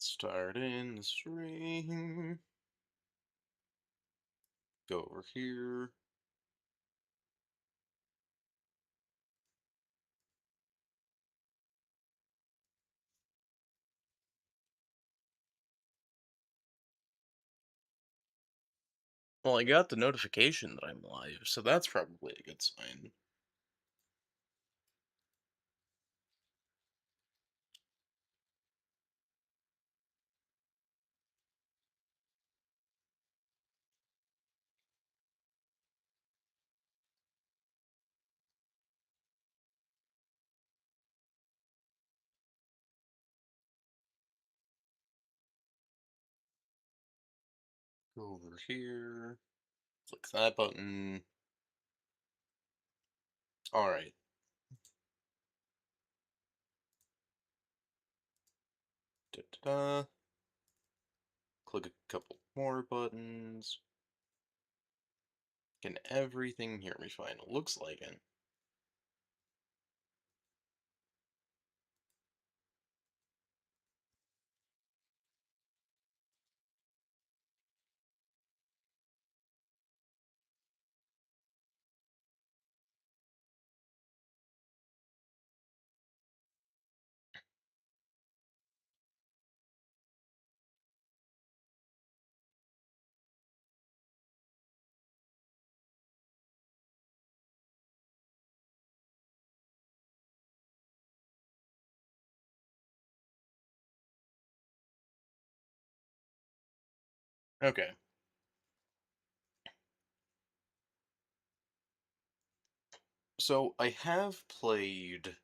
Starting the stream. Go over here. Well, I got the notification that I'm live, so that's probably a good sign. Go over here. Click that button. Alright. Da-da-da. Click a couple more buttons. Can everything hear me fine? It looks like it. Okay. So, I have played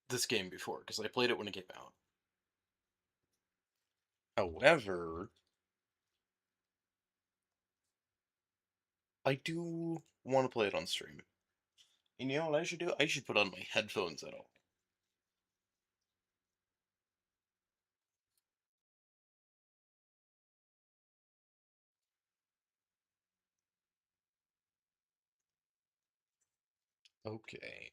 this game before, because I played it when it came out. However, I do want to play it on stream. And you know what I should do? I should put on my headphones at all. Okay.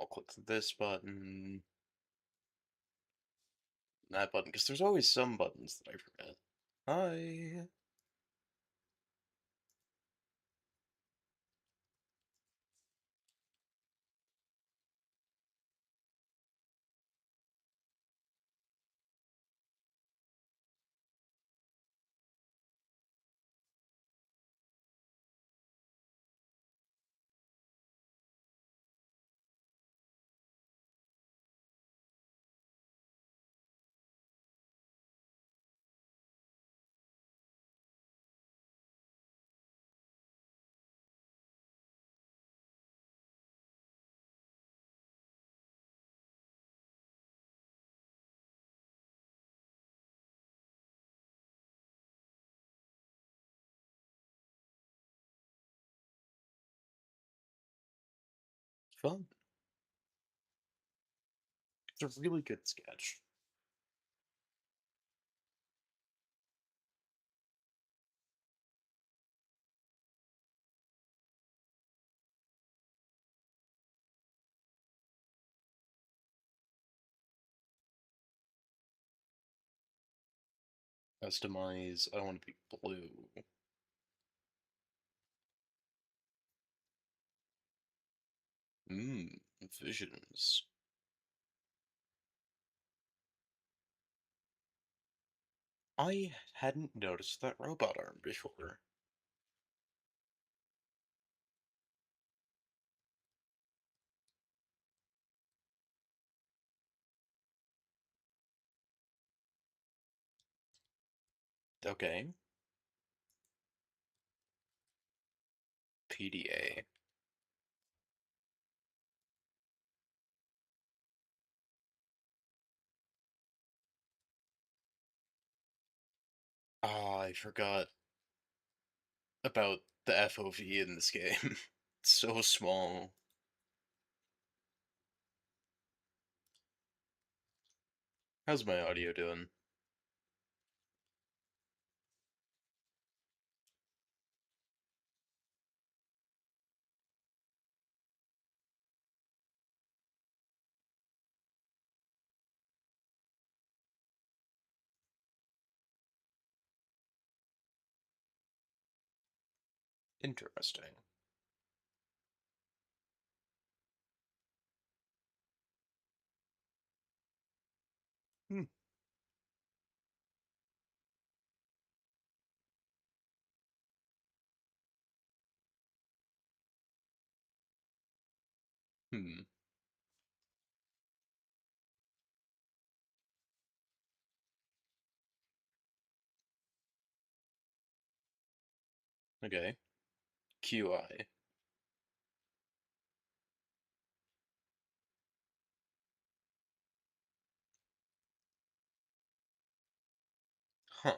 I'll click this button, that button, because there's always some buttons that I forget. Hi. Fun. It's a really good sketch. Customize. I want to be blue. Mmm. Visions. I hadn't noticed that robot arm before. Okay. PDA. Ah, I forgot about the FOV in this game. It's so small. How's my audio doing? Interesting. Hmm. Hmm. Okay. QI. Huh.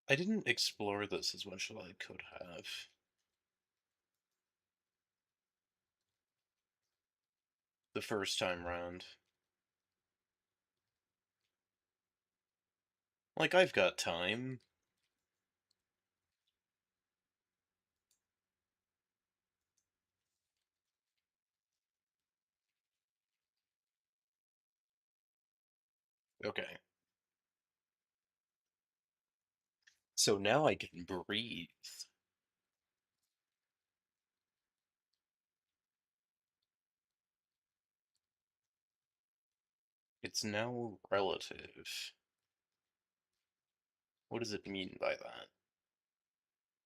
I didn't explore this as much as I could have. The first time round. Like, I've got time. Okay. So now I can breathe. It's now relative. What does it mean by that?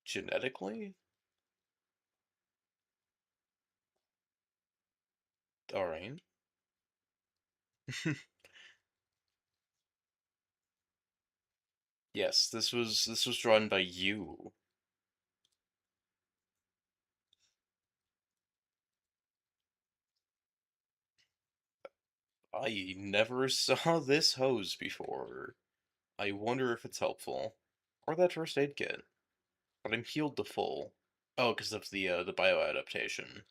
Genetically? Alright. Yes, this was drawn by you. I never saw this hose before. I wonder if it's helpful. Or that first aid kit. But I'm healed to full. Oh, because of the bioadaptation.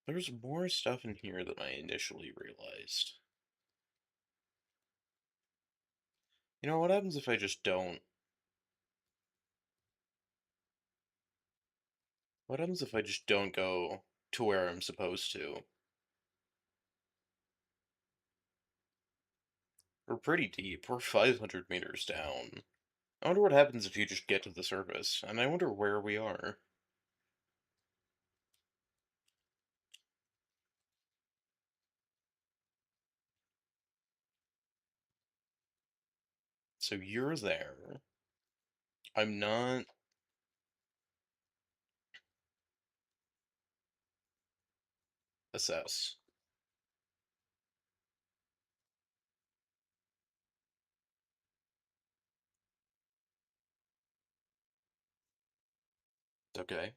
There's more stuff in here than I initially realized. You know, what happens if I just don't? What happens if I just don't go to where I'm supposed to? We're pretty deep. We're 500 meters down. I wonder what happens if you just get to the surface, and I wonder where we are. So you're there. I'm not. Assess. Okay.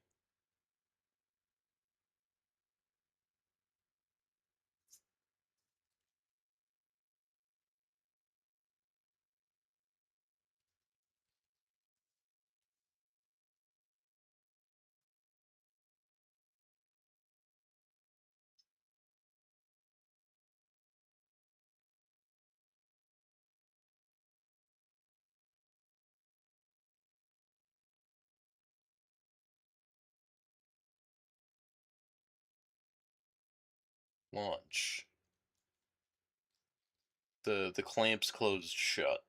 Launch. The clamps closed shut.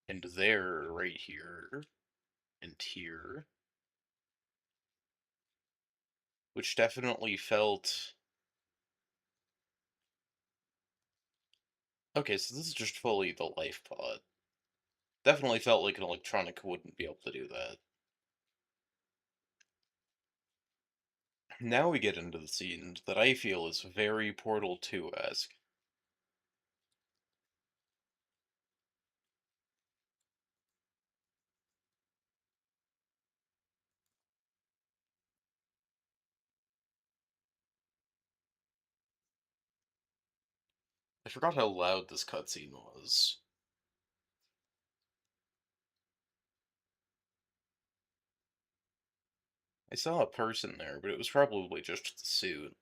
And there, right here, and here. Which definitely felt. Okay, so this is just fully the life pod. Definitely felt like an electronic wouldn't be able to do that. Now we get into the scene that I feel is very Portal 2-esque. I forgot how loud this cutscene was. I saw a person there, but it was probably just the suit.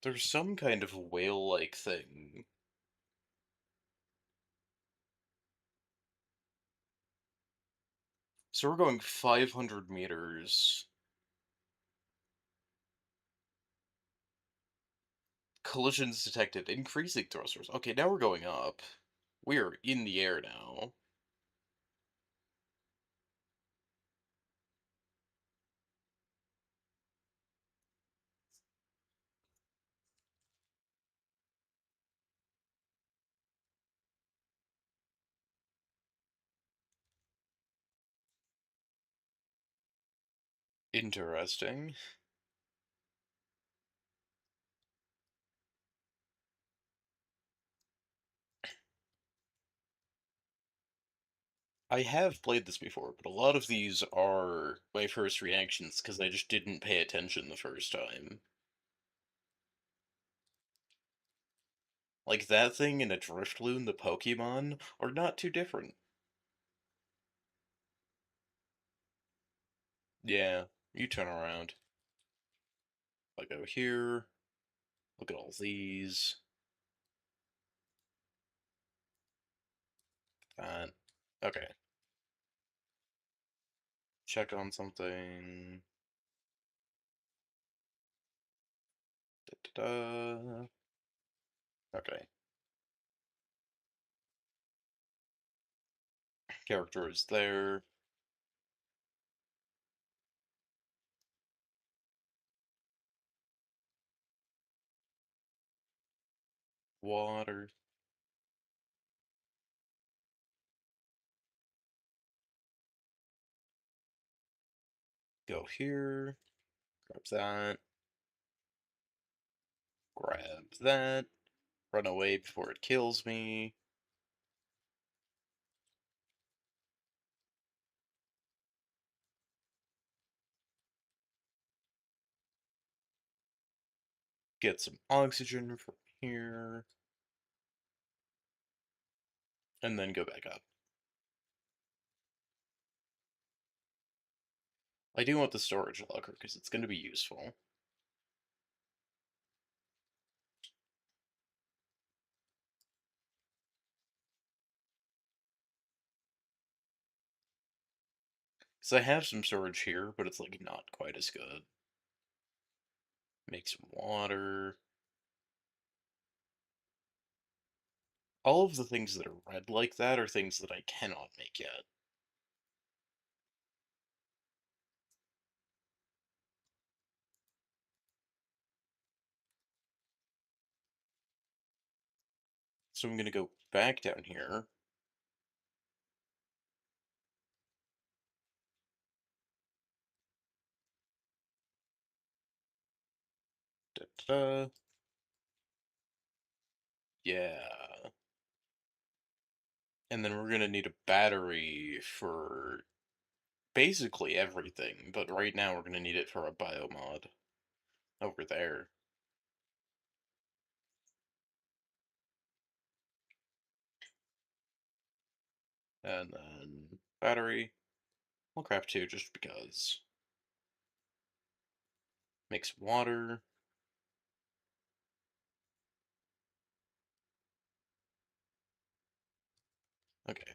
There's some kind of whale-like thing. So we're going 500 meters. Collisions detected. Increasing thrusters. Okay, now we're going up. We're in the air now. Interesting. I have played this before, but a lot of these are my first reactions because I just didn't pay attention the first time. Like that thing and a Driftloon, the Pokemon, are not too different. Yeah, you turn around. I go here, look at all these. That. Okay, check on something. Da-da-da. Okay, character is there. Water. Go here, grab that, grab that, run away before it kills me. Get some oxygen from here, and then go back up. I do want the storage locker because it's going to be useful. Because I have some storage here, but it's like not quite as good. Make some water. All of the things that are red like that are things that I cannot make yet. So I'm going to go back down here. Da-da-da. Yeah. And then we're going to need a battery for basically everything, but right now we're going to need it for a biomod over there. And then battery. We'll craft two just because. Makes water. Okay.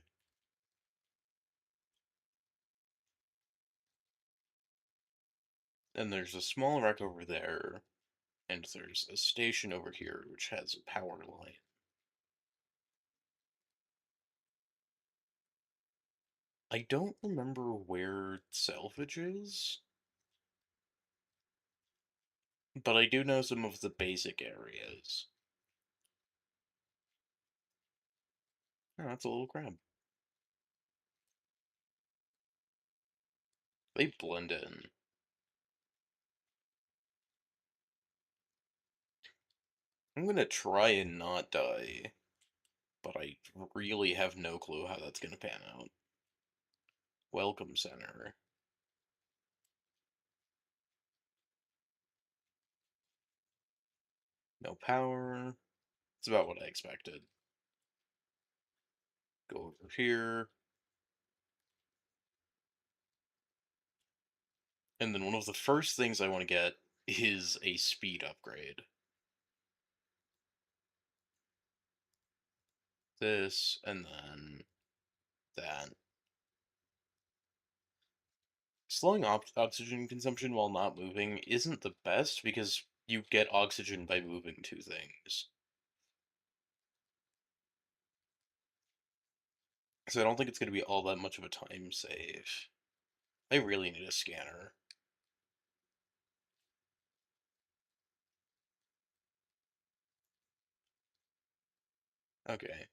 And there's a small wreck over there, and there's a station over here which has a power line. I don't remember where salvage is, but I do know some of the basic areas. Oh, that's a little crab. They blend in. I'm gonna try and not die, but I really have no clue how that's gonna pan out. Welcome center. No power. It's about what I expected. Go over here. And then one of the first things I want to get is a speed upgrade. this, and then that. Slowing oxygen consumption while not moving isn't the best because you get oxygen by moving two things. So I don't think it's going to be all that much of a time save. I really need a scanner. Okay.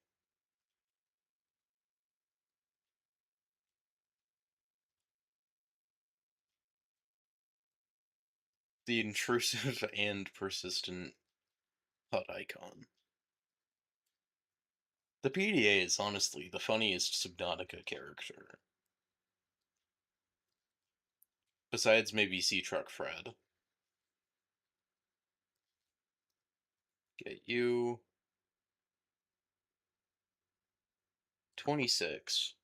The intrusive and persistent HUD icon. The PDA is honestly the funniest Subnautica character. Besides maybe Sea Truck Fred. Get you 26.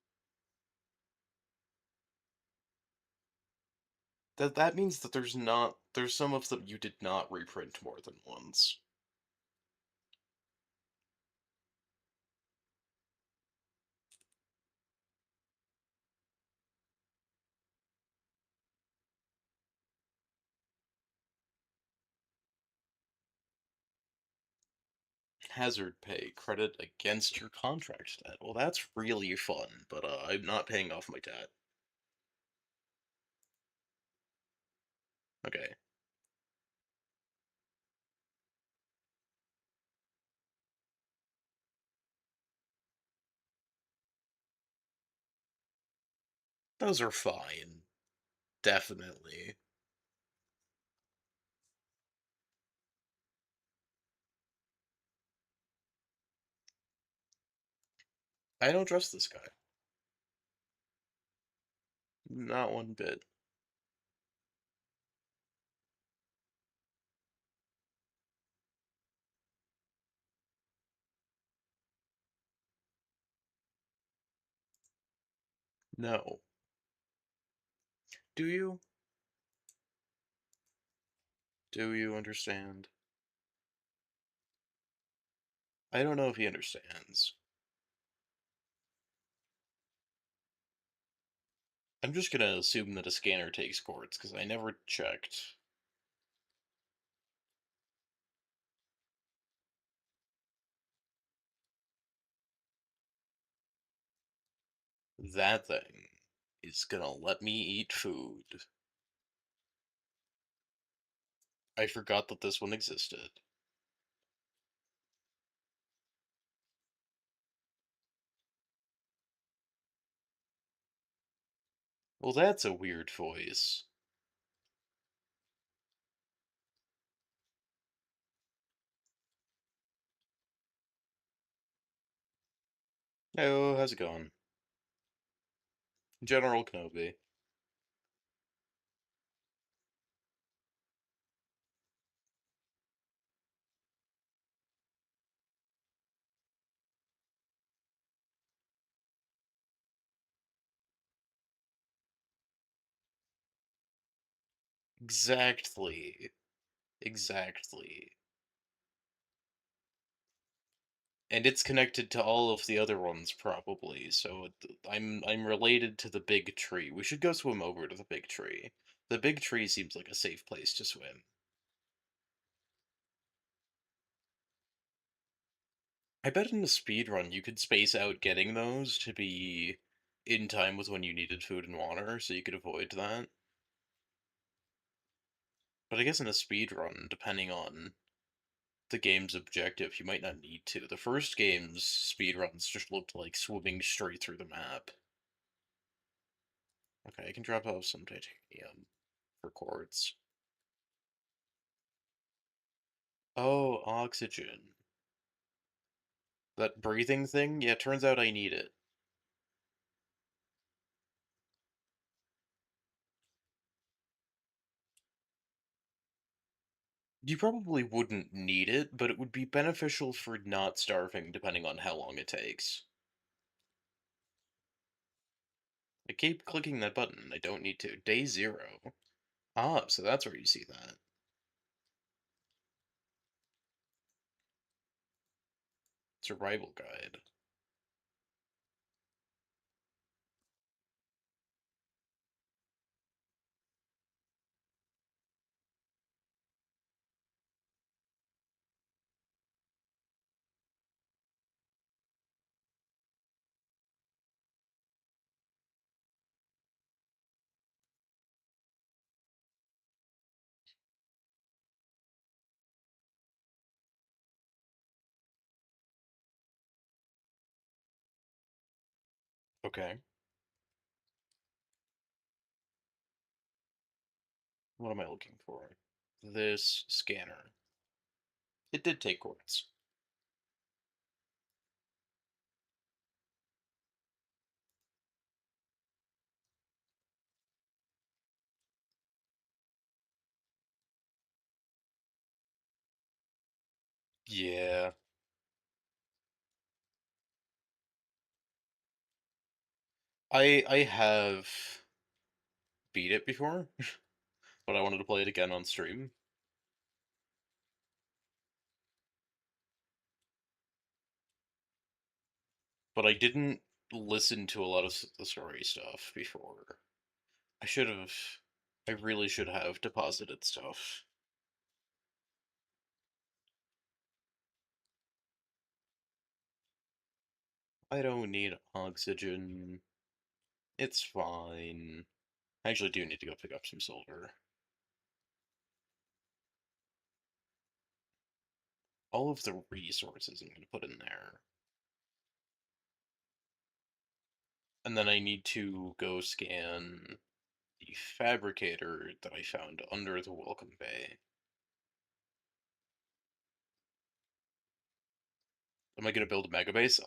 That means that there's some of them you did not reprint more than once. Hazard pay credit against your contract debt. Well, that's really fun, but I'm not paying off my debt. Okay. Those are fine. Definitely. I don't trust this guy. Not one bit. No. Do you? Do you understand? I don't know if he understands. I'm just gonna assume that a scanner takes quartz, because I never checked. That thing is gonna let me eat food. I forgot that this one existed. Well, that's a weird voice. Oh, how's it going? General Kenobi. Exactly. Exactly. And it's connected to all of the other ones, probably, so I'm related to the big tree. We should go swim over to the big tree. The big tree seems like a safe place to swim. I bet in a speed run you could space out getting those to be in time with when you needed food and water, so you could avoid that. But I guess in a speed run, depending on the game's objective, you might not need to. The first game's speedruns just looked like swimming straight through the map. Okay, I can drop off some titanium for quartz. Oh, oxygen. That breathing thing? Yeah, turns out I need it. You probably wouldn't need it, but it would be beneficial for not starving depending on how long it takes. I keep clicking that button. I don't need to. Day 0. Ah, so that's where you see that. Survival guide. Okay. What am I looking for? This scanner. It did take quartz. Yeah. I have beat it before, but I wanted to play it again on stream. But I didn't listen to a lot of the story stuff before. I should have. I really should have deposited stuff. I don't need oxygen. It's fine. I actually do need to go pick up some silver. All of the resources I'm going to put in there. And then I need to go scan the fabricator that I found under the welcome bay. Am I going to build a mega base?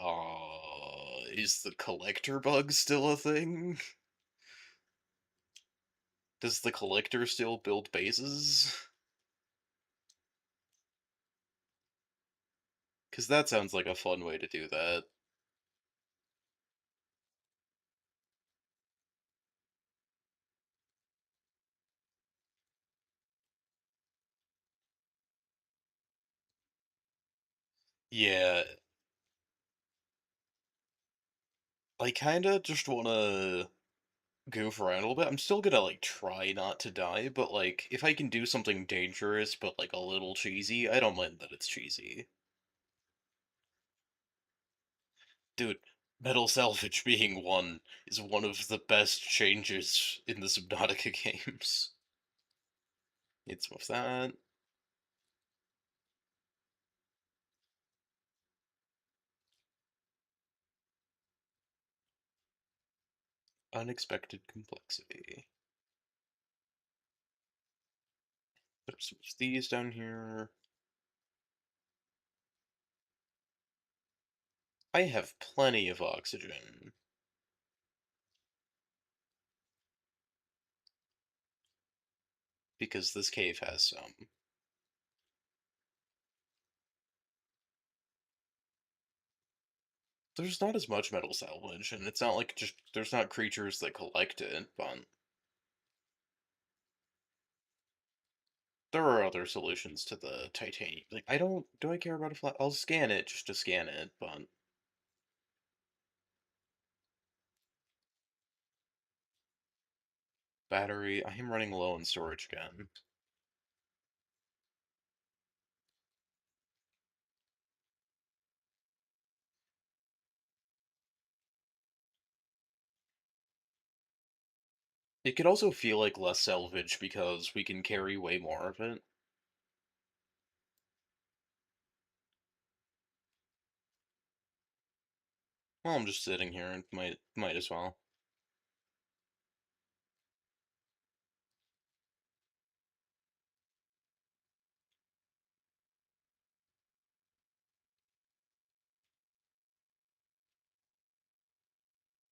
Is the collector bug still a thing? Does the collector still build bases? Because that sounds like a fun way to do that. Yeah, I kinda just wanna goof around a little bit. I'm still gonna, like, try not to die, but, like, if I can do something dangerous but, like, a little cheesy, I don't mind that it's cheesy. Dude, metal salvage being one is one of the best changes in the Subnautica games. Need some of that. Unexpected complexity. There's some of these down here. I have plenty of oxygen. Because this cave has some. There's not as much metal salvage, and it's not like just there's not creatures that collect it, but there are other solutions to the titanium. Like, I don't, do I care about a flat? I'll scan it just to scan it, but battery, I am running low on storage again. It could also feel like less salvage because we can carry way more of it. Well, I'm just sitting here and might as well.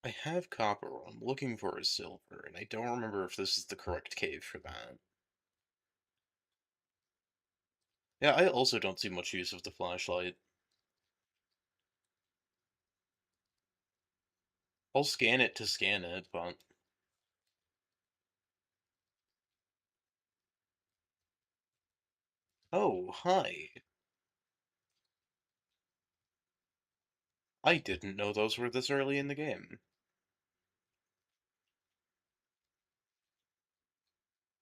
I have copper. I'm looking for a silver, and I don't remember if this is the correct cave for that. Yeah, I also don't see much use of the flashlight. I'll scan it to scan it, but... Oh, hi. I didn't know those were this early in the game.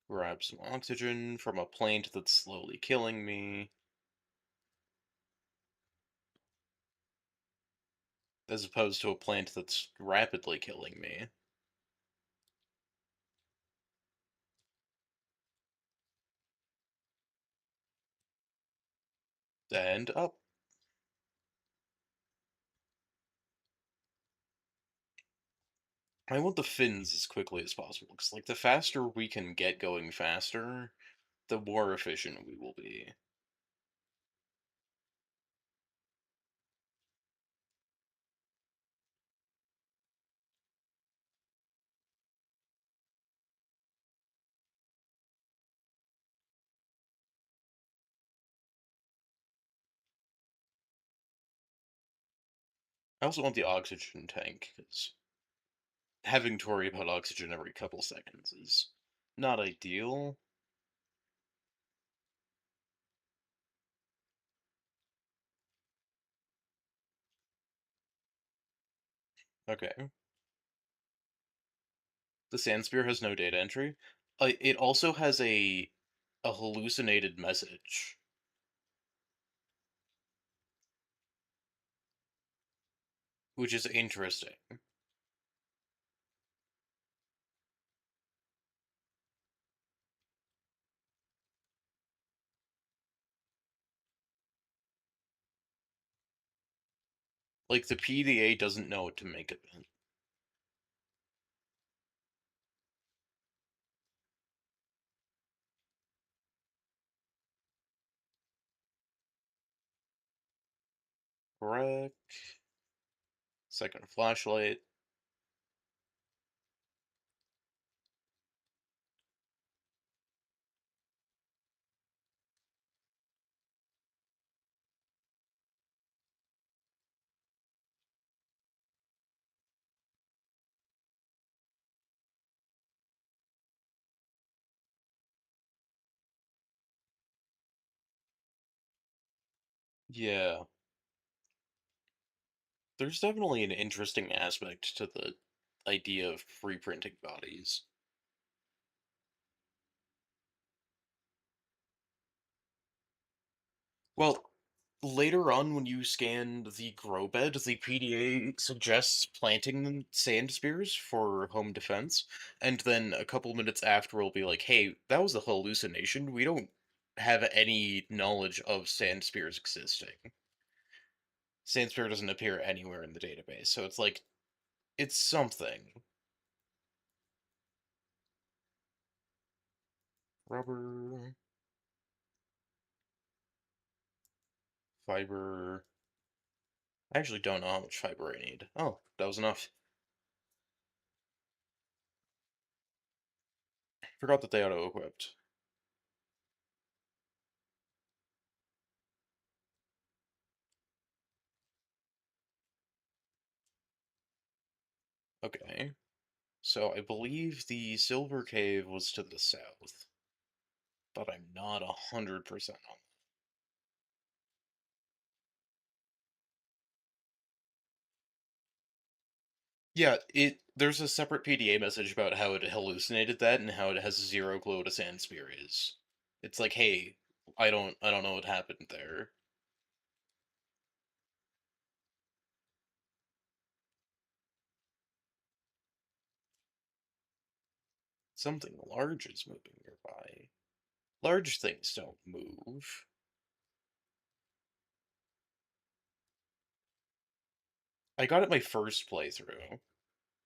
Grab some oxygen from a plant that's slowly killing me, as opposed to a plant that's rapidly killing me. And up. I want the fins as quickly as possible, because, like, the faster we can get going faster, the more efficient we will be. I also want the oxygen tank, because having to worry about oxygen every couple seconds is not ideal. Okay. The sand spear has no data entry. It also has a hallucinated message, which is interesting. Like, the PDA doesn't know what to make of it. Correct. Second flashlight. Yeah. There's definitely an interesting aspect to the idea of reprinting bodies. Well, later on when you scan the grow bed, the PDA suggests planting sand spears for home defense, and then a couple minutes after will be like, hey, that was a hallucination. We don't have any knowledge of sand spears existing. Sand spear doesn't appear anywhere in the database, so it's like, it's something. Rubber, fiber. I actually don't know how much fiber I need. Oh, that was enough. Forgot that they auto-equipped. Okay. So I believe the Silver Cave was to the south, but I'm not 100% on. Yeah, there's a separate PDA message about how it hallucinated that and how it has zero glow to sand spear is. It's like, hey, I don't know what happened there. Something large is moving nearby. Large things don't move. I got it my first playthrough,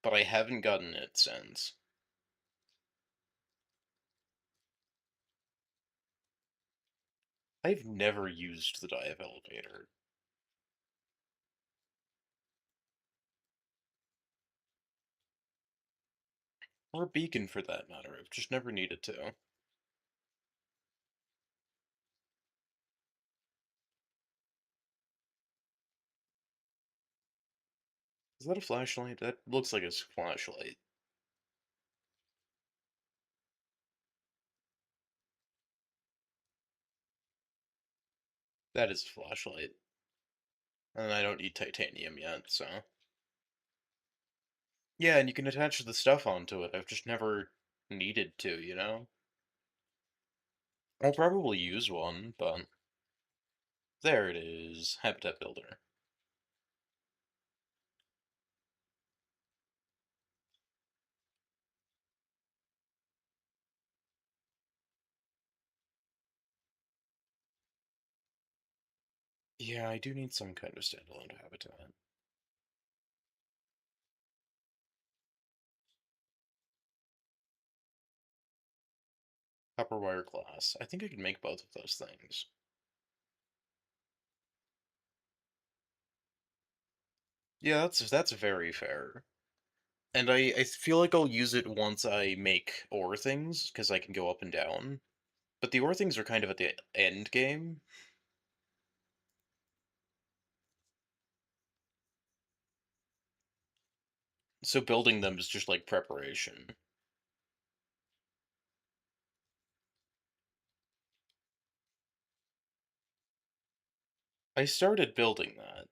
but I haven't gotten it since. I've never used the dive elevator. Or a beacon for that matter, I've just never needed to. Is that a flashlight? That looks like a flashlight. That is a flashlight. And I don't need titanium yet, so. Yeah, and you can attach the stuff onto it. I've just never needed to, you know? I'll probably use one, but there it is. Habitat Builder. Yeah, I do need some kind of standalone habitat. Copper wire glass. I think I can make both of those things. Yeah, that's very fair. And I feel like I'll use it once I make ore things, because I can go up and down. But the ore things are kind of at the end game, so building them is just like preparation. I started building that.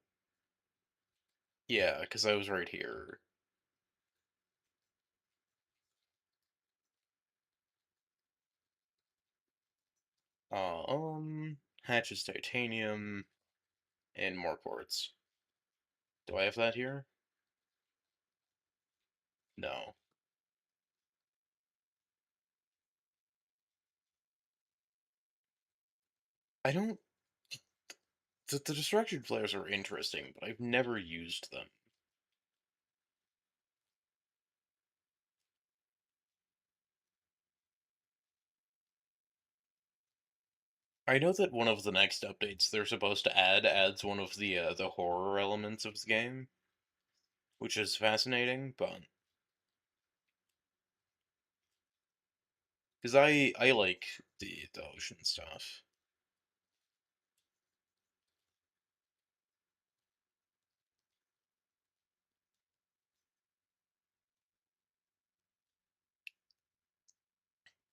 Yeah, because I was right here. Hatches titanium and more quartz. Do I have that here? No. I don't. The destruction flares are interesting, but I've never used them. I know that one of the next updates they're supposed to add adds one of the horror elements of the game, which is fascinating, but because I like the ocean stuff.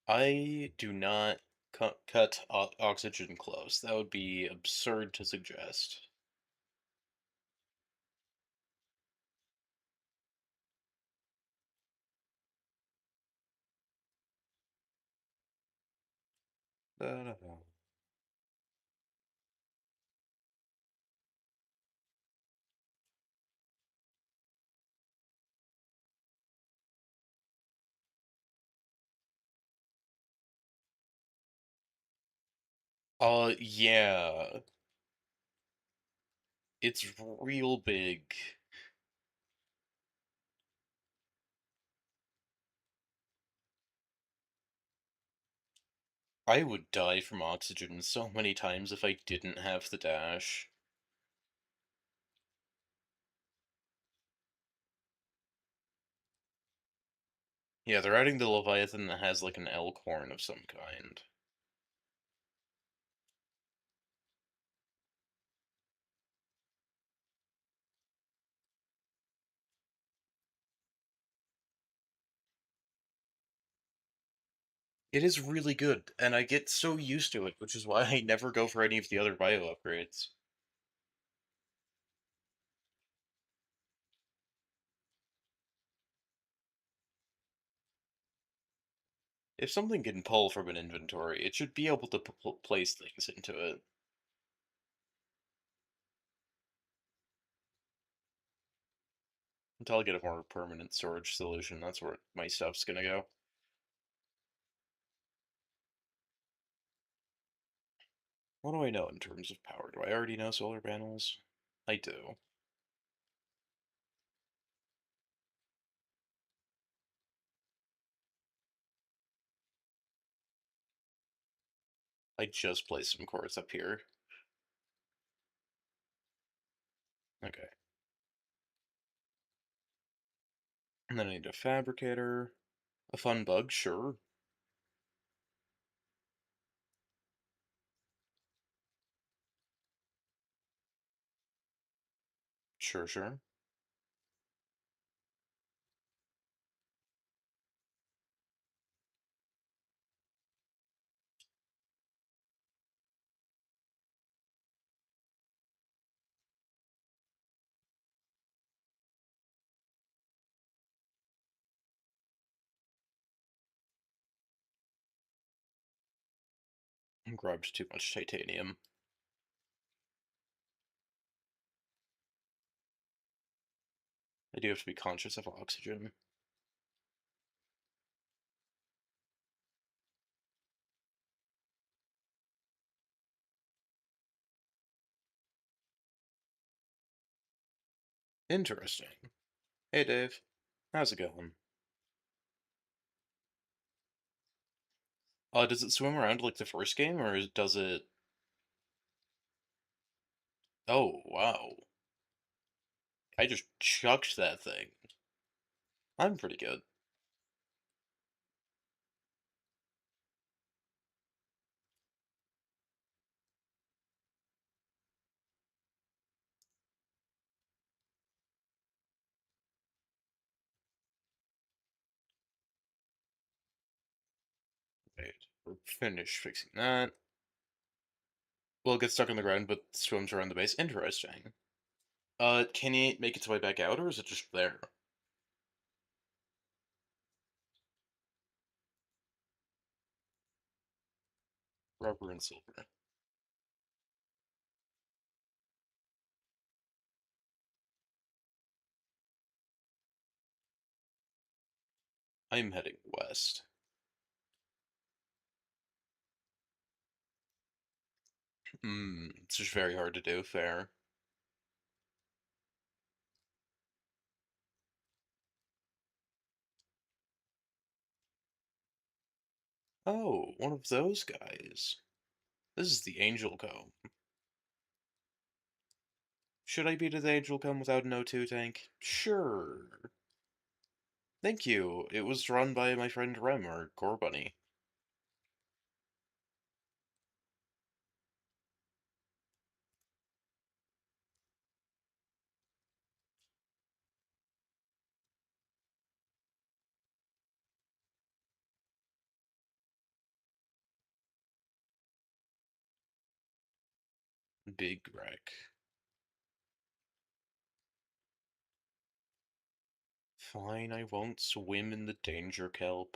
I do not cut oxygen close. That would be absurd to suggest. Da-da-da. Yeah, it's real big. I would die from oxygen so many times if I didn't have the dash. Yeah, they're adding the Leviathan that has like an elk horn of some kind. It is really good, and I get so used to it, which is why I never go for any of the other bio upgrades. If something can pull from an inventory, it should be able to place things into it. Until I get a more permanent storage solution, that's where my stuff's gonna go. What do I know in terms of power? Do I already know solar panels? I do. I just placed some cores up here. Okay. And then I need a fabricator. A fun bug, sure. Sure, sure. Grabbed too much titanium. I do have to be conscious of oxygen. Interesting. Hey, Dave. How's it going? Does it swim around like the first game, or does it... Oh, wow. I just chucked that thing. I'm pretty good. Right, we're finished fixing that. Well, it gets stuck on the ground, but swims around the base. Interesting. Can it make its way back out, or is it just there? Rubber and silver. I'm heading west. Hmm, it's just very hard to do, fair. Oh, one of those guys. This is the Angel Comb. Should I be to the Angel Comb without an O2 tank? Sure. Thank you. It was run by my friend Rem, or Core Bunny. Big wreck. Fine, I won't swim in the danger kelp.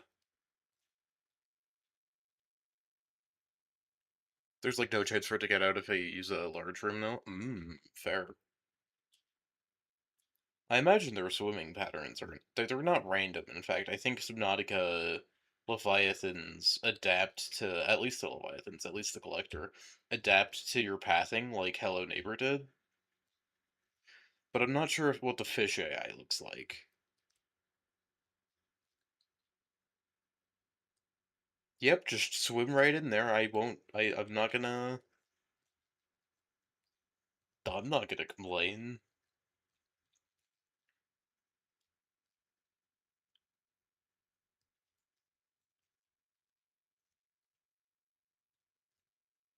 There's like no chance for it to get out if I use a large room though? Fair. I imagine their swimming patterns are they're not random. In fact, I think Subnautica Leviathans adapt to at least the Leviathans, at least the Collector, adapt to your pathing like Hello Neighbor did. But I'm not sure what the fish AI looks like. Yep, just swim right in there. I won't. I'm not gonna. I'm not gonna complain.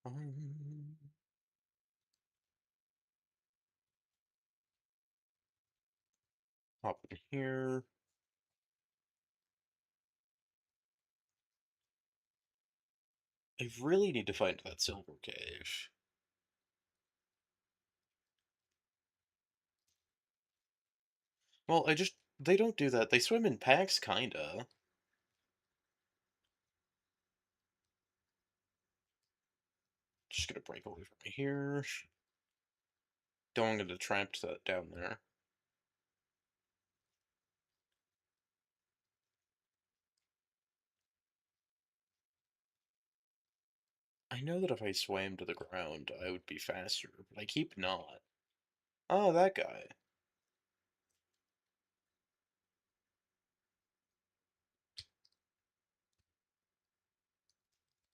Um, Hop in here. I really need to find that silver cave. Well, I just they don't do that. They swim in packs, kinda. Just gonna break away from here. Don't get trapped down there. I know that if I swam to the ground, I would be faster, but I keep not. Oh, that guy.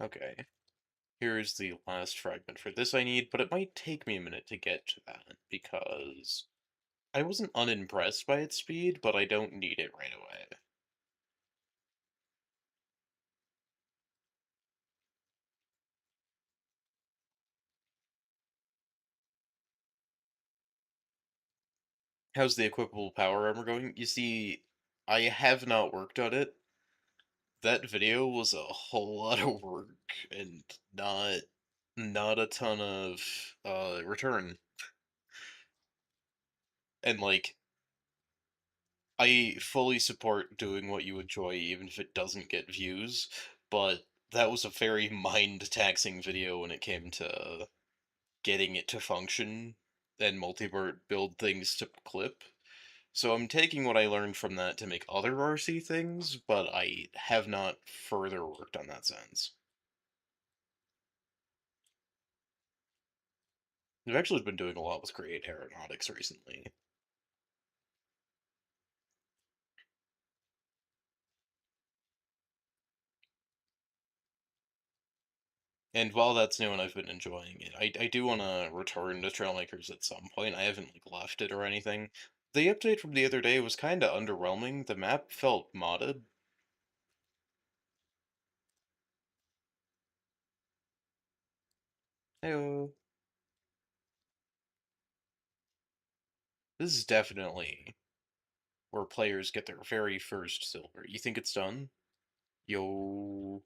Okay. Here's the last fragment for this I need, but it might take me a minute to get to that, because I wasn't unimpressed by its speed, but I don't need it right away. How's the equipable power armor going? You see, I have not worked on it. That video was a whole lot of work and not a ton of return. And like I fully support doing what you enjoy even if it doesn't get views, but that was a very mind-taxing video when it came to getting it to function and multivert build things to clip. So I'm taking what I learned from that to make other RC things, but I have not further worked on that since. I've actually been doing a lot with Create Aeronautics recently. And while that's new and I've been enjoying it, I do want to return to Trailmakers at some point. I haven't like left it or anything. The update from the other day was kind of underwhelming. The map felt modded. Heyo. This is definitely where players get their very first silver. You think it's done? Yo.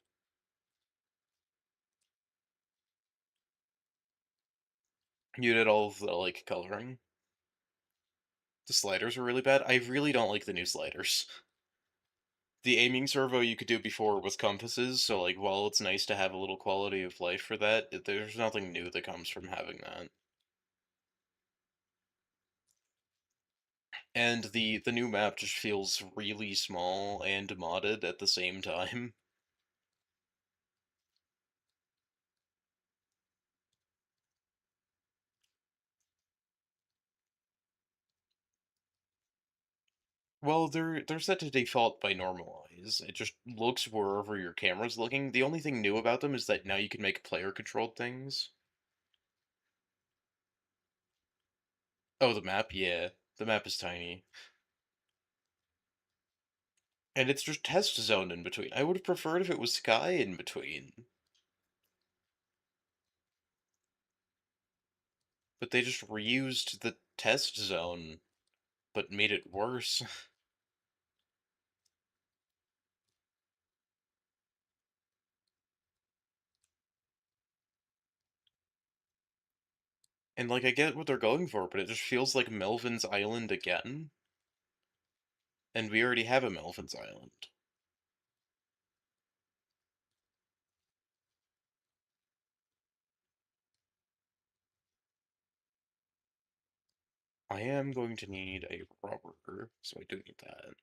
You did all of the like coloring. The sliders were really bad. I really don't like the new sliders. The aiming servo you could do before with compasses, so like while it's nice to have a little quality of life for that, there's nothing new that comes from having that. And the new map just feels really small and modded at the same time. Well, they're set to default by normalize. It just looks wherever your camera's looking. The only thing new about them is that now you can make player controlled things. Oh, the map? Yeah. The map is tiny. And it's just test zone in between. I would have preferred if it was sky in between. But they just reused the test zone, but made it worse. And like I get what they're going for, but it just feels like Melvin's Island again. And we already have a Melvin's Island. I am going to need a rubber, so I do need that.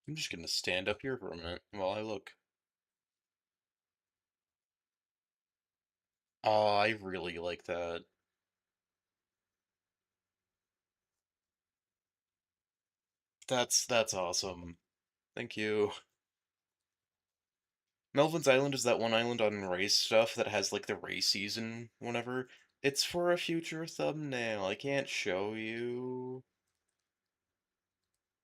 I'm just gonna stand up here for a minute while I look. Oh, I really like that. That's awesome. Thank you. Melvin's Island is that one island on race stuff that has like the race season whenever. It's for a future thumbnail. I can't show you.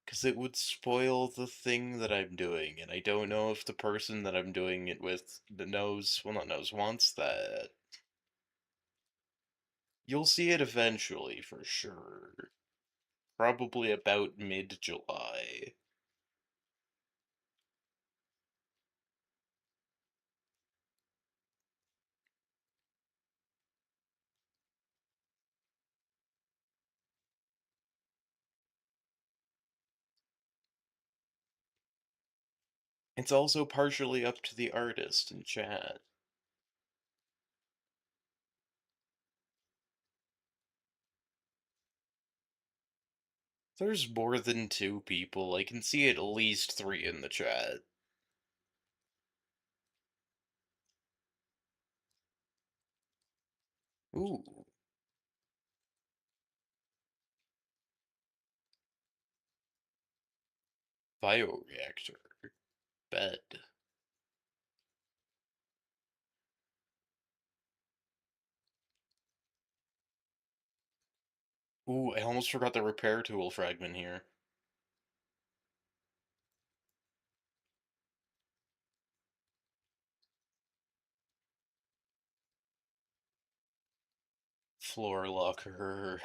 Because it would spoil the thing that I'm doing, and I don't know if the person that I'm doing it with knows, well, not knows, wants that. You'll see it eventually, for sure. Probably about mid-July. It's also partially up to the artist in chat. There's more than two people. I can see at least three in the chat. Ooh, bioreactor. Bed. Ooh, I almost forgot the repair tool fragment here. Floor locker.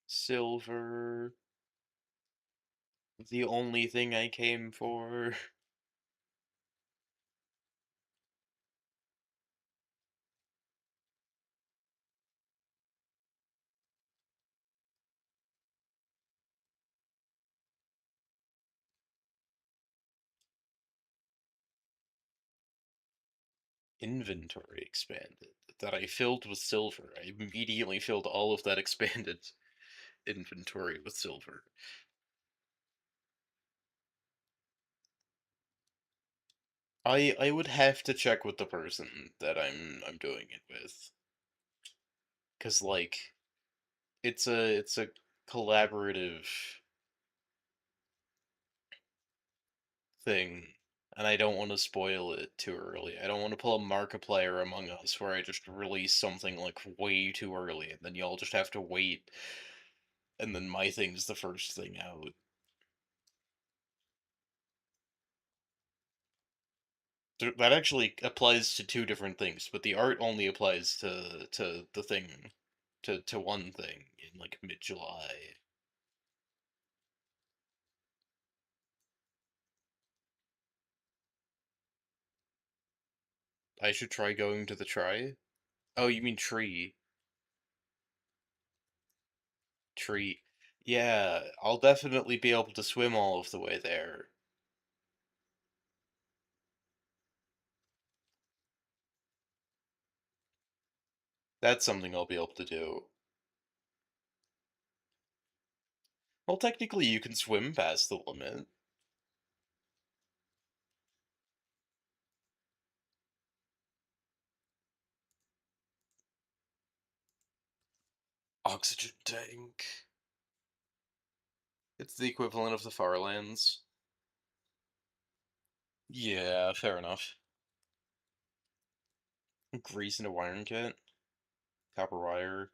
Silver. The only thing I came for. Inventory expanded. That I filled with silver. I immediately filled all of that expanded inventory with silver. I would have to check with the person that I'm doing it with, cause like it's a collaborative thing, and I don't want to spoil it too early. I don't want to pull a Markiplier Among Us where I just release something like way too early, and then y'all just have to wait, and then my thing's the first thing out. That actually applies to two different things, but the art only applies to the thing, to one thing in like mid-July. I should try going to the try. Oh, you mean tree? Tree. Yeah, I'll definitely be able to swim all of the way there. That's something I'll be able to do. Well, technically, you can swim past the limit. Oxygen tank. It's the equivalent of the Farlands. Yeah, fair enough. Grease in a wiring kit. Copper wire.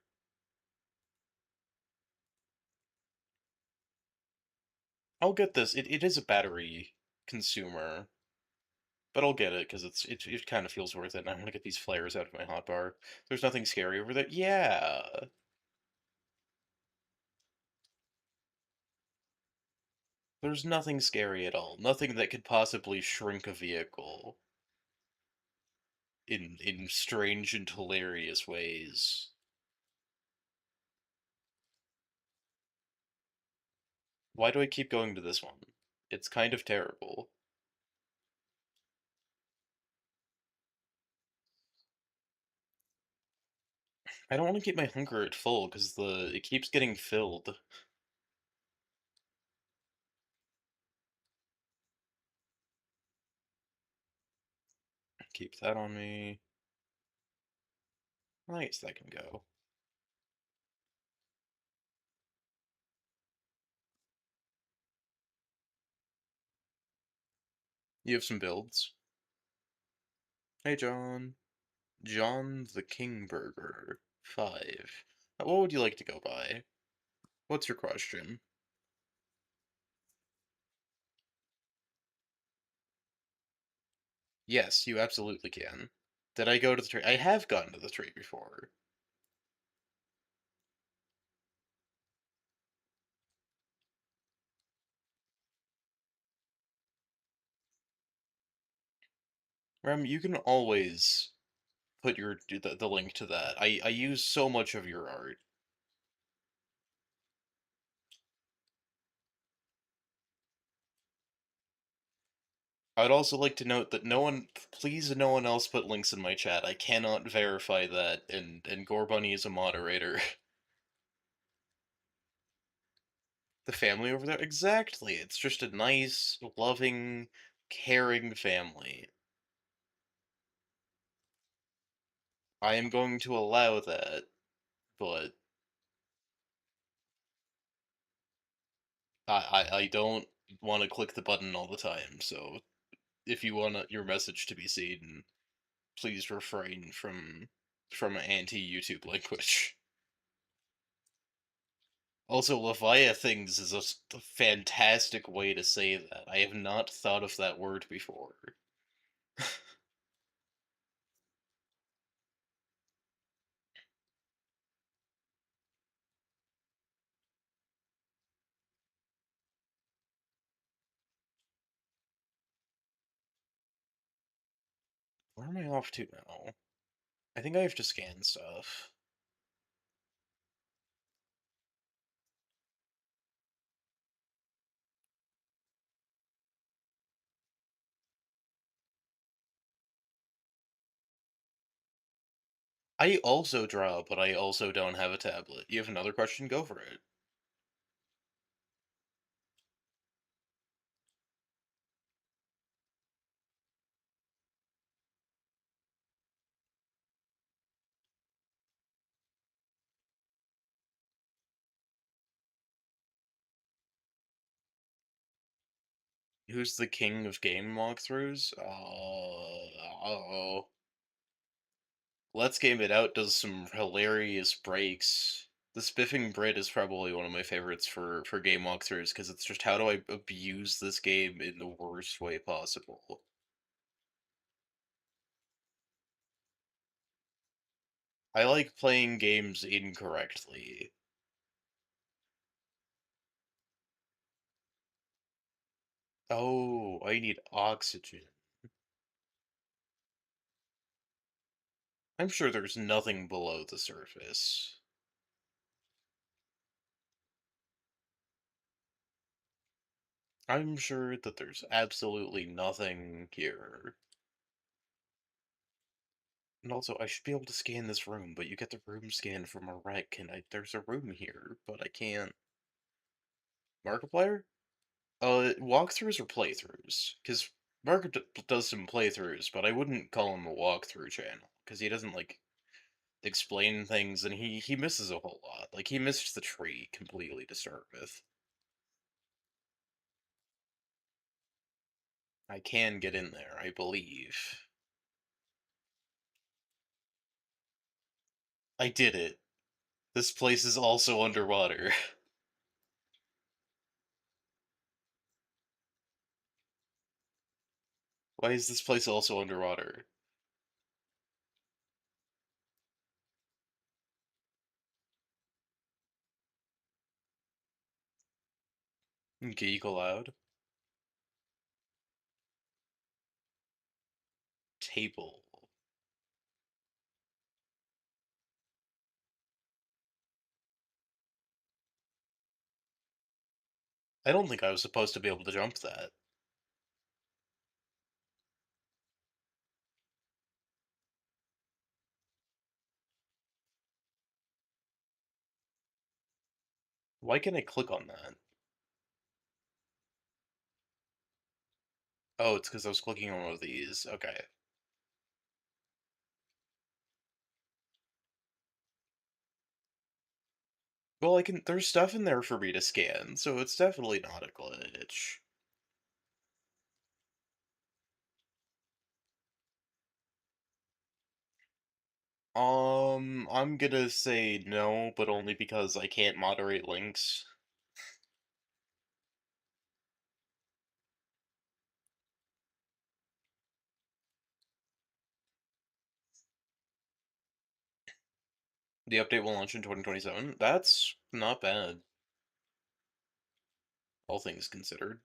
I'll get this. It is a battery consumer, but I'll get it because it kind of feels worth it. And I want to get these flares out of my hotbar. There's nothing scary over there. Yeah, there's nothing scary at all. Nothing that could possibly shrink a vehicle in strange and hilarious ways. Why do I keep going to this one? It's kind of terrible. I don't want to keep my hunger at full because the it keeps getting filled. Keep that on me. I guess that can go. You have some builds. Hey, John. John the King Burger. 5. What would you like to go by? What's your question? Yes, you absolutely can. Did I go to the tree? I have gone to the tree before. Rem, you can always put the link to that. I use so much of your art. I'd also like to note that please no one else put links in my chat. I cannot verify that, and Gorbunny is a moderator. The family over there? Exactly. It's just a nice, loving, caring family. I am going to allow that, but I don't want to click the button all the time, so if you want your message to be seen, please refrain from anti-YouTube language. Also, Leviathans is a fantastic way to say that. I have not thought of that word before. Where am I off to now? I think I have to scan stuff. I also draw, but I also don't have a tablet. You have another question? Go for it. Who's the king of game walkthroughs? Oh. Let's Game It Out does some hilarious breaks. The Spiffing Brit is probably one of my favorites for game walkthroughs because it's just how do I abuse this game in the worst way possible. I like playing games incorrectly. Oh, I need oxygen. I'm sure there's nothing below the surface. I'm sure that there's absolutely nothing here. And also, I should be able to scan this room, but you get the room scan from a wreck, and there's a room here, but I can't. Markiplier? Walkthroughs or playthroughs? Because does some playthroughs, but I wouldn't call him a walkthrough channel, because he doesn't, like, explain things, and he misses a whole lot. Like, he missed the tree completely to start with. I can get in there, I believe. I did it. This place is also underwater. Why is this place also underwater? Geek aloud. Table. I don't think I was supposed to be able to jump that. Why can't I click on that? Oh, it's because I was clicking on one of these. Okay. Well, I can. There's stuff in there for me to scan, so it's definitely not a glitch. I'm gonna say no, but only because I can't moderate links. The update will launch in 2027. That's not bad, all things considered.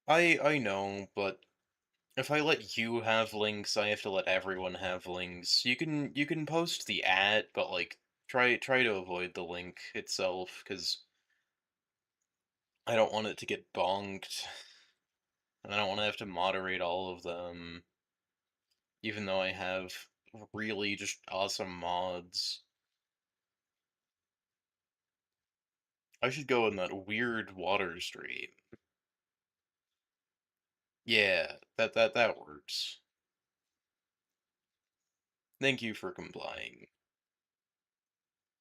I know, but if I let you have links, I have to let everyone have links. You can post the ad, but like try to avoid the link itself, because I don't want it to get bonked, and I don't want to have to moderate all of them, even though I have really just awesome mods. I should go in that weird water stream. Yeah, that works. Thank you for complying.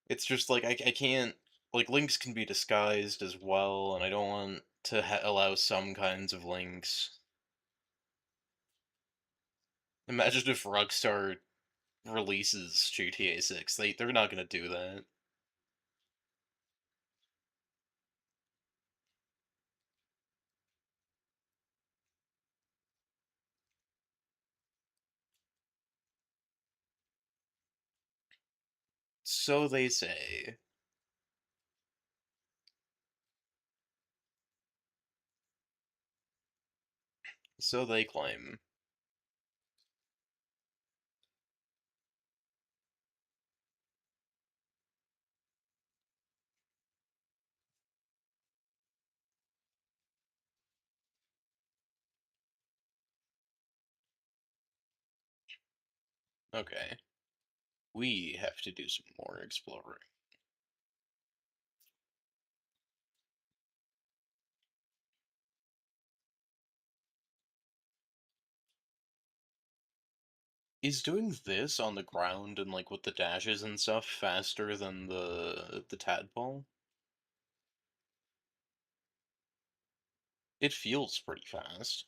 It's just like I can't, like, links can be disguised as well, and I don't want to allow some kinds of links. Imagine if Rockstar releases GTA 6. They're not gonna do that. So they say. So they claim. Okay. We have to do some more exploring. Is doing this on the ground and like with the dashes and stuff faster than the tadpole? It feels pretty fast.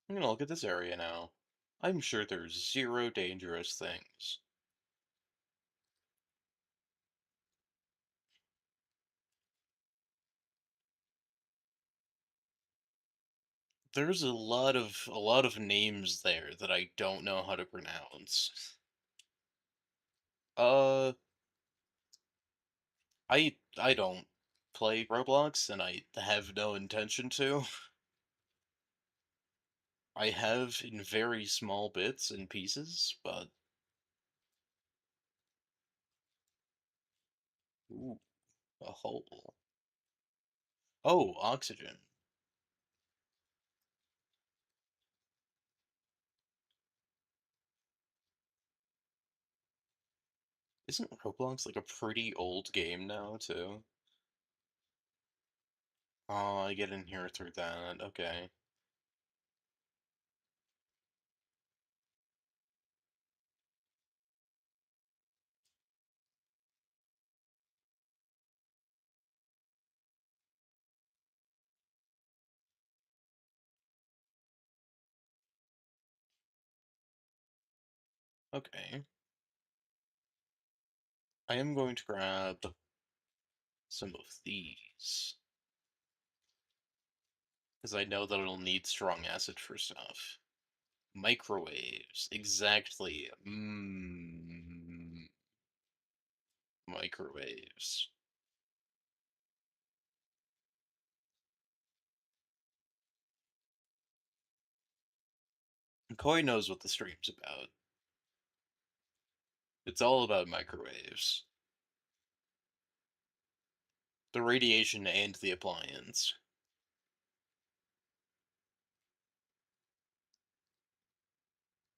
I'm gonna look at this area now. I'm sure there's zero dangerous things. There's a lot of names there that I don't know how to pronounce. Uh, I don't play Roblox, and I have no intention to. I have in very small bits and pieces, but ooh, a hole. Oh, oxygen. Isn't Roblox like a pretty old game now, too? Oh, I get in here through that. Okay. Okay. I am going to grab some of these, because I know that it'll need strong acid for stuff. Microwaves. Exactly. Microwaves. Koi knows what the stream's about. It's all about microwaves. The radiation and the appliance.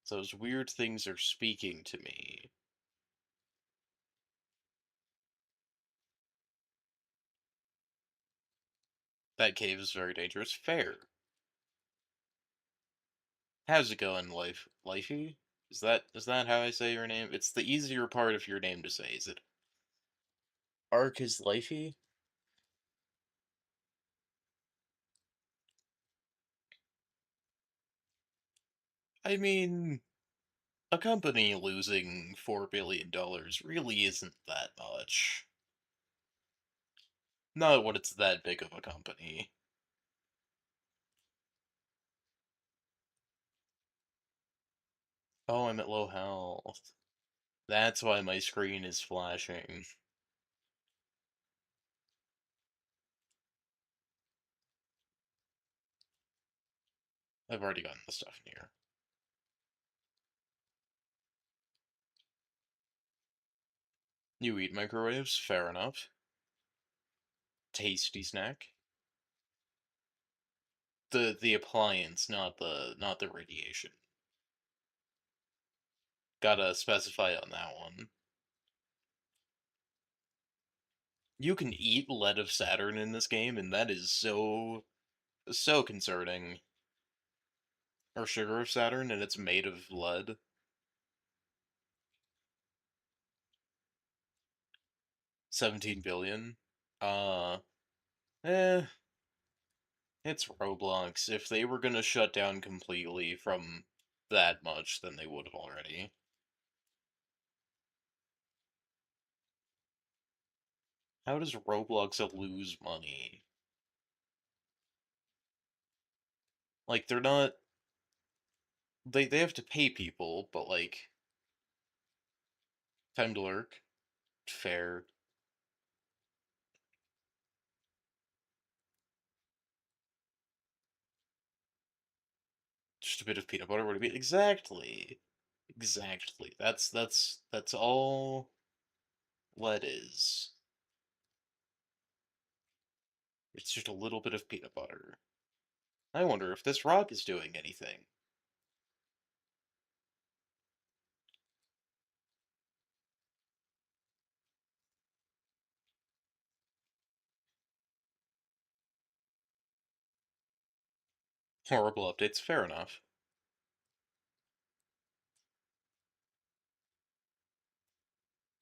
Those weird things are speaking to me. That cave is very dangerous. Fair. How's it going, Lifey? Is that how I say your name? It's the easier part of your name to say, is it? Ark is Lifey? I mean, a company losing $4 billion really isn't that much. Not when it's that big of a company. Oh, I'm at low health. That's why my screen is flashing. I've already gotten the stuff in here. You eat microwaves? Fair enough. Tasty snack. The appliance, not the radiation. Gotta specify on that one. You can eat lead of Saturn in this game, and that is so concerning. Or sugar of Saturn, and it's made of lead. 17 billion. Uh, eh, it's Roblox. If they were gonna shut down completely from that much, then they would have already. How does Roblox lose money? Like, they're not. They have to pay people, but, like, time to lurk. Fair. Just a bit of peanut butter would be. Exactly. Exactly. That's all lead is. It's just a little bit of peanut butter. I wonder if this rock is doing anything. Horrible updates, fair enough.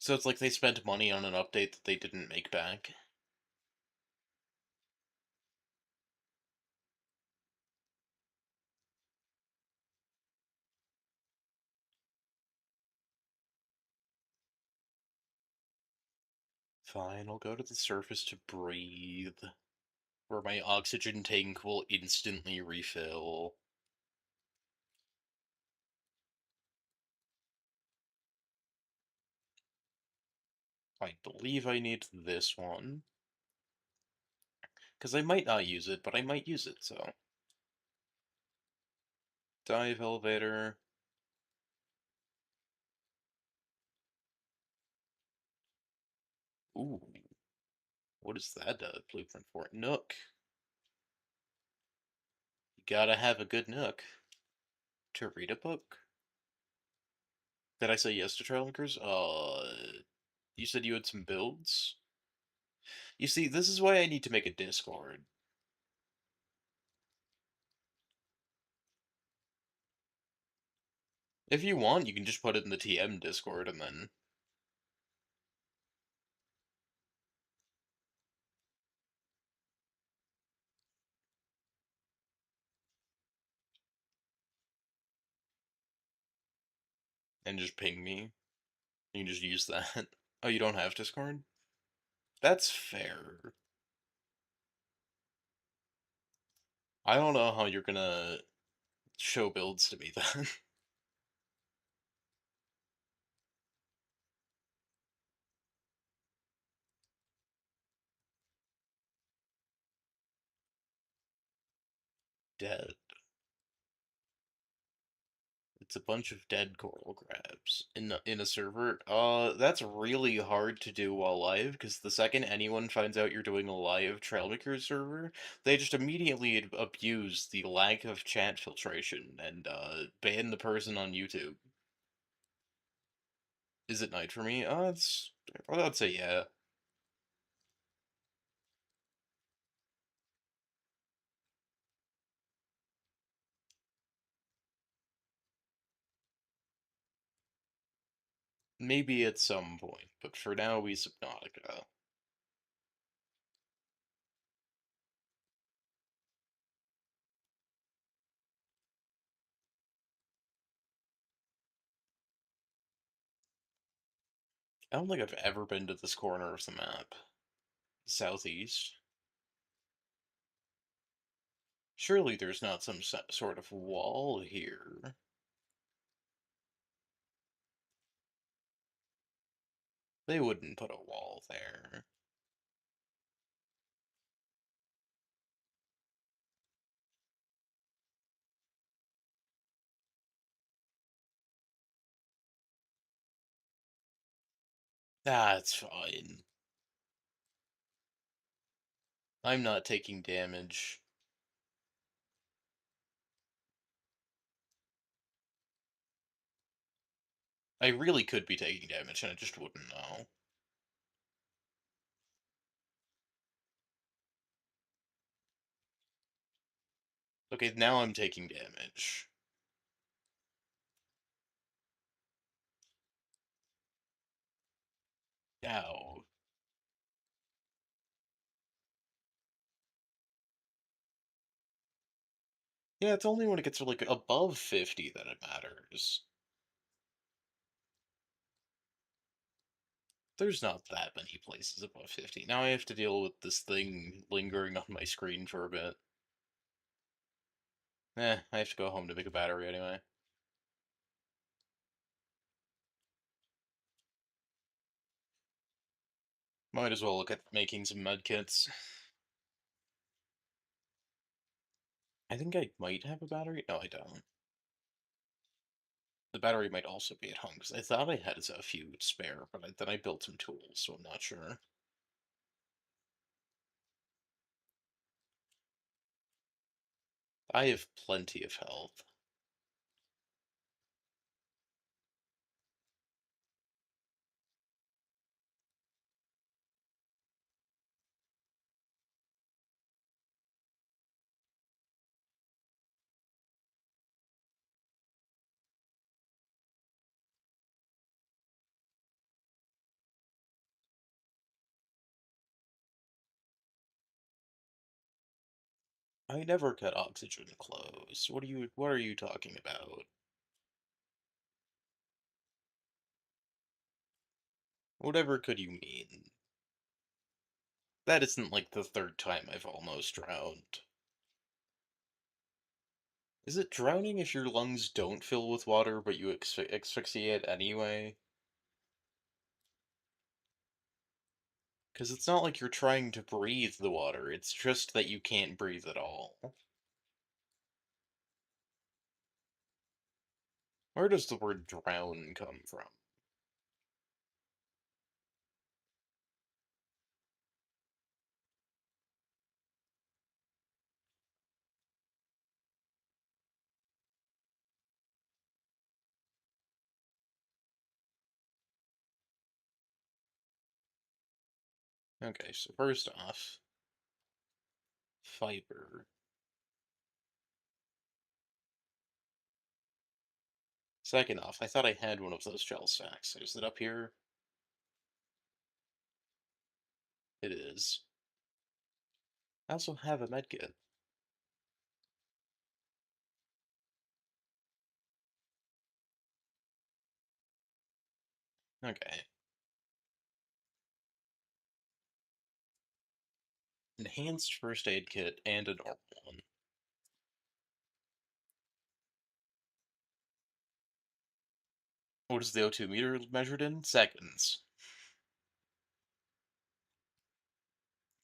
So it's like they spent money on an update that they didn't make back. Fine, I'll go to the surface to breathe, where my oxygen tank will instantly refill. I believe I need this one. Because I might not use it, but I might use it, so. Dive elevator. Ooh, what is that blueprint for? Nook. You gotta have a good nook. To read a book? Did I say yes to trail makers? You said you had some builds? You see, this is why I need to make a Discord. If you want, you can just put it in the TM Discord and just ping me. You can just use that. Oh, you don't have Discord? That's fair. I don't know how you're gonna show builds to me then. Dead. It's a bunch of dead coral crabs in a server. That's really hard to do while live, because the second anyone finds out you're doing a live Trailmaker server, they just immediately abuse the lack of chat filtration and ban the person on YouTube. Is it night for me? I'd say yeah. Maybe at some point, but for now we Subnautica. I don't think I've ever been to this corner of the map. Southeast. Surely there's not some sort of wall here. They wouldn't put a wall there. That's fine. I'm not taking damage. I really could be taking damage and I just wouldn't know. Okay, now I'm taking damage. Ow. Yeah, it's only when it gets like above 50 that it matters. There's not that many places above 50. Now I have to deal with this thing lingering on my screen for a bit. I have to go home to make a battery anyway. Might as well look at making some medkits. I think I might have a battery. No, I don't. The battery might also be at home, because I thought I had a few spare, but then I built some tools, so I'm not sure. I have plenty of health. I never cut oxygen close. What are you talking about? Whatever could you mean? That isn't like the third time I've almost drowned. Is it drowning if your lungs don't fill with water, but you asphyxiate anyway? Because it's not like you're trying to breathe the water, it's just that you can't breathe at all. Where does the word drown come from? Okay, so first off, fiber. Second off, I thought I had one of those gel stacks. Is it up here? It is. I also have a medkit. Okay. Enhanced first aid kit and a normal one. What is the O2 meter measured in? Seconds.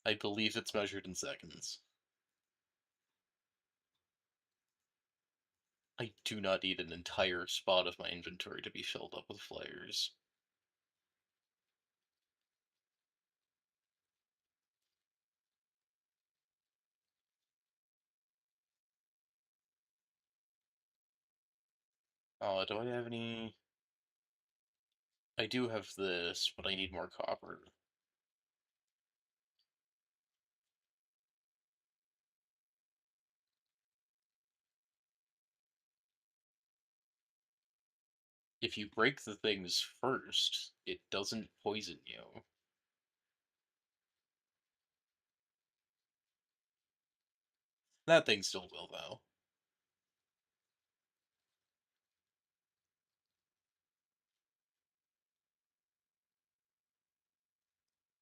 I believe it's measured in seconds. I do not need an entire spot of my inventory to be filled up with flares. Do I have any... I do have this, but I need more copper. If you break the things first, it doesn't poison you. That thing still will, though.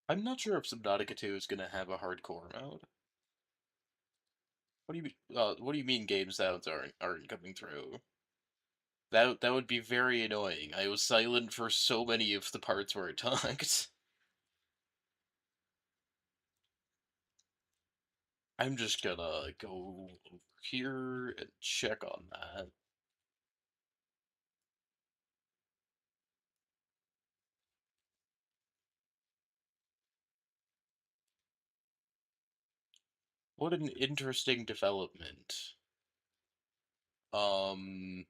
I'm not sure if Subnautica 2 is gonna have a hardcore mode. What do you mean? What do you mean game sounds aren't coming through? That would be very annoying. I was silent for so many of the parts where it talked. I'm just gonna go over here and check on that. What an interesting development. Um,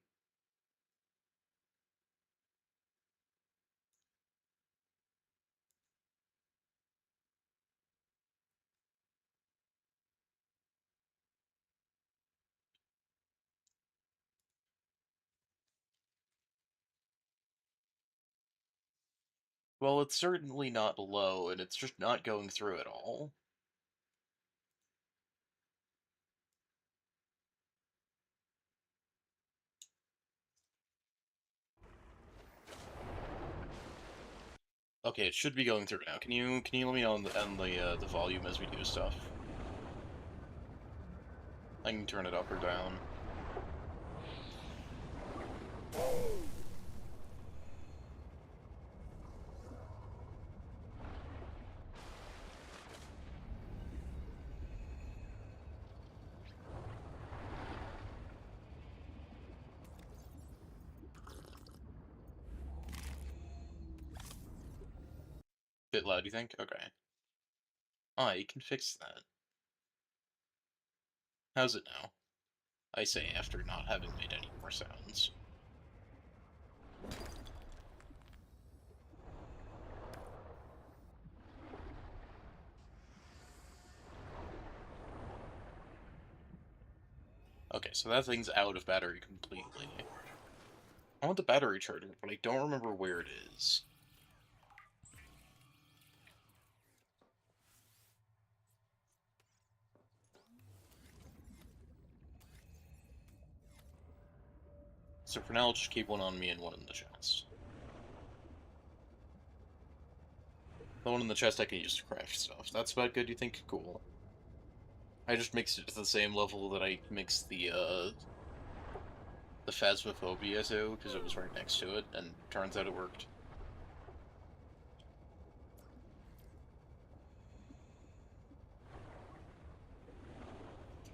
well, it's certainly not low, and it's just not going through at all. Okay, it should be going through now. Can you let me know on the volume as we do stuff? I can turn it up or down. Bit loud, you think? Okay. I can fix that. How's it now? I say after not having made any more sounds. Okay, so that thing's out of battery completely. I want the battery charger, but I don't remember where it is. So for now, I'll just keep one on me and one in the chest. The one in the chest I can use to craft stuff. That's about good, you think? Cool. I just mixed it to the same level that I mixed the Phasmophobia to, because it was right next to it, and turns out it worked.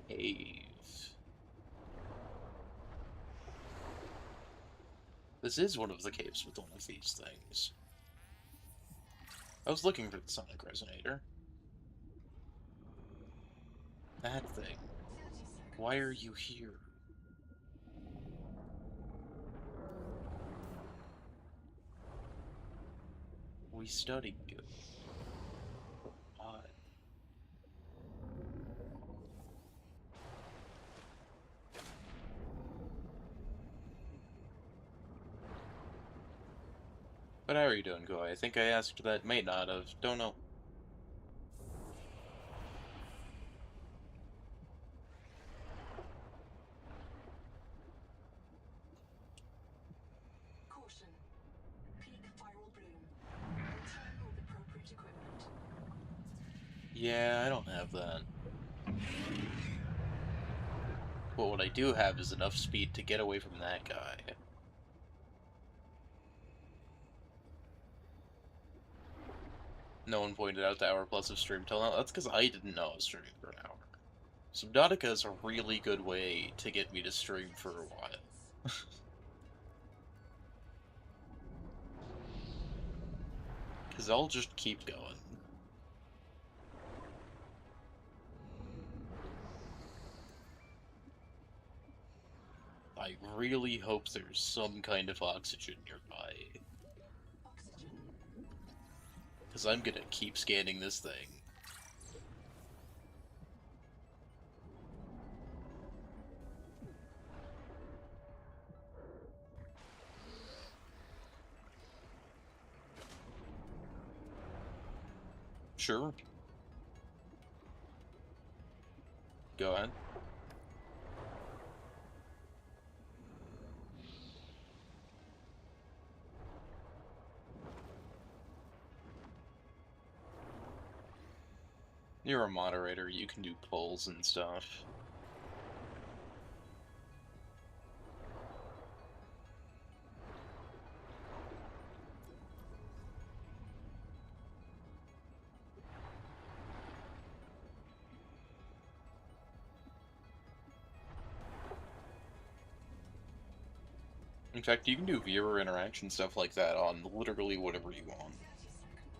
Cave. This is one of the caves with one of these things. I was looking for the sonic resonator. That thing. Why are you here? We studied you. Why? But how are you doing, Goy? I think I asked that, may not have. Don't know. Caution. Peak viral bloom. Return with appropriate equipment. Yeah, I don't have that. But what I do have is enough speed to get away from that guy. No one pointed out the hour plus of stream till now. That's because I didn't know I was streaming for an hour. Subnautica is a really good way to get me to stream for a while. Because I'll just keep going. I really hope there's some kind of oxygen nearby. Oxygen. Because I'm gonna keep scanning this thing. Sure. Go ahead. You're a moderator, you can do polls and stuff. In fact, you can do viewer interaction stuff like that on literally whatever you want. 30 seconds.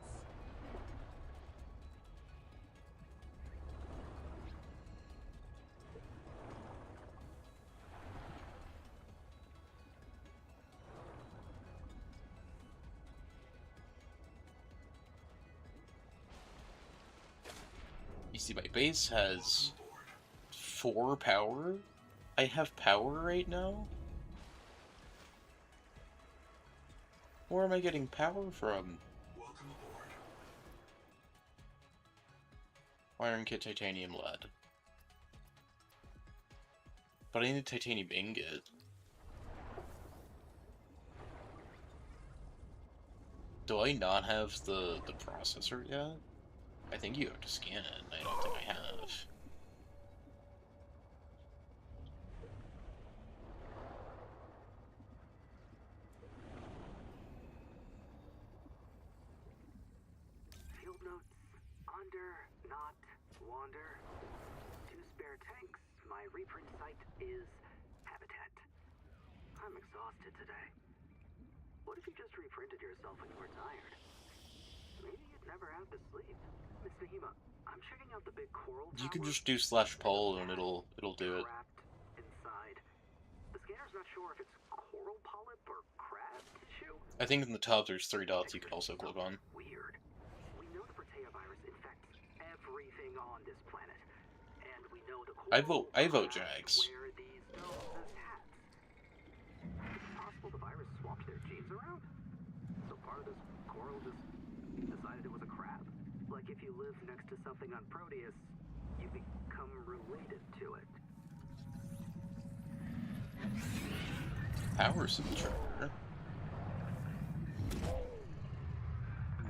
You see, my base has 4 power? I have power right now? Where am I getting power from? Welcome aboard. Iron kit, titanium, lead. But I need a titanium ingot. Do I not have the processor yet? I think you have to scan it. I don't think I have. Field notes, under, not, wander. 2 spare tanks, my reprint site is habitat. I'm exhausted today. What if you just reprinted yourself when you were tired? Maybe you'd never have to sleep. Miss Nahima, I'm checking out the big coral tower. You can just do /poll and it'll do it. Trapped inside. The scanner's not sure if it's coral polyp or crab tissue. I think in the top there's 3 dots you can also click on. Weird. We know the Protea virus infects everything on this planet, and we know the I vote crabs Jags. wear these domes as hats. Is it possible the virus swapped their genes around? So part of this coral just decided it was a crab? Like if you live next to something on Proteus, you become related to it. Power subtractor?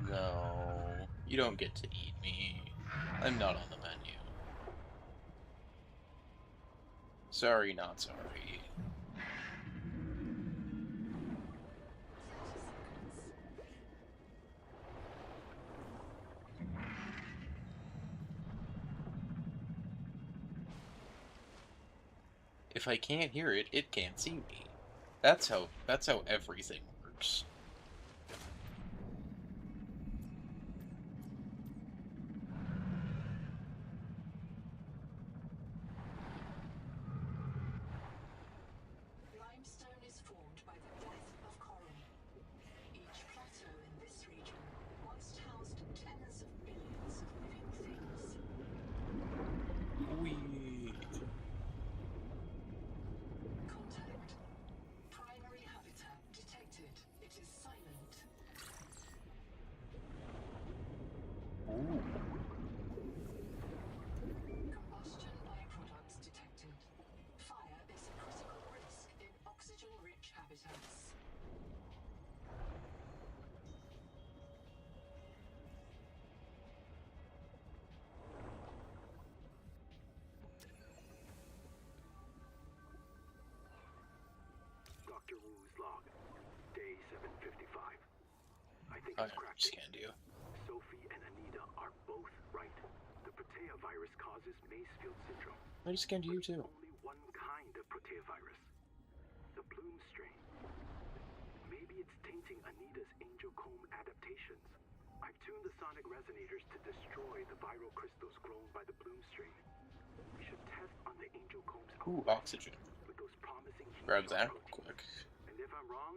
No, you don't get to eat me. I'm not on the menu. Sorry, not sorry. If I can't hear it, it can't see me. That's how everything works. Limestone is formed by the death of coral. Each plateau in this region once housed tens of billions of living things. Wee. Contact. Primary habitat detected. It is silent. Ooh. Combustion byproducts detected. Fire is a critical risk in oxygen-rich habitats. Dr. Wu's log. Day 755. I think I I've cracked it. understand you. Sophie and Anita are both right. The protea virus causes Maysfield syndrome. I just scanned you too. Only one kind of protea virus. The bloom strain. Maybe it's tainting Anita's angel comb adaptations. I've tuned the sonic resonators to destroy the viral crystals grown by the bloom strain. We should test on the angel comb's Ooh, output oxygen. with those promising heat Grab shock that real proteins. quick. And if I'm wrong,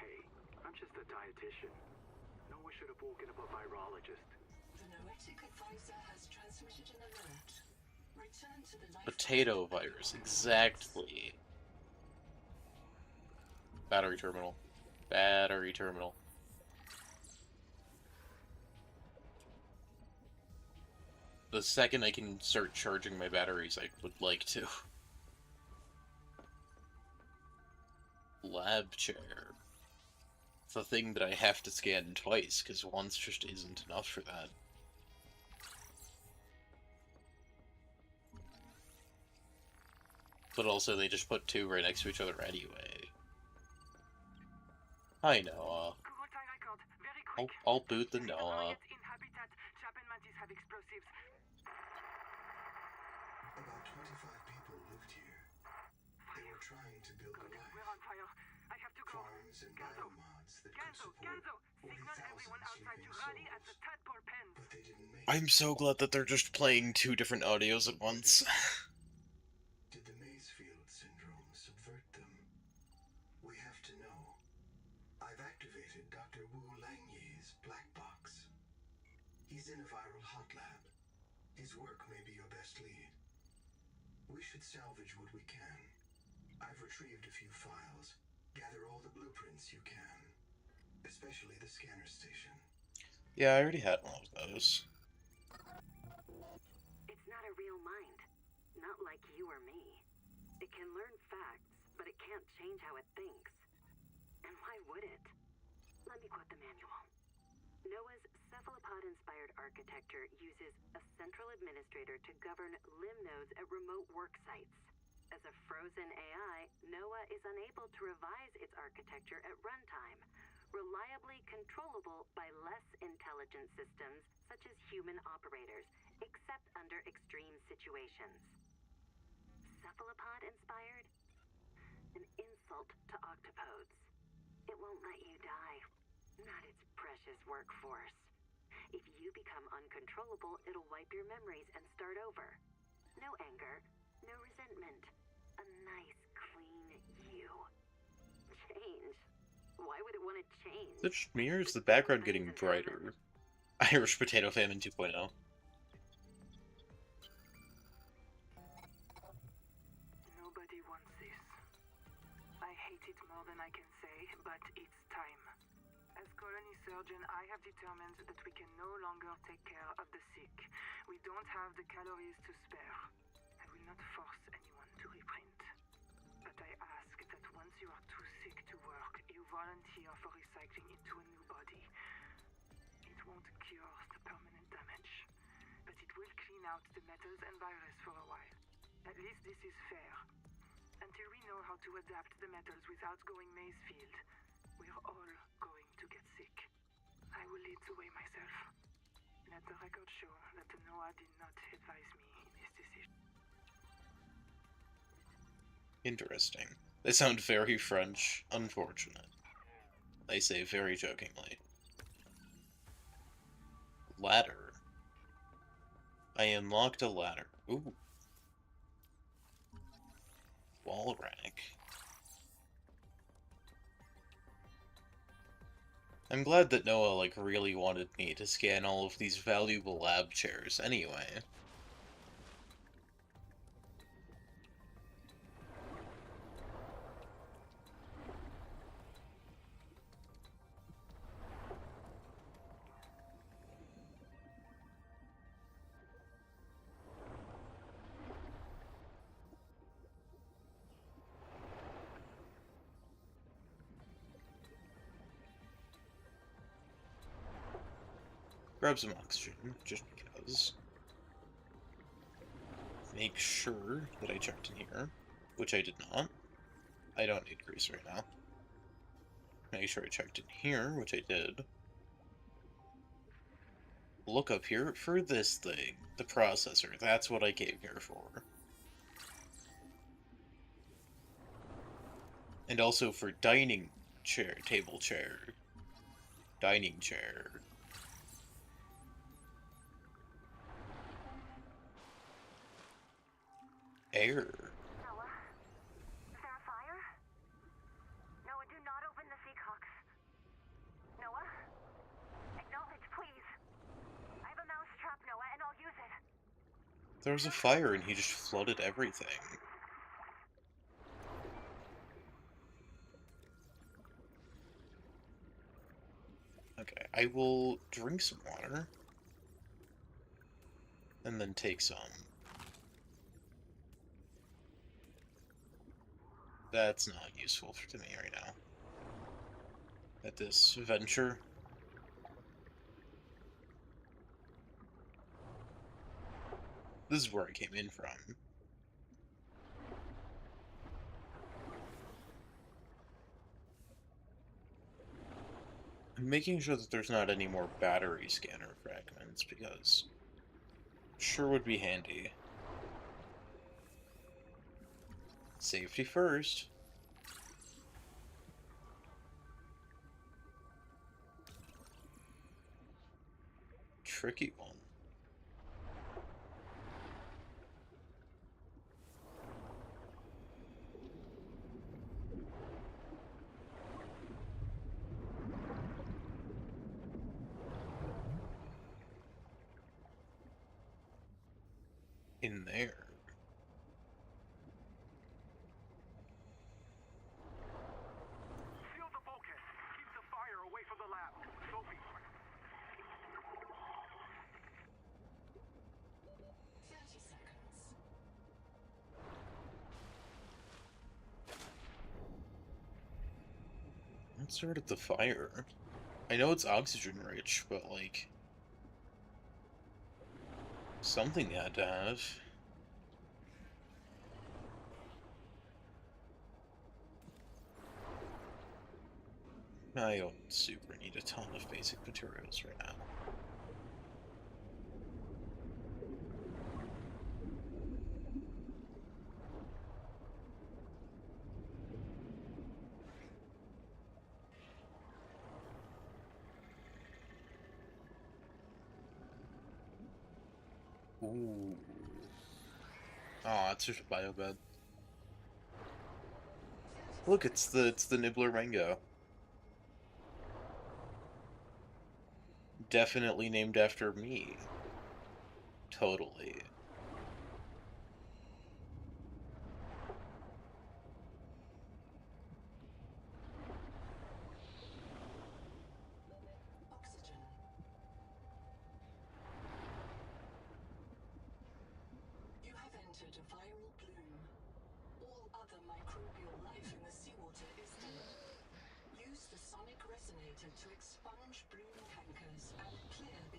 hey, I'm just a dietitian. No one should have woken up a virologist. The noetic advisor has transmitted an alert. Return to the life Potato virus, exactly. Battery terminal. Battery terminal. The second I can start charging my batteries, I would like to. Lab chair. It's a thing that I have to scan twice, because once just isn't enough for that. But also, they just put two right next to each other anyway. Hi, Noah. Google time record, very quick. I'll boot the There is a Noah. riot in habitat. Chap and Mantis have explosives. About 25 people lived here. They were trying to build a life. We're on fire. I have to go. Farms and Ganzo. biomods that could Ganzo, support Ganzo, only signal everyone thousands outside to sleeping rally at the souls. tadpole pen. But they didn't make I'm it. so glad that they're just playing two different audios at once. Did the Maysfield syndrome subvert them? We have to know. I've activated Dr. Wu Langye's black box. He's in a viral hot lab. His work may be your best lead. We should salvage what we can. I've retrieved a few files. Gather all the blueprints you can. Especially the scanner station. Yeah, I already had one of those. It's not a real mind. Not like you or me. It can learn facts, but it can't change how it thinks. And why would it? Let me quote the manual. Noah's cephalopod-inspired architecture uses a central administrator to govern limb nodes at remote work sites. As a frozen AI, Noah is unable to revise its architecture at runtime, reliably controllable by less intelligent systems such as human operators, except under extreme situations. Cephalopod-inspired? An insult to octopodes. It won't let you die. Not its precious workforce. If you become uncontrollable, it'll wipe your memories and start over. No anger, no resentment. A nice, clean you. Change. Why would it want to change? Is it just me, or is the background getting brighter? Irish Potato Famine 2.0. Nobody wants this. I hate it more than I can say, but it's time. As colony surgeon, I have determined that we can no longer take care of the sick. We don't have the calories to spare. I will not force anyone to reprint. But I ask that once you are too sick to work, you volunteer for recycling into a new body. It won't cure the permanent damage, but it will clean out the metals and virus for a while. At least this is fair. Until we know how to adapt the metals without going Mazefield, we're all going to get sick. I will lead the way myself. Let the record show that Noah did not advise me in his decision. Interesting. They sound very French. Unfortunate. I say very jokingly. Ladder. I unlocked a ladder. Ooh. Wall rack. I'm glad that Noah, like, really wanted me to scan all of these valuable lab chairs anyway. Grab some oxygen, just because. Make sure that I checked in here, which I did not. I don't need grease right now. Make sure I checked in here, which I did. Look up here for this thing, the processor. That's what I came here for. And also for dining chair, table chair, dining chair. Air. Noah? Is there a fire? Noah, do not open the seacocks. Noah? Acknowledge, please. I have a mouse trap, Noah, and I'll use it. There was a fire and he just flooded everything. Okay, I will drink some water. And then take some. That's not useful to me right now. At this venture. This is where I came in from. I'm making sure that there's not any more battery scanner fragments, because sure would be handy. Safety first. Tricky one. In there. Seal the bulkhead. Keep the fire away from the lab. Sophie. 30 seconds. Let's start at the fire. I know it's oxygen rich, but like something you had to have. I don't super need a ton of basic materials right now. Ooh. Oh, it's just a biobed. Look, it's the Nibbler mango. Definitely named after me. Totally. Oxygen. You have entered a viral plume. All other microbial life in the seawater is dead. Use the sonic resonator to expunge bloom tankers and clear the...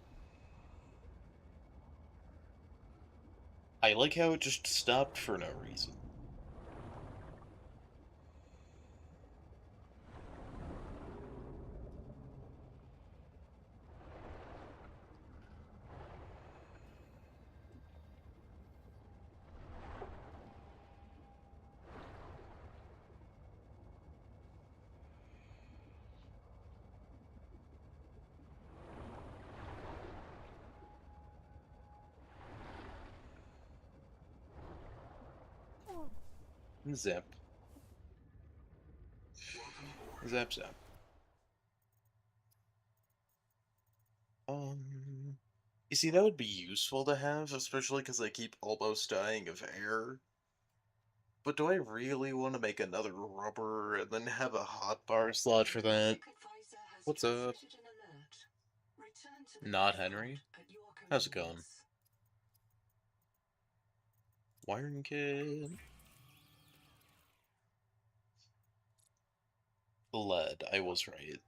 I like how it just stopped for no reason. Zap. Zap zap. You see, that would be useful to have, especially because I keep almost dying of air. But do I really want to make another rubber and then have a hotbar slot for that? What's up? Not Henry? How's it going? Wiring kit. Lead, I was right.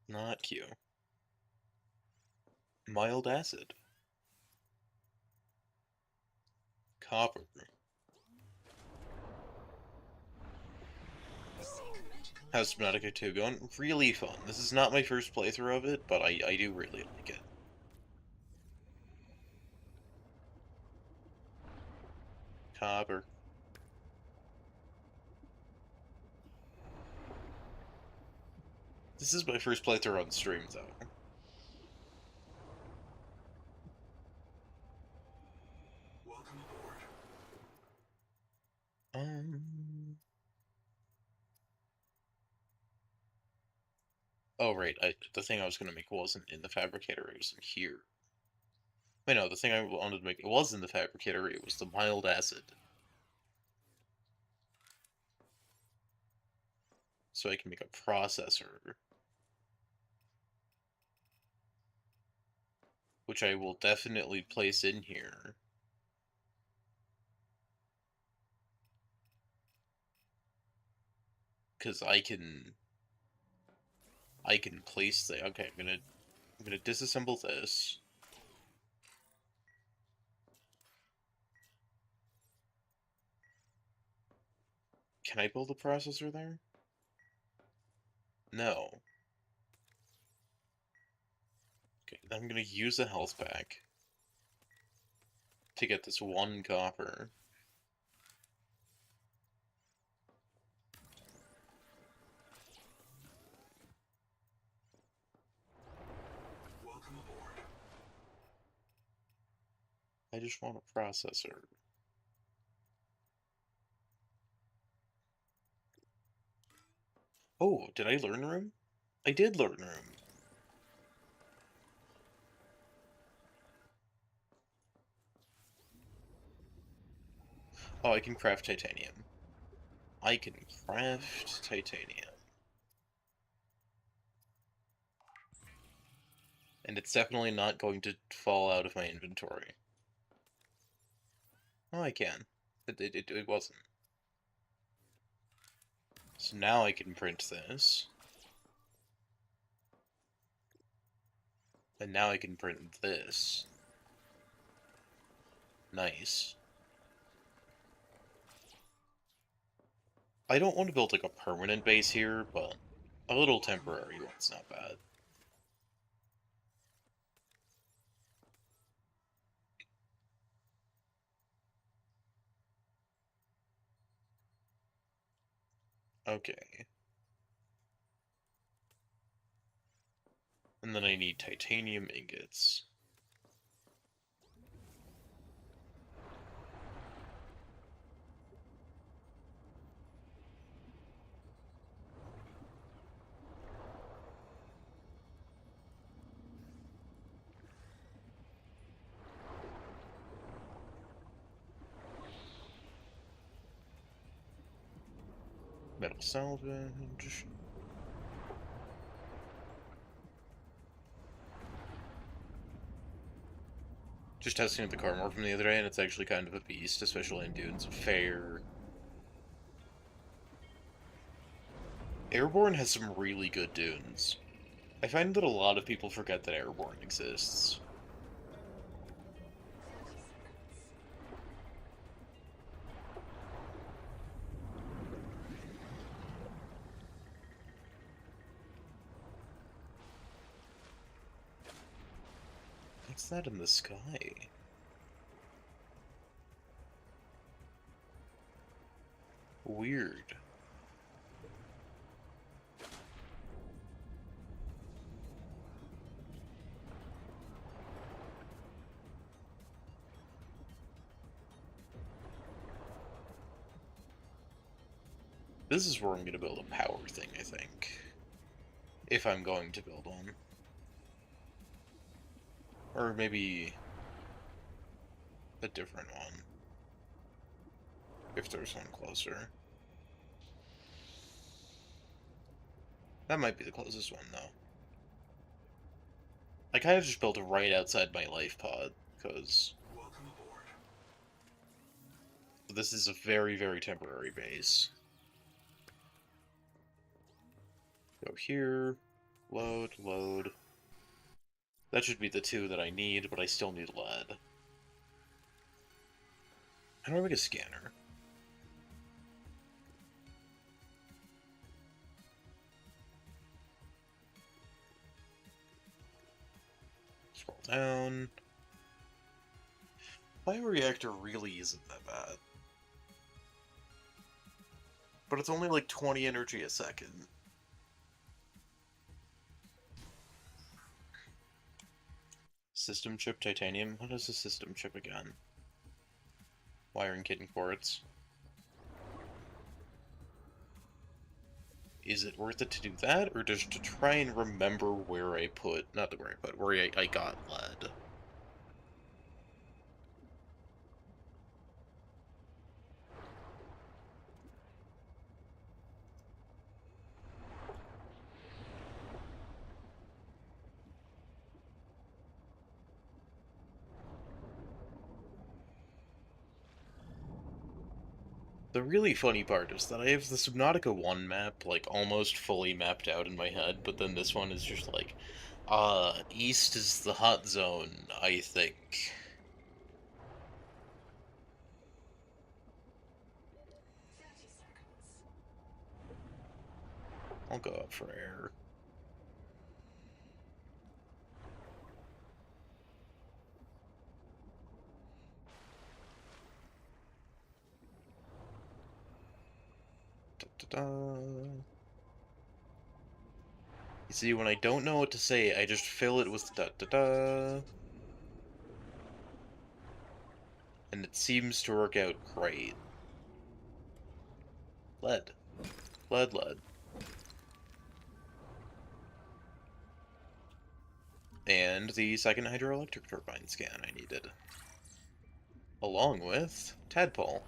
Not Q. Mild acid. Copper. How's Subnautica 2 going? Really fun. This is not my first playthrough of it, but I do really like it. Copper. This is my first playthrough on stream, though. Welcome aboard. Oh, right, the thing I was gonna make wasn't in the fabricator, it was in here. Wait, no, the thing I wanted to make, it was in the fabricator, it was the mild acid. So I can make a processor. Which I will definitely place in here. Because I can place the, okay, I'm gonna disassemble this. Can I build a processor there? No. Okay, then I'm gonna use a health pack to get this one copper. Welcome aboard. I just want a processor. Oh, did I learn room? I did learn room. Oh, I can craft titanium. I can craft titanium. And it's definitely not going to fall out of my inventory. Oh, I can. It wasn't. So now I can print this. And now I can print this. Nice. I don't want to build like a permanent base here, but a little temporary one's not bad. Okay. And then I need titanium ingots. Metal salvage. Just testing the car more from the other day, and it's actually kind of a beast, especially in dunes. Fair. Airborne has some really good dunes. I find that a lot of people forget that Airborne exists. What's that in the sky? Weird. This is where I'm going to build a power thing, I think. If I'm going to build one. Or maybe a different one. If there's one closer. That might be the closest one, though. I kind of just built it right outside my life pod, because Welcome aboard. this is a very, very temporary base. Go here, load, load. That should be the two that I need, but I still need lead. How do I make a scanner? Scroll down. Bioreactor really isn't that bad. But it's only like 20 energy a second. System chip titanium? What is a system chip again? Wiring kit and quartz. Is it worth it to do that, or just to try and remember where I put, not where I put, where I got lead? The really funny part is that I have the Subnautica 1 map, like, almost fully mapped out in my head, but then this one is just like, east is the hot zone, I think. 30 seconds. I'll go up for air. Da-da-da. You see, when I don't know what to say, I just fill it with da-da-da. And it seems to work out great. Lead. Lead, lead. And the second hydroelectric turbine scan I needed. Along with tadpole.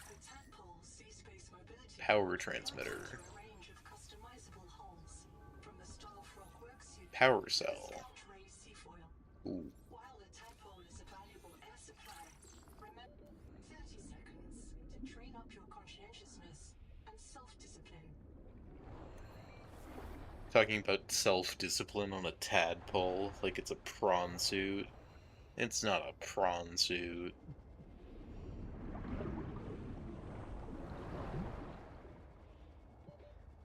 The tadpole sea space mobility Power allows you transmitter. to a range of customizable hulls, from the Staff Rockwork suit Power to cell. Scout Ray Seafoil. Ooh. While the tadpole is a valuable air supply, remember 30 seconds to train up your conscientiousness and self-discipline. Talking about self-discipline on a tadpole like it's a prawn suit. It's not a prawn suit.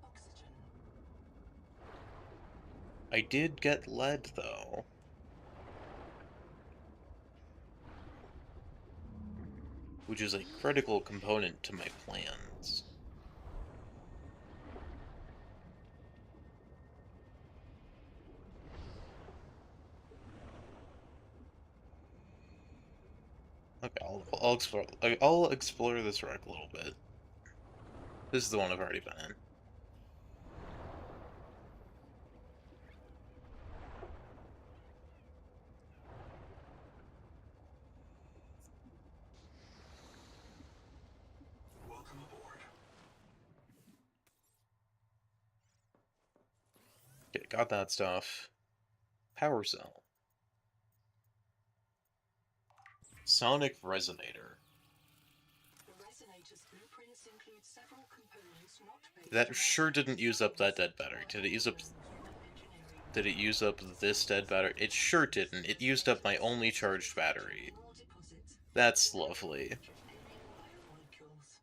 Oxygen. I did get lead, though. Which is a critical component to my plans. Okay, I'll explore this wreck a little bit. This is the one I've already been in. Welcome aboard. Okay, got that stuff. Power cell. Sonic Resonator. The resonator's blueprints include several components not based That on sure didn't use up that science, dead battery. but Did it use up... human engineering. Did it use up this dead battery? It sure didn't. It used up my only charged battery. Mineral deposit. That's lovely. Draining biomolecules.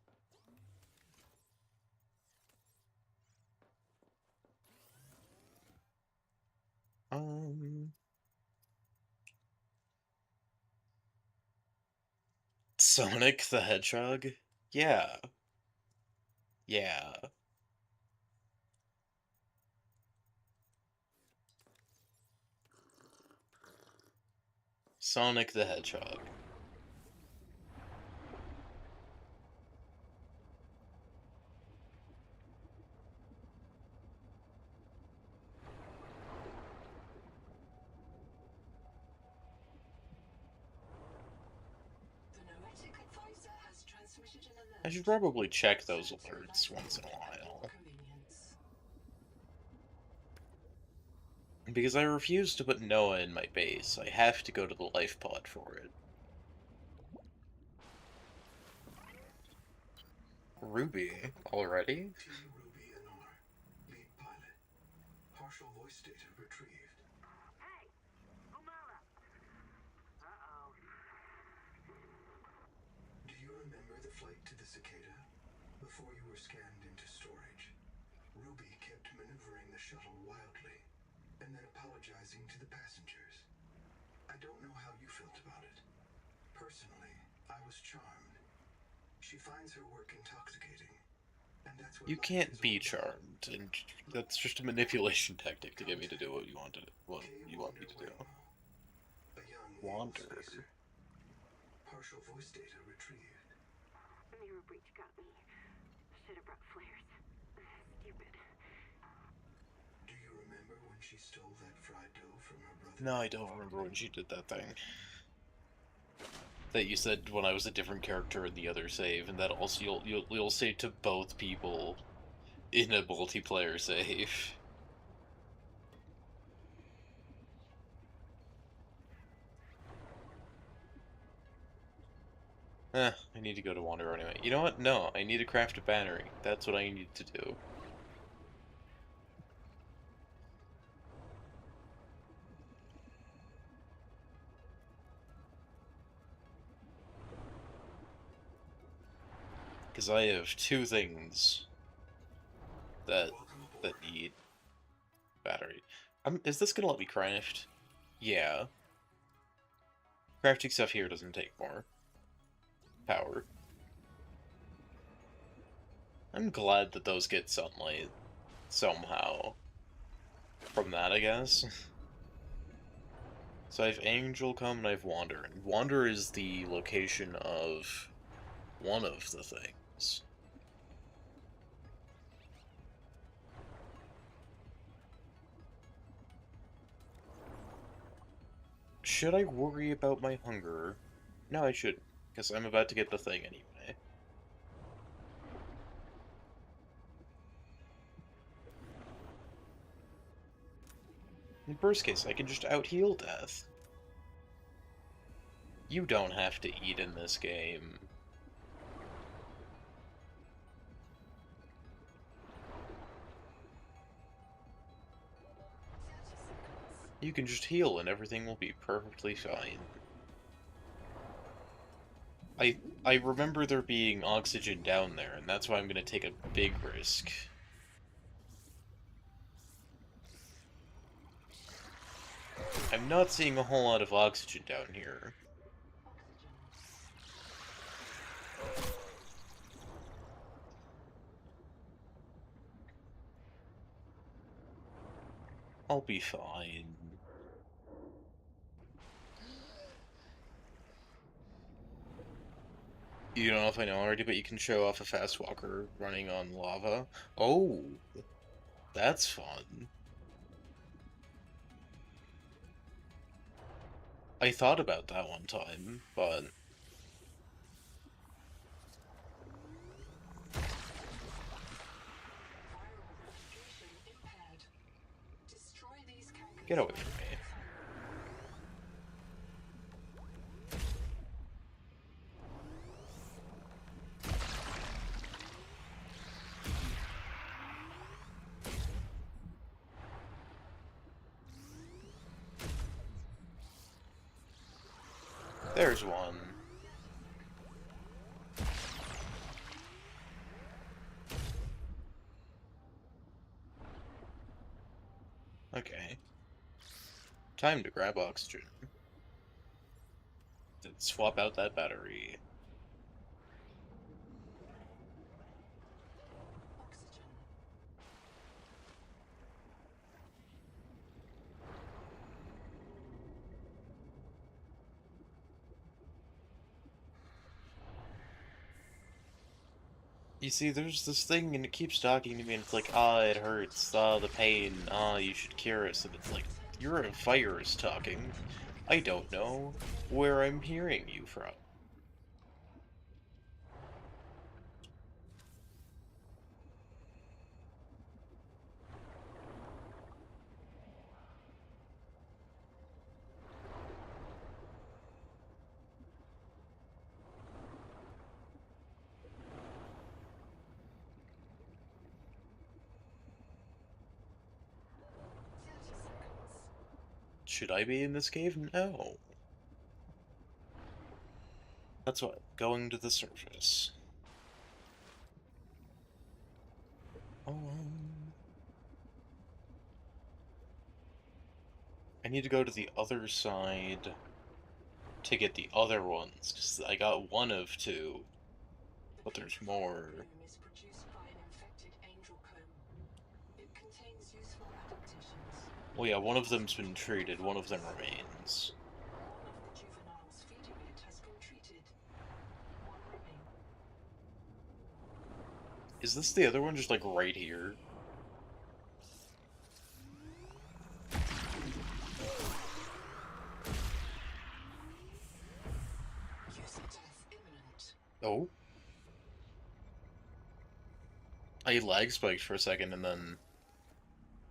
Sonic the Hedgehog? Yeah. Yeah. Sonic the Hedgehog. The noetic advisor has transmitted an alert. I should probably check those Search your alerts landing once in a at your while. convenience. Because I refuse to put Noah in my base. I have to go to the life pod for it. Ruby, already? T. Ruby Anor, lead pilot. Partial voice data retrieved. Hey! Umala! Uh-oh. Do you remember the flight to the cicada? Before you were scanned into storage, Ruby kept maneuvering the shuttle wildly, and then apologizing to the passengers. I don't know how you felt about it. Personally, I was charmed. She finds her work intoxicating, and that's what You life can't is be all about. charmed, and that's just a manipulation tactic to get me to do what you want me to do. A young Wander. spacer. Partial voice data retrieved. Mirror breach got me. Should have brought flares. Stupid. Do you remember when she stole that fried dough from her brother? No, I don't remember when she did that thing. That you said when I was a different character in the other save, and that also you'll say to both people in a multiplayer save. I need to go to Wander anyway. You know what? No, I need to craft a battery. That's what I need to do. Because I have two things that need battery. Is this gonna let me craft? Yeah. Crafting stuff here doesn't take more power. I'm glad that those get sunlight somehow from that, I guess. So I have Angel come and I have Wander. And Wander is the location of one of the things. Should I worry about my hunger? No, I shouldn't, because I'm about to get the thing anyway. In worst case, I can just out-heal death. You don't have to eat in this game. You can just heal and everything will be perfectly fine. I remember there being oxygen down there, and that's why I'm gonna take a big risk. I'm not seeing a whole lot of oxygen down here. I'll be fine. You don't know if I know already, but you can show off a fast walker running on lava. Oh, that's fun. I thought about that one time, but... Get away from me. There's one. Okay. Time to grab oxygen. Then swap out that battery. Oxygen. You see, there's this thing, and it keeps talking to me, and it's like, ah, it hurts, ah, the pain, ah, you should cure us, and it's like, you're a virus talking. I don't know where I'm hearing you from. Should I be in this cave? No. That's what, going to the surface. I need to go to the other side to get the other ones, because I got one of two, but there's more. Bloom is produced by an infected angel comb. It contains useful adaptations. Well, yeah, one of them's been treated, one of them remains. One of the juveniles feeding it has been treated. One remains. Is this the other one just, like, right here? User death imminent. Oh? I lag spiked for a second and then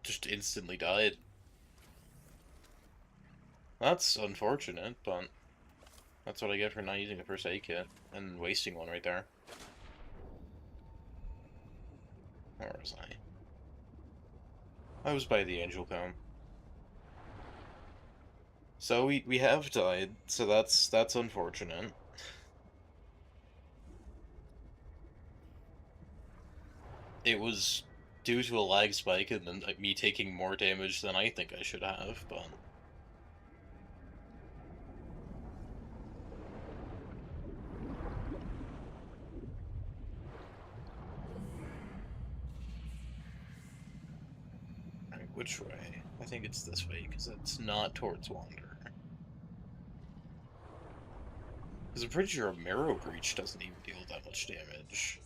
just instantly died. That's unfortunate, but that's what I get for not using a first aid kit and wasting one right there. Where was I? I was by the angel comb. So we have died, so that's unfortunate. It was due to a lag spike and then me taking more damage than I think I should have, but alright, which way? I think it's this way, because it's not towards Wander. Because I'm pretty sure a Marrow Breach doesn't even deal that much damage.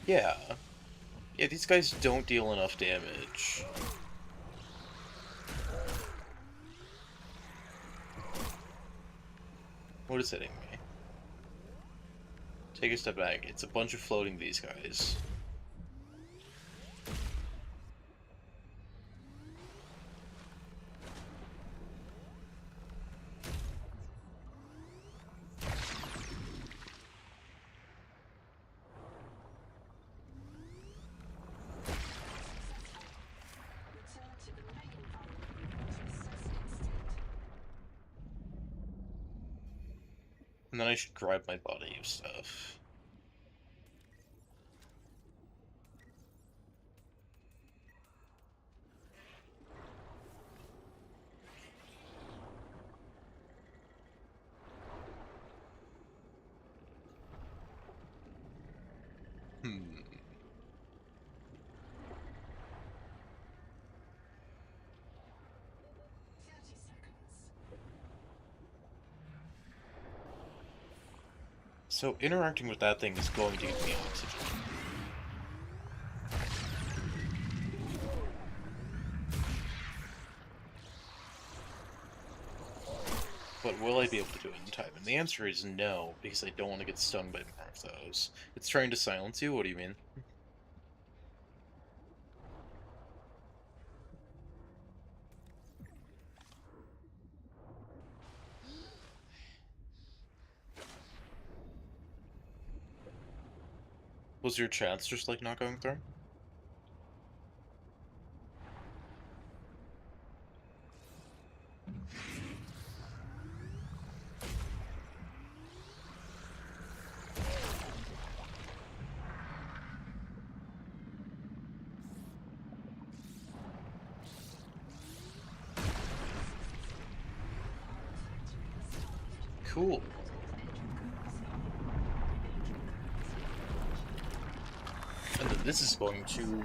Yeah. Yeah, these guys don't deal enough damage. What is hitting me? Take a step back. It's a bunch of floating these guys. Return to the main environment to assess its state. And then I should grab my body of stuff. Hmm. 30 seconds. So interacting with that thing is going to give me oxygen. But will I be able to do it in time? And the answer is no, because I don't want to get stung by more of those. It's trying to silence you? What do you mean? Was your chance just like not going through? Cool. And then this is going to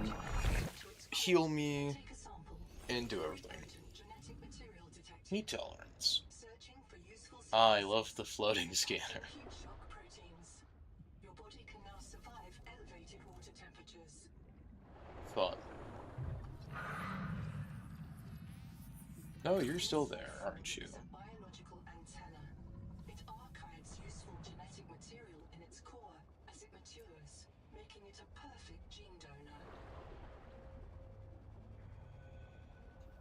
heal me Take a sample. and do everything. Potent genetic material detected. Heat tolerance. Searching for useful I sequences love the floating of scanner. heat shock proteins. Your body can now survive elevated water temperatures. Fun. Oh, you're still there, aren't you? Is a biological antenna. It archives useful genetic material in its core as it matures, making it a perfect gene donor.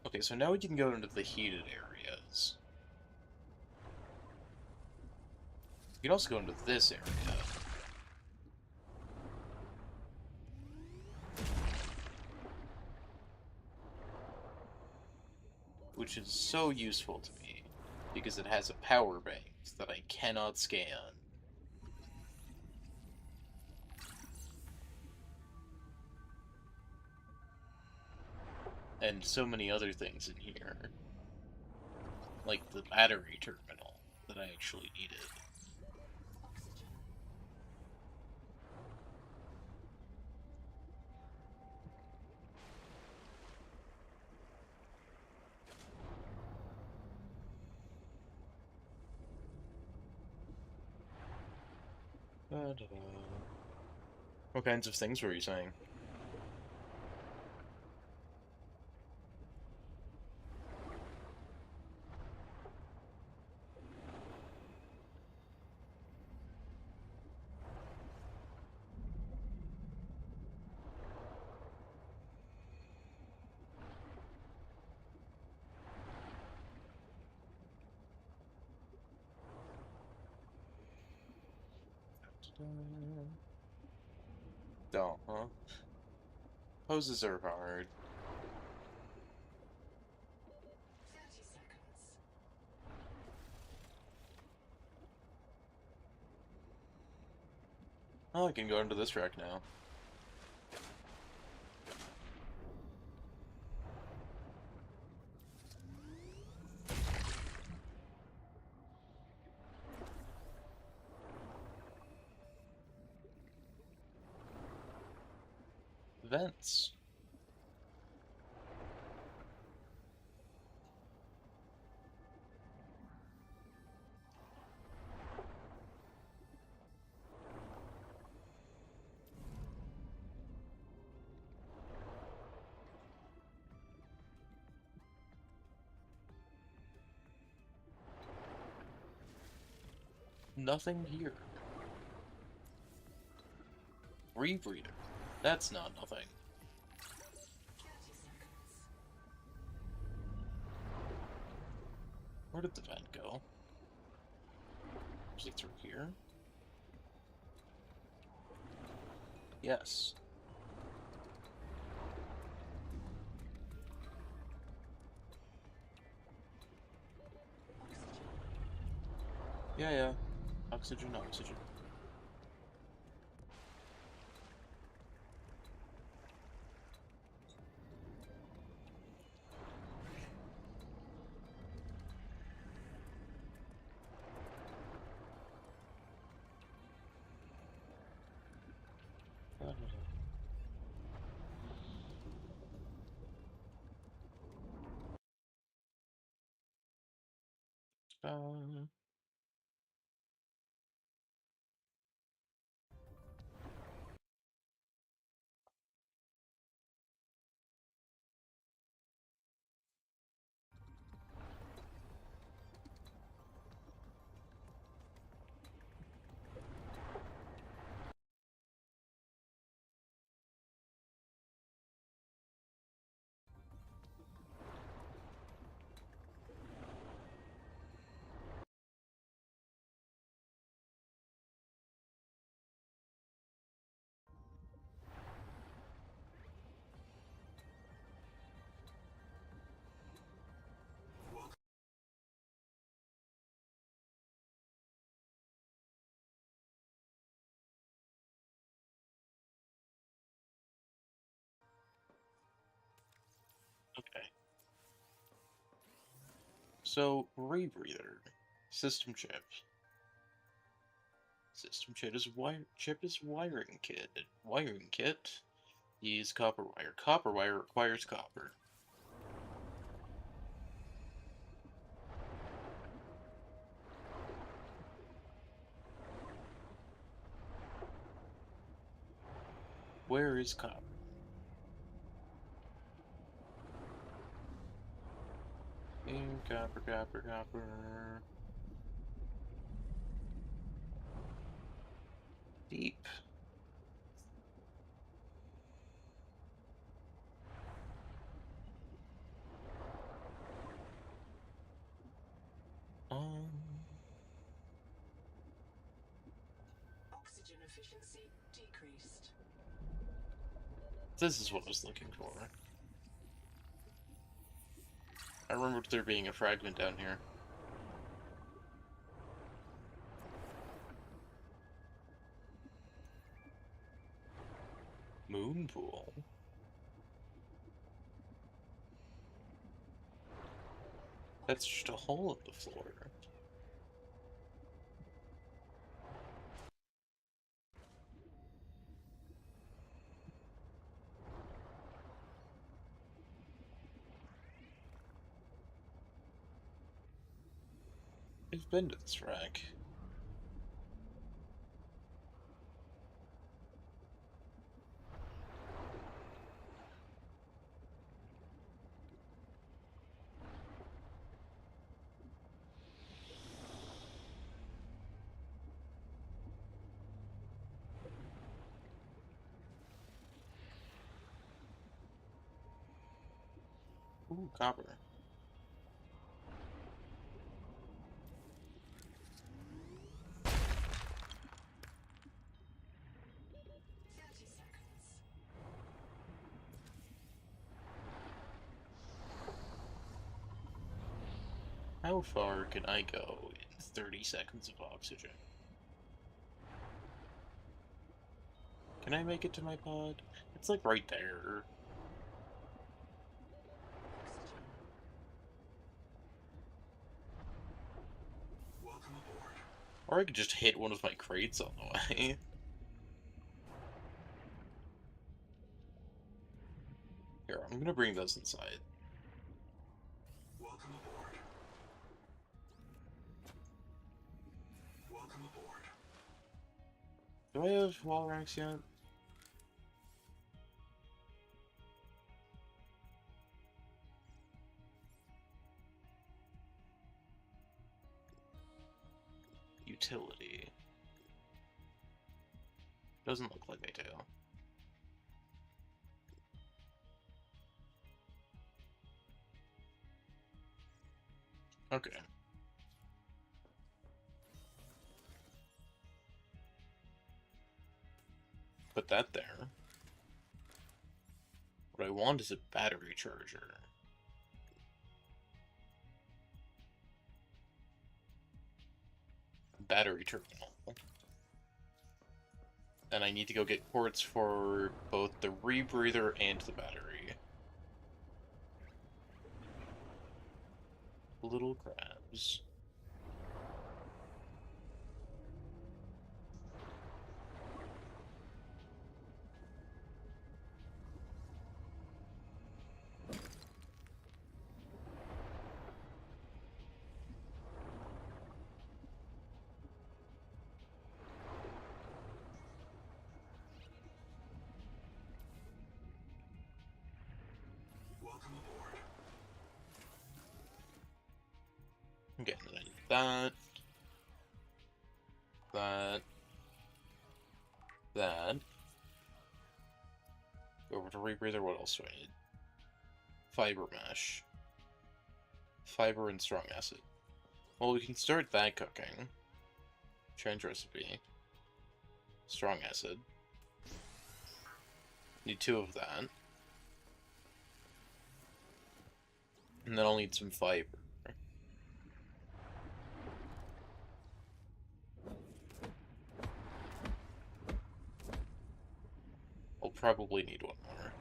Okay, so now we can go into the heated areas. We can also go into this area. Which is so useful to me, because it has a power bank that I cannot scan. And so many other things in here. Like the battery terminal that I actually needed. Oxygen. Da-da-da. What kinds of things were you saying? Don't, huh? Poses are hard. 30 seconds. Oh, I can go into this wreck now. Vents. Nothing here. Rebreather. That's not nothing. 30 seconds. Where did the vent go? Is it through here? Yes. Oxygen. Yeah, yeah. Oxygen, oxygen. Um, So, rebreather. System chip. System chip is wiring kit. Wiring kit. Use copper wire. Copper wire requires copper. Where is copper? Copper, copper, copper. Deep. Oxygen efficiency decreased. This is what I was looking for. I remembered there being a fragment down here. Moon pool. That's just a hole in the floor. I've been to this rack. Ooh, copper. How far can I go in 30 seconds of oxygen? Can I make it to my pod? It's like right there. Welcome aboard. Or I could just hit one of my crates on the way. Here, I'm gonna bring those inside. Welcome aboard. Welcome aboard. Do I have wall racks yet? Utility. Doesn't look like I do. Okay. Put that there. What I want is a battery charger. Battery terminal. And I need to go get ports for both the rebreather and the battery. Little crabs. Welcome aboard. Okay, then I need that. That. Go over to rebreather, what else do I need? Fiber mesh. Fiber and strong acid. Well, we can start that cooking. Change recipe. Strong acid. Need 2 of that. And then I'll need some fiber. I'll probably need 1 more.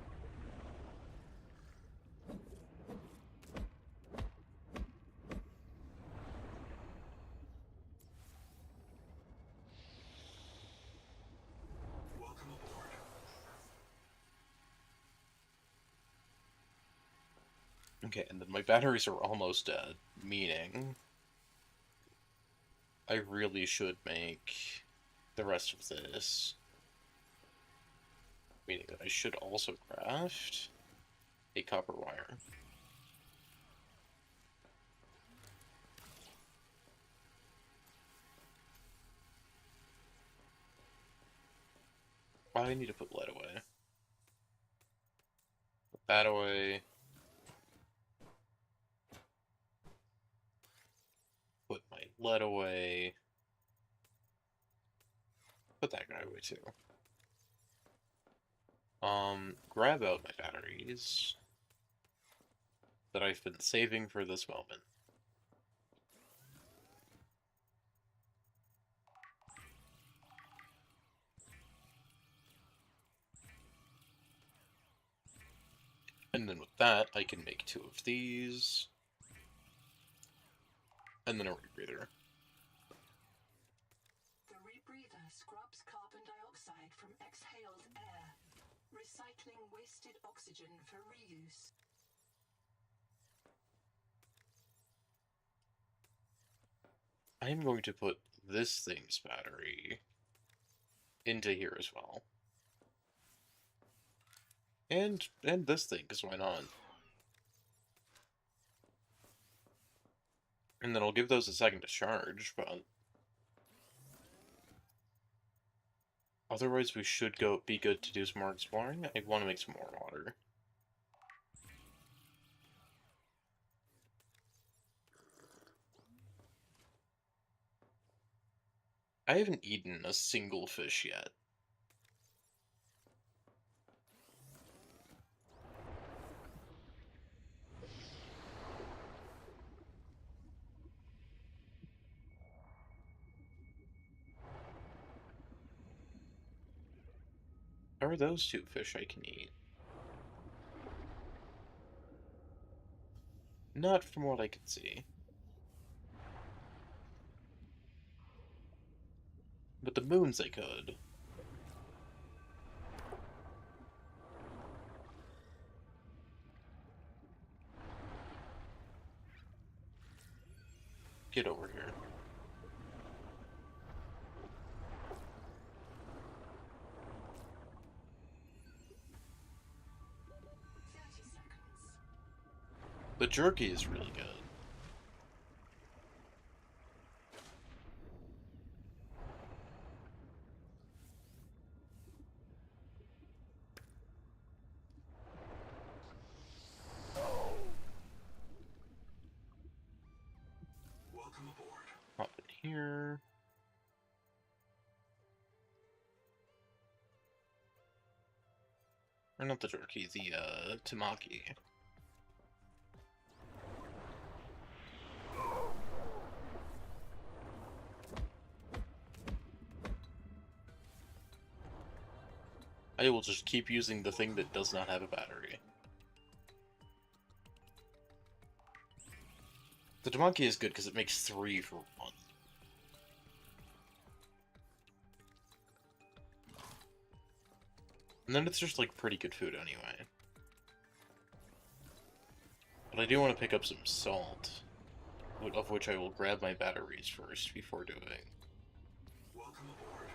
Okay, and then my batteries are almost dead, meaning I really should make the rest of this. Meaning that I should also craft a copper wire. I need to put lead away. Put that away. Put my lead away. Put that guy away too. Grab out my batteries that I've been saving for this moment. And then with that, I can make 2 of these. And then a rebreather. The rebreather scrubs carbon dioxide from exhaled air, recycling wasted oxygen for reuse. I'm going to put this thing's battery into here as well. And this thing, because why not? And then I'll give those a second to charge, but otherwise we should be good to do some more exploring. I want to make some more water. I haven't eaten a single fish yet. How are those 2 fish I can eat? Not from what I can see. But the moons I could. Get over here. The jerky is really good. Welcome aboard. Hop in here. Or not the jerky, the, tamaki. I will just keep using the thing that does not have a battery. The tamaki is good because it makes 3 for 1. And then it's just, like, pretty good food anyway. But I do want to pick up some salt, of which I will grab my batteries first before doing. Welcome aboard.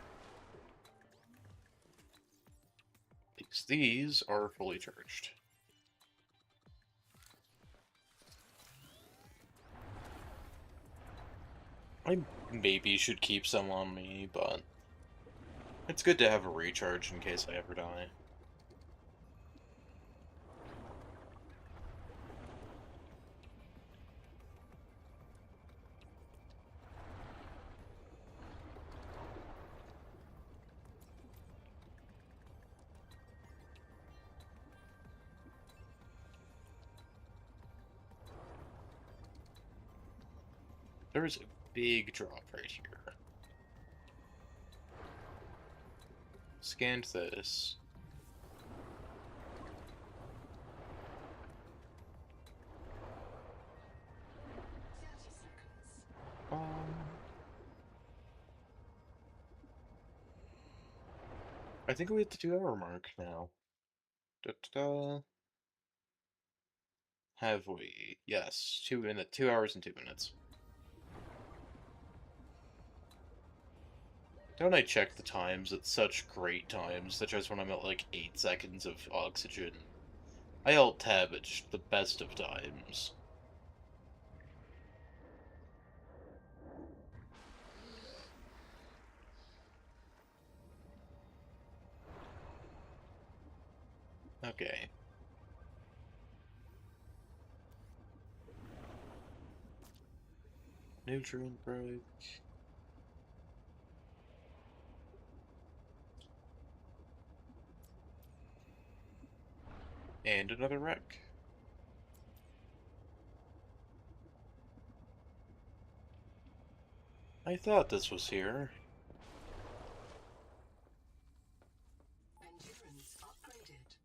Because these are fully charged. I maybe should keep some on me, but it's good to have a recharge in case I ever die. There's a big drop right here. Scanned this. Um, I think we hit the 2-hour mark now. Da -da -da. Have we? Yes, 2 hours and 2 minutes. Don't I check the times at such great times, such as when I'm at like 8 seconds of oxygen? I alt-tab at just the best of times. Okay. Nutrient break. And another wreck. I thought this was here. Endurance upgraded.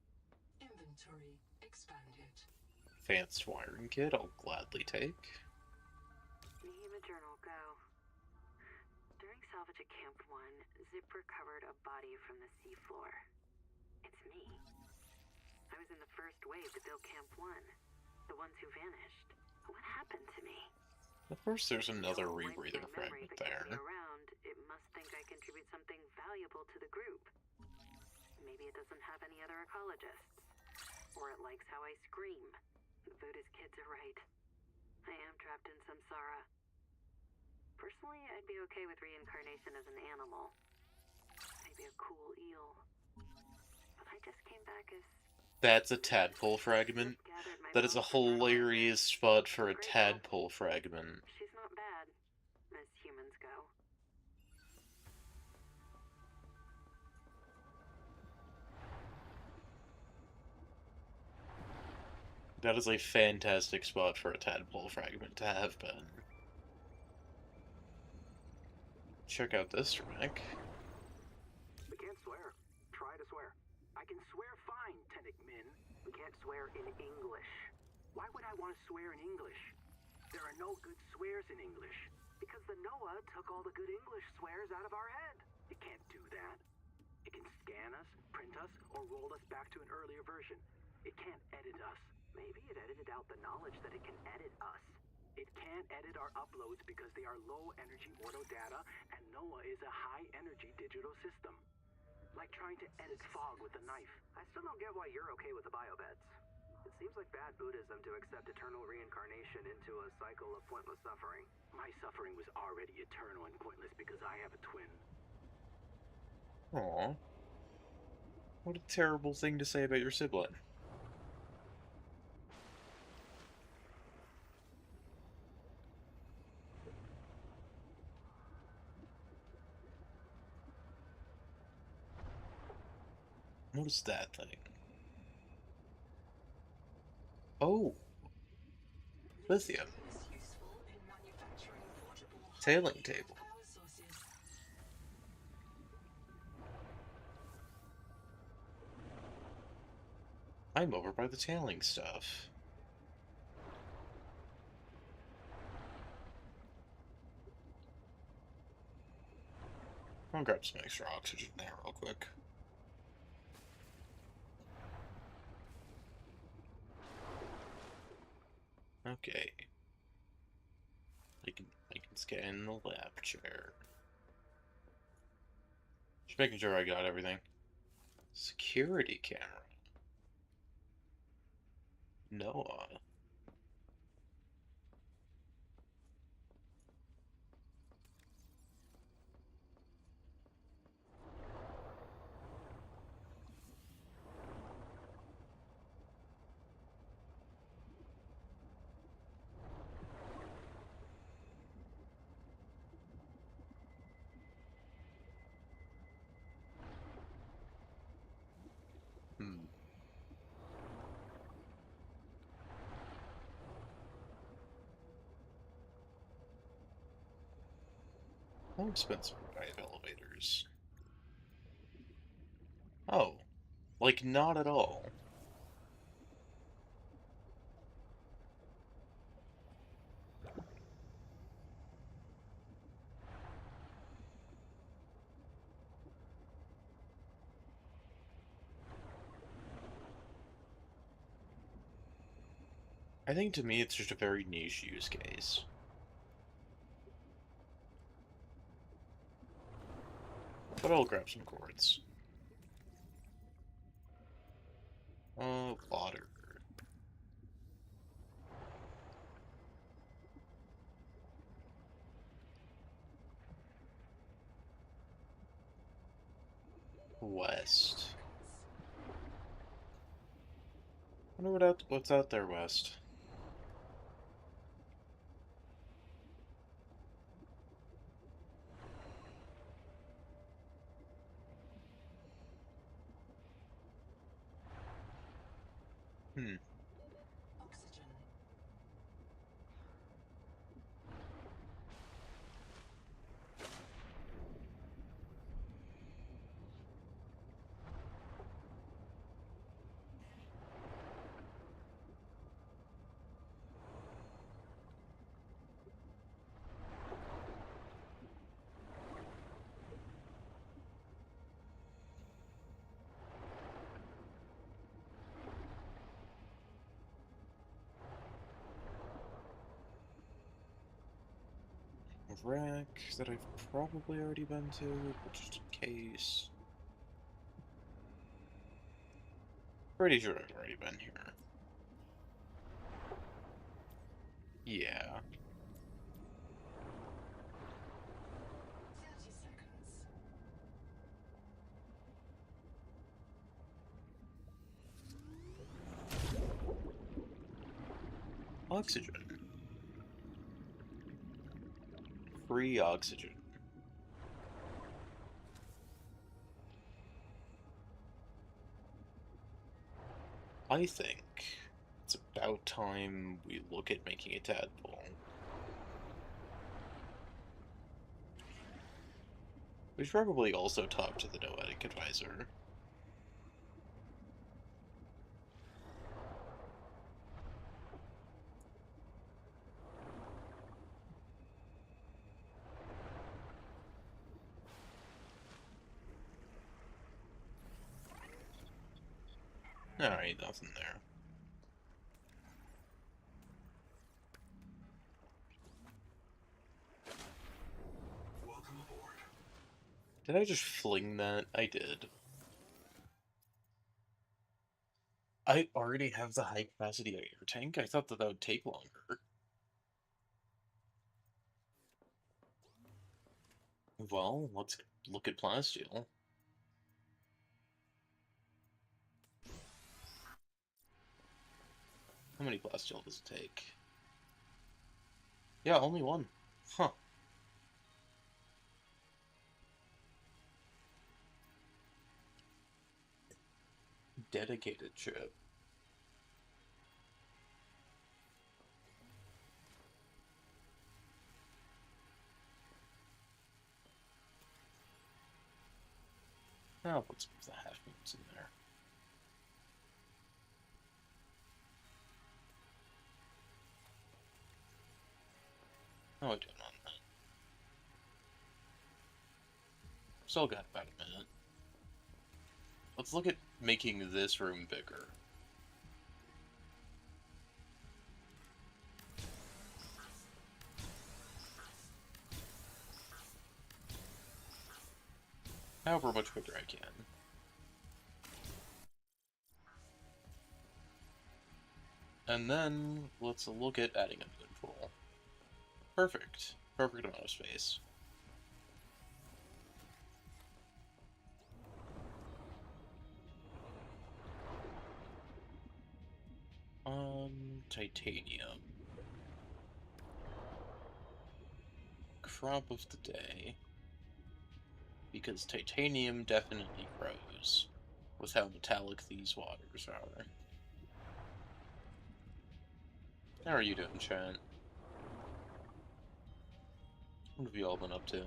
Inventory expanded. Advanced wiring kit, I'll gladly take. Name a journal, go. During salvage at Camp 1, Zip recovered a body from the seafloor. It's me. I was in the first wave to build Camp 1. The ones who vanished. What happened to me? Of course there's another If it rebreather wipes my memory fragment but keeps me there. around, it must think I contribute something valuable to the group. Maybe it doesn't have any other ecologists. Or it likes how I scream. The Buddhist kids are right. I am trapped in samsara. Personally, I'd be okay with reincarnation as an animal. Maybe a cool eel. But I just came back as... That's a tadpole fragment. That is a hilarious spot for a tadpole fragment. She's not bad, as humans go. That is a fantastic spot for a tadpole fragment to have been. Check out this wreck. We can't swear. Try to swear. I can swear fine, Tennick Min. We can't swear in English. Why would I want to swear in English? There are no good swears in English. Because the Noah took all the good English swears out of our head. It can't do that. It can scan us, print us, or roll us back to an earlier version. It can't edit us. Maybe it edited out the knowledge that it can edit us. It can't edit our uploads because they are low-energy ordo data, and NOAA is a high-energy digital system. Like trying to edit fog with a knife. I still don't get why you're okay with the biobeds. It seems like bad Buddhism to accept eternal reincarnation into a cycle of pointless suffering. My suffering was already eternal and pointless because I have a twin. Aw. What a terrible thing to say about your sibling. What is that thing? Oh, lithium. Is useful in manufacturing portable Sailing high-yield table. power sources. I'm over by the tailing stuff. I'll grab some extra oxygen there real quick. Okay. I can scan the lab chair. Just making sure I got everything. Security camera. Noah. Hmm. How expensive would I have elevators? Oh, like not at all. I think to me it's just a very niche use case. But I'll grab some quartz. Water. West. Wonder what's out there west. Hmm. Oxygen. A wreck that I've probably already been to, but just in case. Pretty sure I've already been here. Yeah. 30 seconds. Oxygen. Free oxygen. I think it's about time we look at making a tadpole. We should probably also talk to the Noetic advisor. Alright, nothing there. Welcome aboard. Did I just fling that? I did. I already have the high capacity air tank. I thought that would take longer. Well, let's look at plasteel. How many plasteel does it take? Yeah, only one. Huh. Dedicated chip. I'll put some of the half moons in there. How am I doing on that? Still got about a minute. Let's look at making this room bigger. However much bigger I can. And then, let's look at adding a moon pool. Perfect. Perfect amount of space. Titanium. Crop of the day. Because titanium definitely grows with how metallic these waters are. How are you doing, chat? What have you all been up to?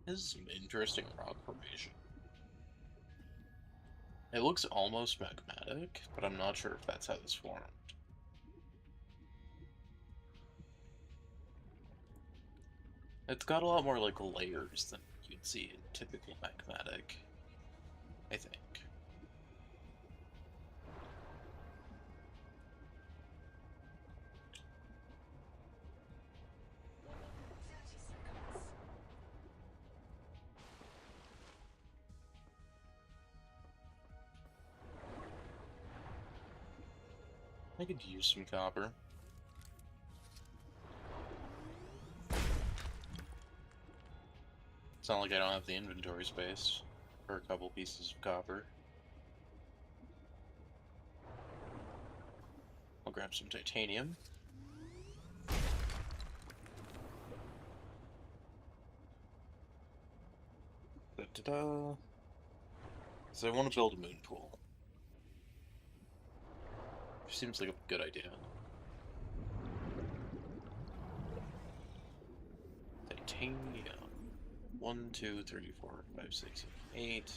This is some interesting rock formation. It looks almost magmatic, but I'm not sure if that's how this formed. It's got a lot more, like, layers than you'd see in typical magmatic, I think. I could use some copper. It's not like I don't have the inventory space for a couple pieces of copper. I'll grab some titanium. Da-da-da. So I want to build a moon pool. Which seems like a good idea. Titanium. 1, 2, 3, 4, 5, 6, 7, 8,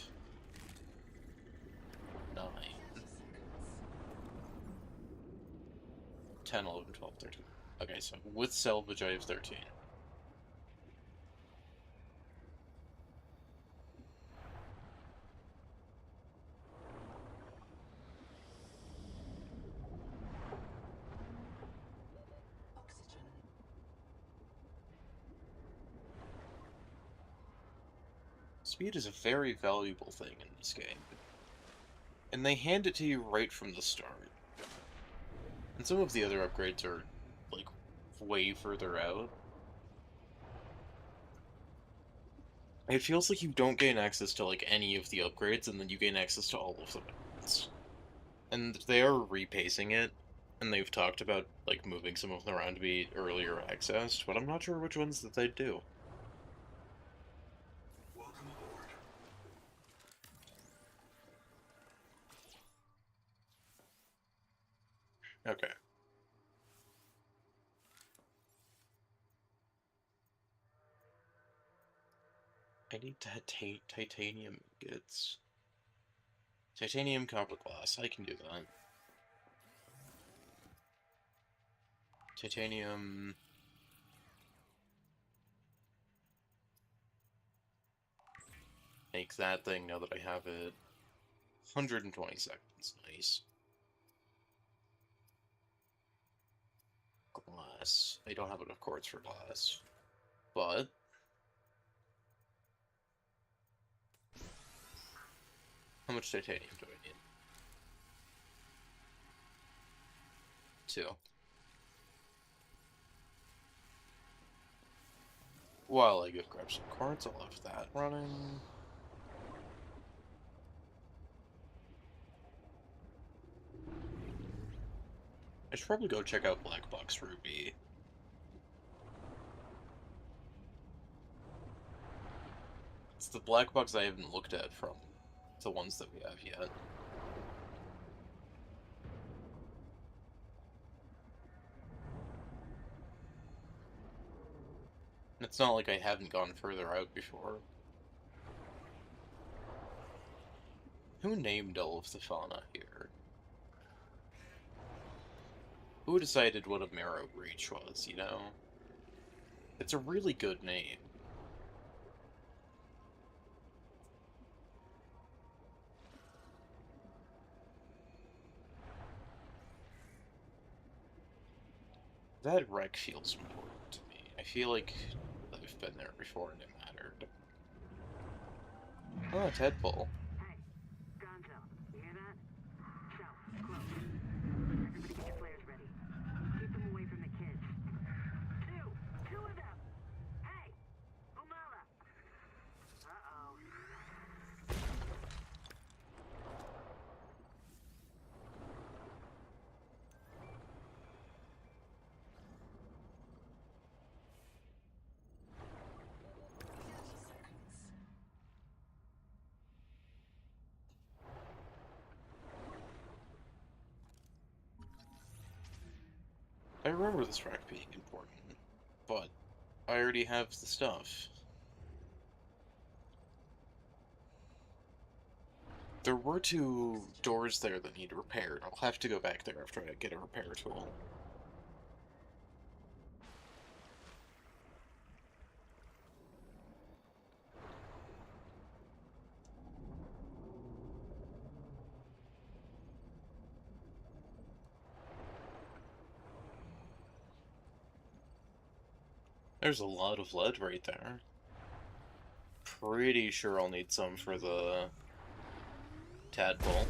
9, 10, 11, 12, 13. Okay, so with salvage I have 13. Oxygen. Speed is a very valuable thing in this game. And they hand it to you right from the start. And some of the other upgrades are, like, way further out. It feels like you don't gain access to, like, any of the upgrades, and then you gain access to all of them at once. And they are repacing it, and they've talked about, like, moving some of them around to be earlier accessed, but I'm not sure which ones that they do. Welcome aboard. Okay. I need titanium ingots. Titanium copper glass, I can do that. Titanium... Make that thing now that I have it. 120 seconds, nice. Glass. I don't have enough quartz for glass. But... how much titanium do I need? 2. While I go grab some quartz, I'll have that running. I should probably go check out Black Box Ruby. It's the black box I haven't looked at from the ones that we have yet. It's not like I haven't gone further out before. Who named all of the fauna here? Who decided what a marrow breach was, you know? It's a really good name. That wreck feels important to me. I feel like I've been there before and it mattered. Oh, Tedpole. Hey, Gonzo, you hear that? South, close. Everybody get your flares ready. Keep them away from the kids. Two of them! Hey, Umala! Uh-oh. I remember this wreck being important, but I already have the stuff. There were two doors there that need repaired. I'll have to go back there after I get a repair tool. There's a lot of lead right there. Pretty sure I'll need some for the tadpole.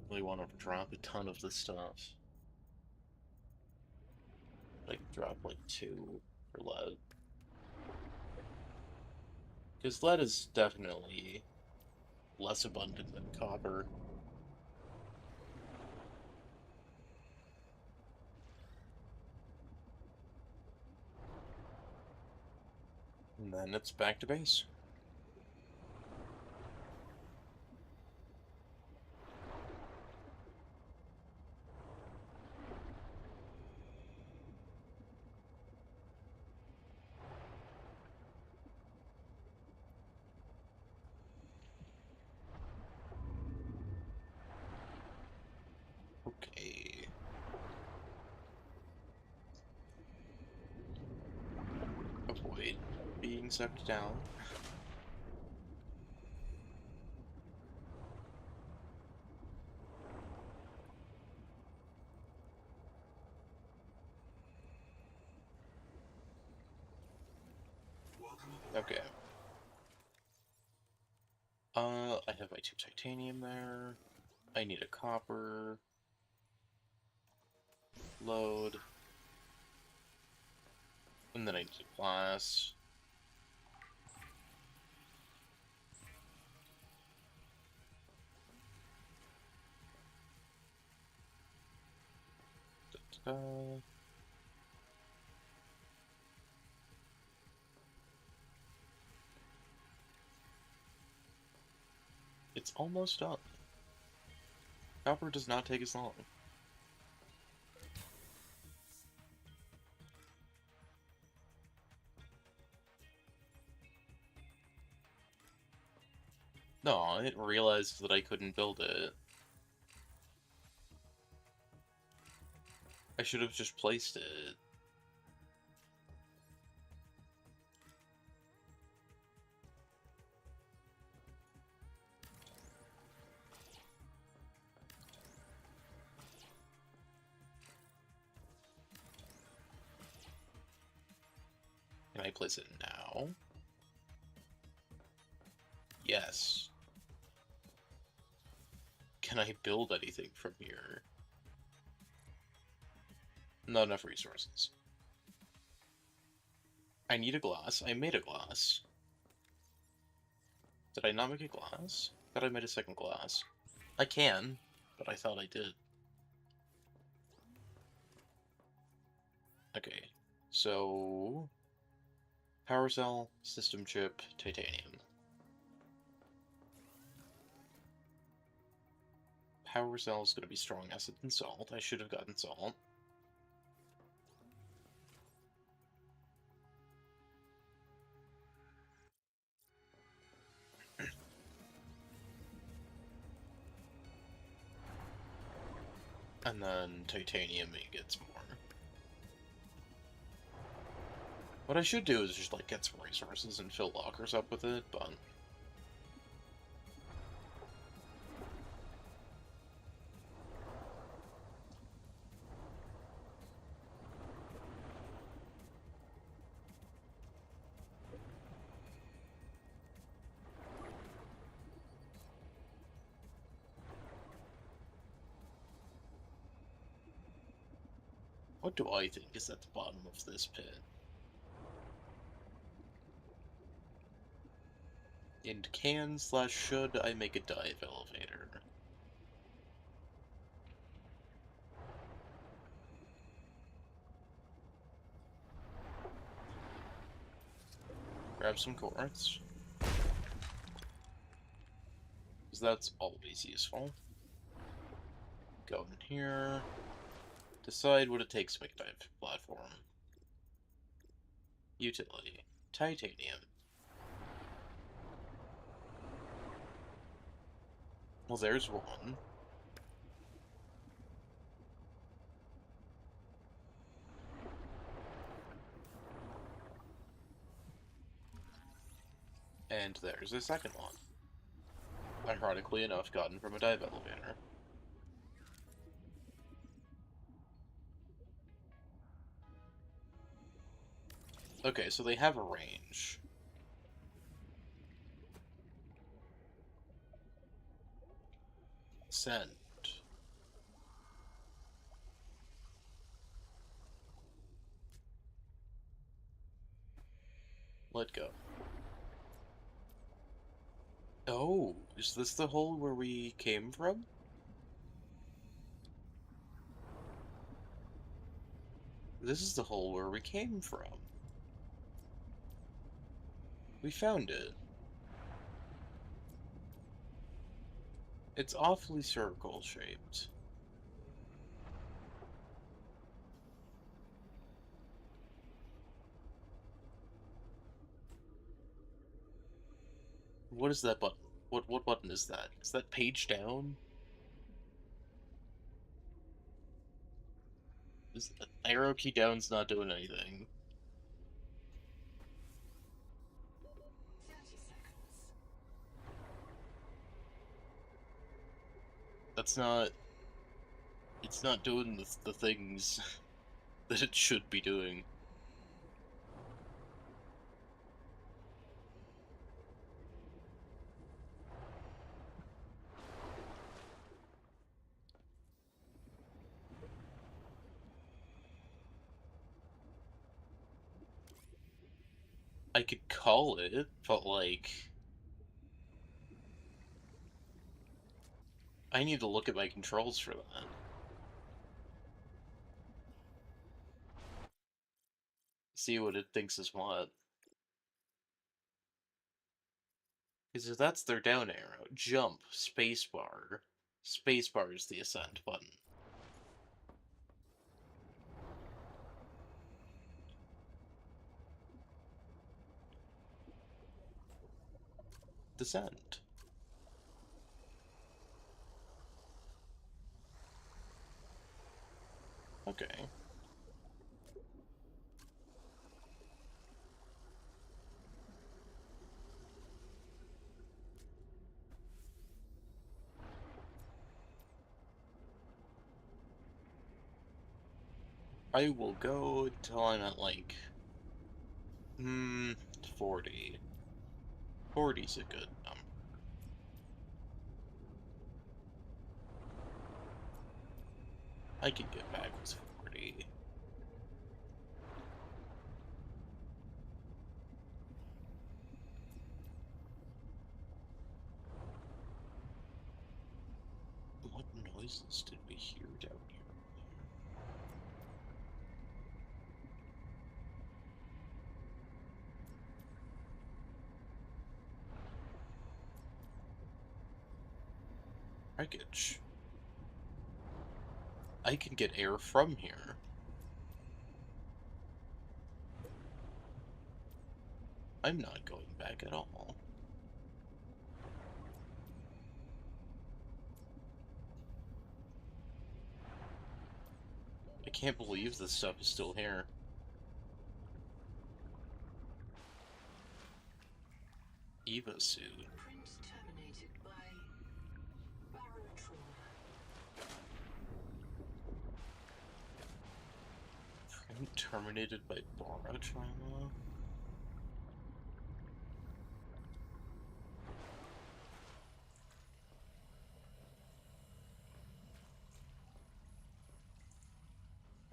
Really want to drop a ton of this stuff. Like, drop like 2 for lead. Because lead is definitely less abundant than copper. And then it's back to base. Okay. Avoid being sucked down. Okay. I have my 2 titanium there. I need a copper. Load. And then I need a glass. Da-da-da. It's almost done. Copper does not take as long. No, I didn't realize that I couldn't build it. I should have just placed it. Can I place it now? Yes. Can I build anything from here? Not enough resources. I need a glass. I made a glass. Did I not make a glass? I thought I made a second glass. I can, but I thought I did. Okay, so... Power cell, system chip, titanium. Power cell is going to be strong acid and salt. I should have gotten salt. And then titanium gets more. What I should do is just, like, get some resources and fill lockers up with it, but... what do I think is at the bottom of this pit? And can/should I make a dive elevator? Grab some quartz. Because that's always useful. Go in here. Decide what it takes to make a dive platform. Utility. Titanium. Well, there's one. And there's a second one. Ironically enough, gotten from a dive elevator. Okay, so they have a range. Send. Let go. Oh, is this the hole where we came from? This is the hole where we came from. We found it. It's awfully circle-shaped. What is that button? What button is that? Is that page down? Is arrow key down's not doing anything. 30 seconds. That's not... It's not doing the things that it should be doing. I could call it, but like... I need to look at my controls for that. See what it thinks is what. Because if that's their down arrow, jump, spacebar. Spacebar is the ascent button. Descend. Okay. I will go until I'm at like 40. 40's a good number. I could get back with 40. What noises did we hear down here? Wreckage. I can get air from here. I'm not going back at all. I can't believe this stuff is still here. Eva suit. Print terminated by barotrauma. Print terminated by barotrauma?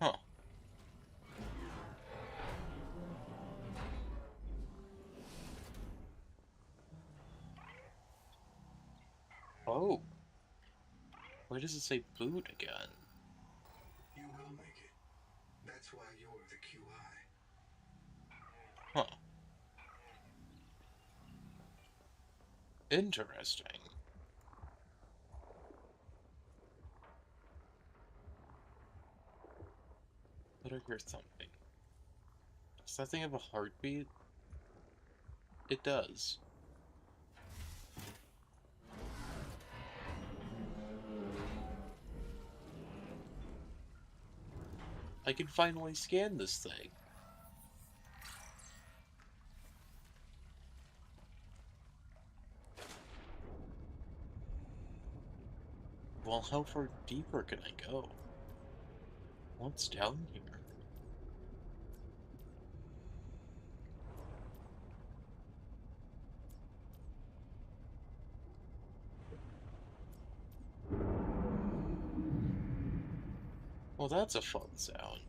Huh. Oh. Why does it say boot again? You will make it. That's why you're the QI. Huh. Interesting. But I hear thumping. Does that thing have a heartbeat? It does. I can finally scan this thing. Well, how far deeper can I go? What's down here? Well, that's a fun sound.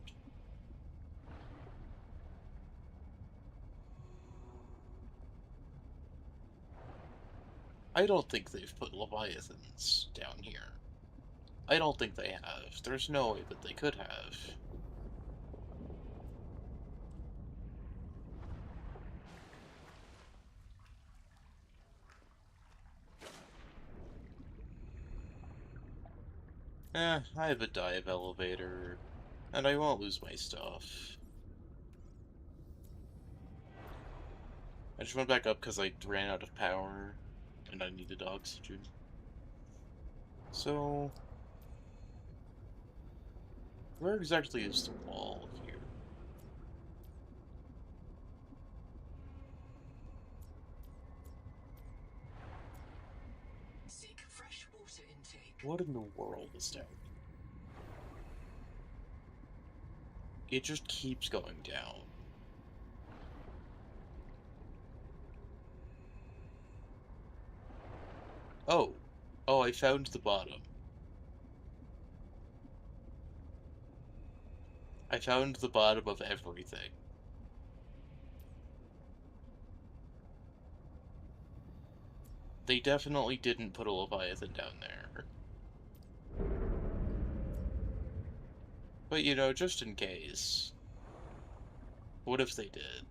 I don't think they've put leviathans down here. I don't think they have. There's no way that they could have. I have a dive elevator, and I won't lose my stuff. I just went back up because I ran out of power, and I needed oxygen. So, where exactly is the wall here? Seek fresh water intake. What in the world is down here? It just keeps going down. Oh. Oh, I found the bottom. I found the bottom of everything. They definitely didn't put a leviathan down there. But, you know, just in case. What if they did?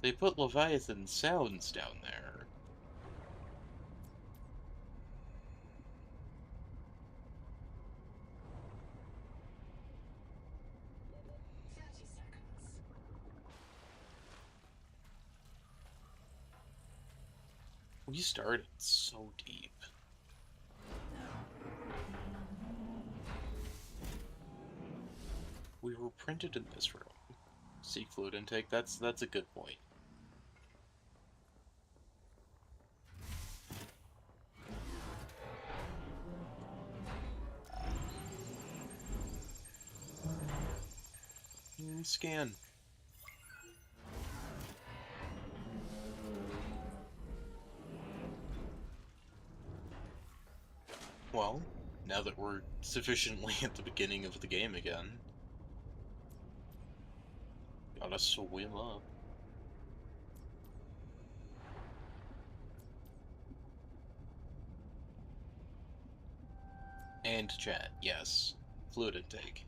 They put leviathan sounds down there. We started so deep. We were printed in this room. Seek fluid intake, that's a good point. Scan. Well, now that we're sufficiently at the beginning of the game again, gotta swim up. And chat, yes. Fluid intake.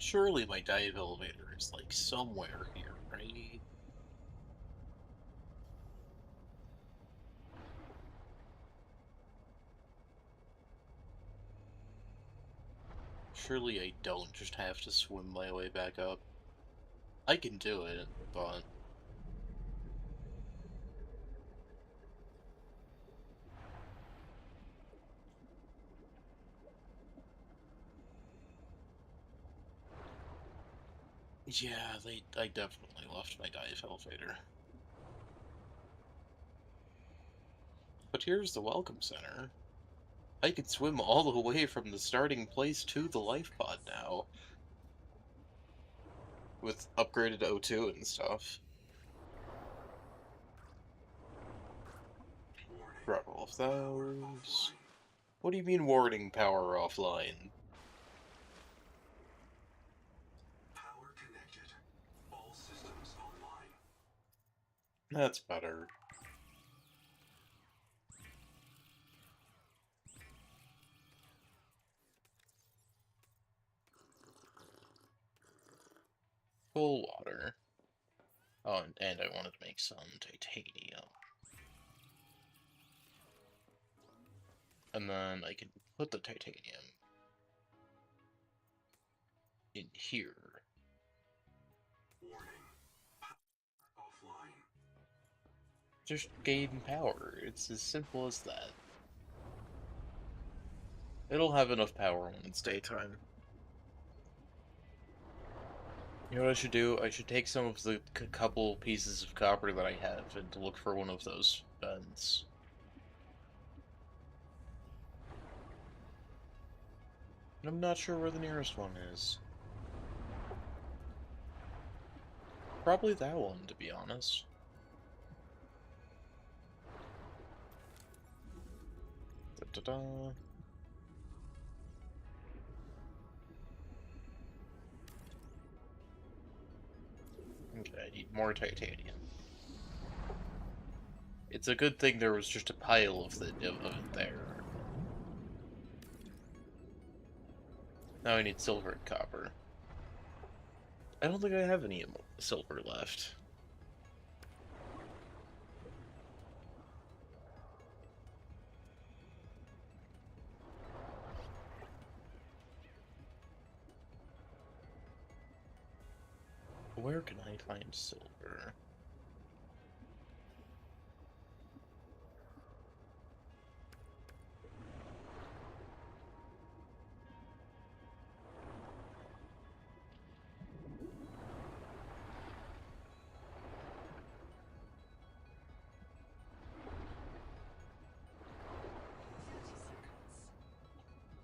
Surely my dive elevator is, like, somewhere here, right? Surely I don't just have to swim my way back up. I can do it, but... Yeah, I definitely left my dive elevator. But here's the welcome center. I can swim all the way from the starting place to the life pod now. With upgraded O2 and stuff. Grab all of those. What do you mean warning power offline? Power connected. All systems online. That's better. full water. Oh, and I wanted to make some titanium. And then I can put the titanium in here. Warning. Offline. Just gain power. It's as simple as that. It'll have enough power when it's daytime. You know what I should do? I should take some of the couple pieces of copper that I have and look for one of those vents. I'm not sure where the nearest one is. Probably that one, to be honest. Da-da-da. Okay, I need more titanium. It's a good thing there was just a pile of it there. Now I need silver and copper. I don't think I have any silver left. Where can I find silver?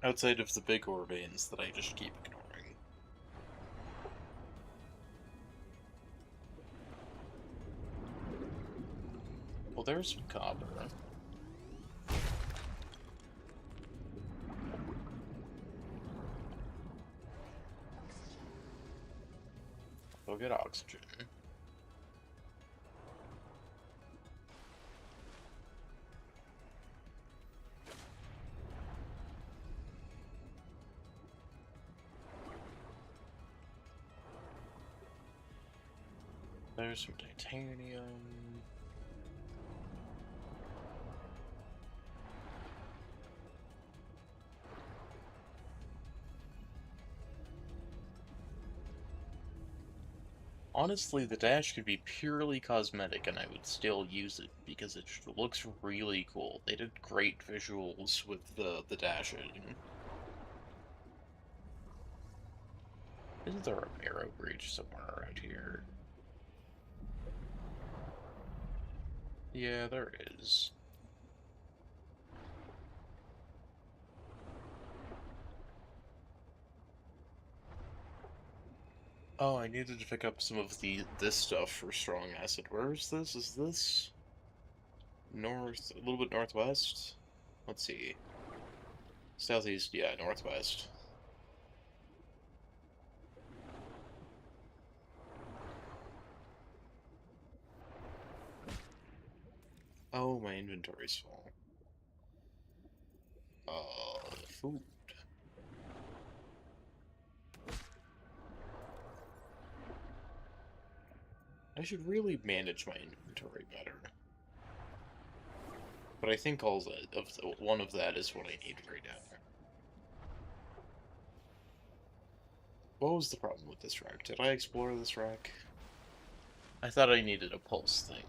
Outside of the big ore veins that I just keep ignoring. Well, there's some copper. Go get oxygen. There's some titanium. Honestly, the dash could be purely cosmetic and I would still use it because it just looks really cool. They did great visuals with the dashing. Isn't there a arrow bridge somewhere around here? Yeah, there is. Oh, I needed to pick up some of this stuff for strong acid. Where is this? Is this north, a little bit northwest? Let's see. Southeast, yeah, northwest. Oh, my inventory's full. Food. I should really manage my inventory better. But I think one of that is what I need right now. What was the problem with this rack? Did I explore this rack? I thought I needed a pulse thing.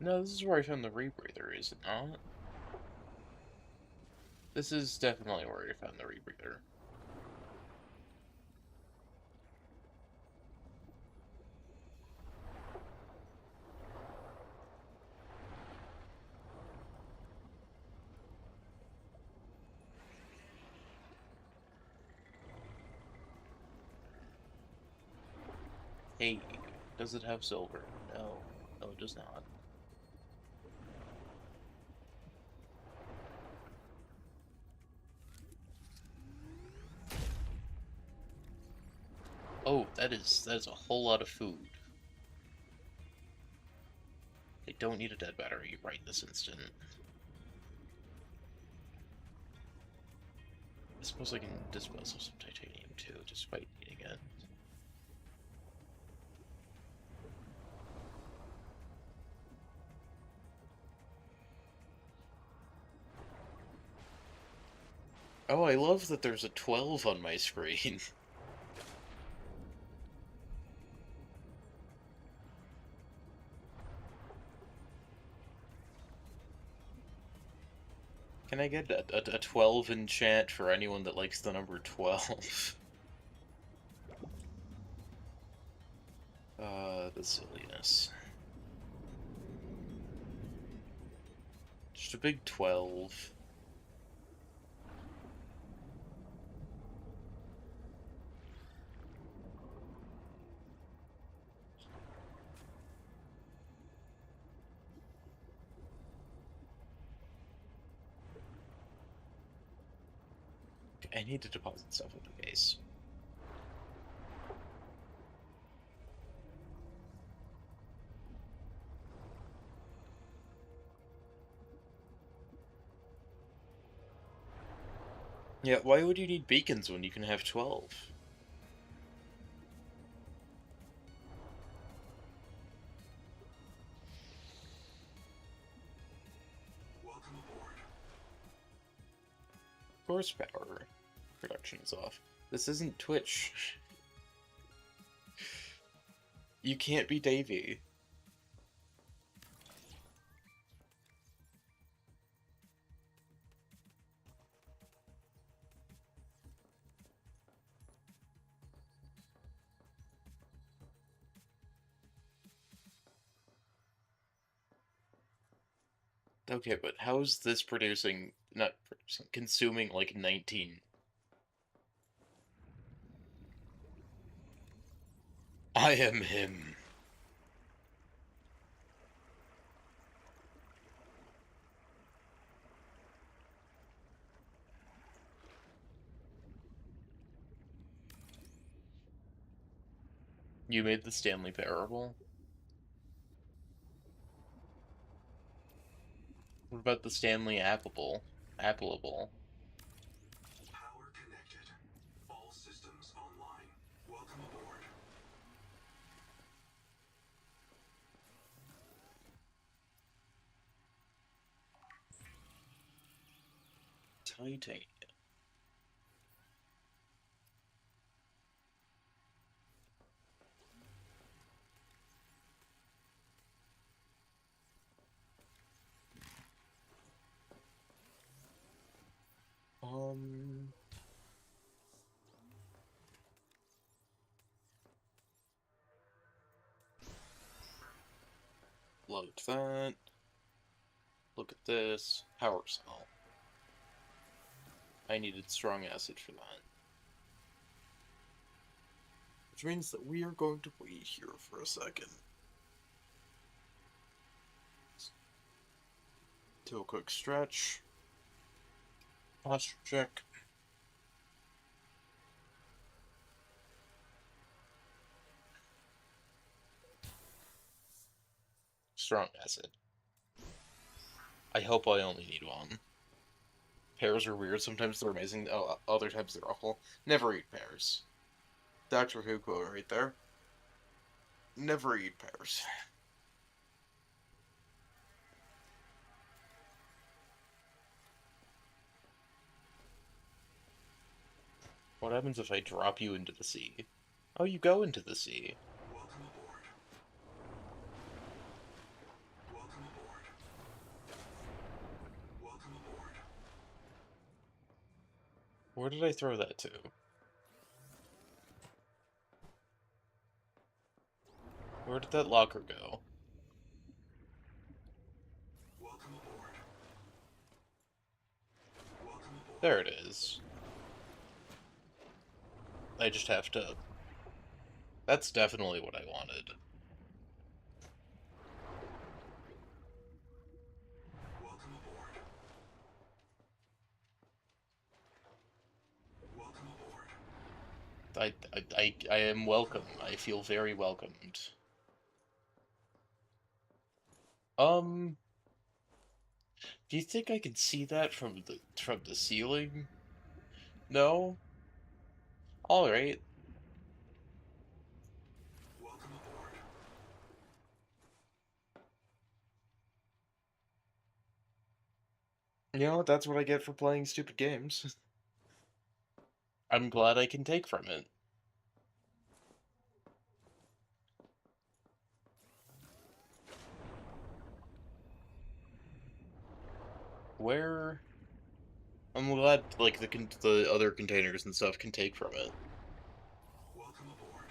No, this is where I found the rebreather, is it not? This is definitely where I found the rebreather. Hey, does it have silver? No. No, it does not. Oh, that is a whole lot of food. I don't need a dead battery right this instant. I suppose I can dispose of some titanium too, despite needing it. Oh, I love that there's a 12 on my screen. Can I get a 12 in chat for anyone that likes the number 12? The silliness. Just a big 12. I need to deposit stuff in the case. Yeah, why would you need beacons when you can have 12? Welcome aboard. Horsepower production is off. This isn't Twitch. You can't be Davey. Okay, but how's this producing, not producing, consuming like 19? I am him. You made the Stanley Parable? What about the Stanley Appleable? Appleable? Power connected. All systems online. Welcome aboard. Titanium. Um... Load that. Look at this. Power cell. I needed strong acid for that. Which means that we are going to wait here for a second. Do a quick stretch. Posture check. Strong acid. I hope I only need one. Pears are weird. Sometimes they're amazing. Oh, other times they're awful. Never eat pears. Doctor Who quote right there. Never eat pears. What happens if I drop you into the sea? Oh, you go into the sea. Welcome aboard. Welcome aboard. Welcome aboard. Where did I throw that to? Where did that locker go? Welcome aboard. Welcome aboard. There it is. I just have to... That's definitely what I wanted. Welcome aboard. Welcome aboard. I am welcome. I feel very welcomed. Do you think I can see that from the ceiling? No? Alright. Welcome aboard. You know, that's what I get for playing stupid games. I'm glad I can take from it. Where... I'm glad, like, the other containers and stuff can take from it. Welcome aboard.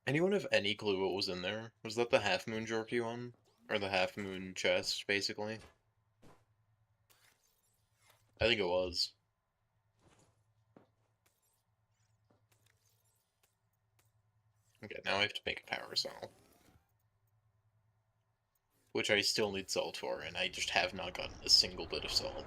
Anyone have any clue what was in there? Was that the Half Moon Jerky one? Or the Half Moon chest, basically? I think it was. Okay, now I have to make a power cell. Which I still need salt for, and I just have not gotten a single bit of salt.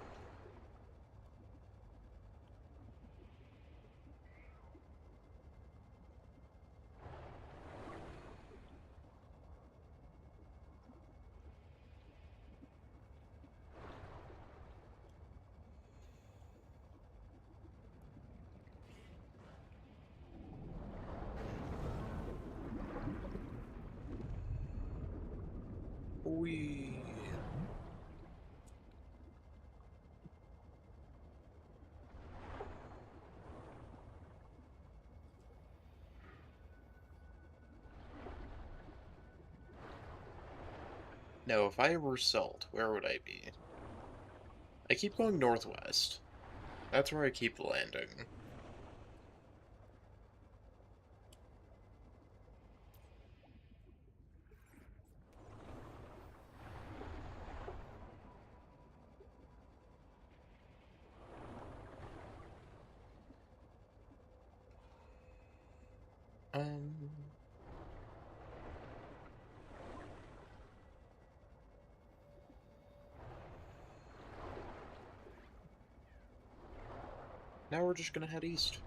Wee. Now, if I were salt, where would I be? I keep going northwest. That's where I keep landing. Um... Now we're just gonna head east.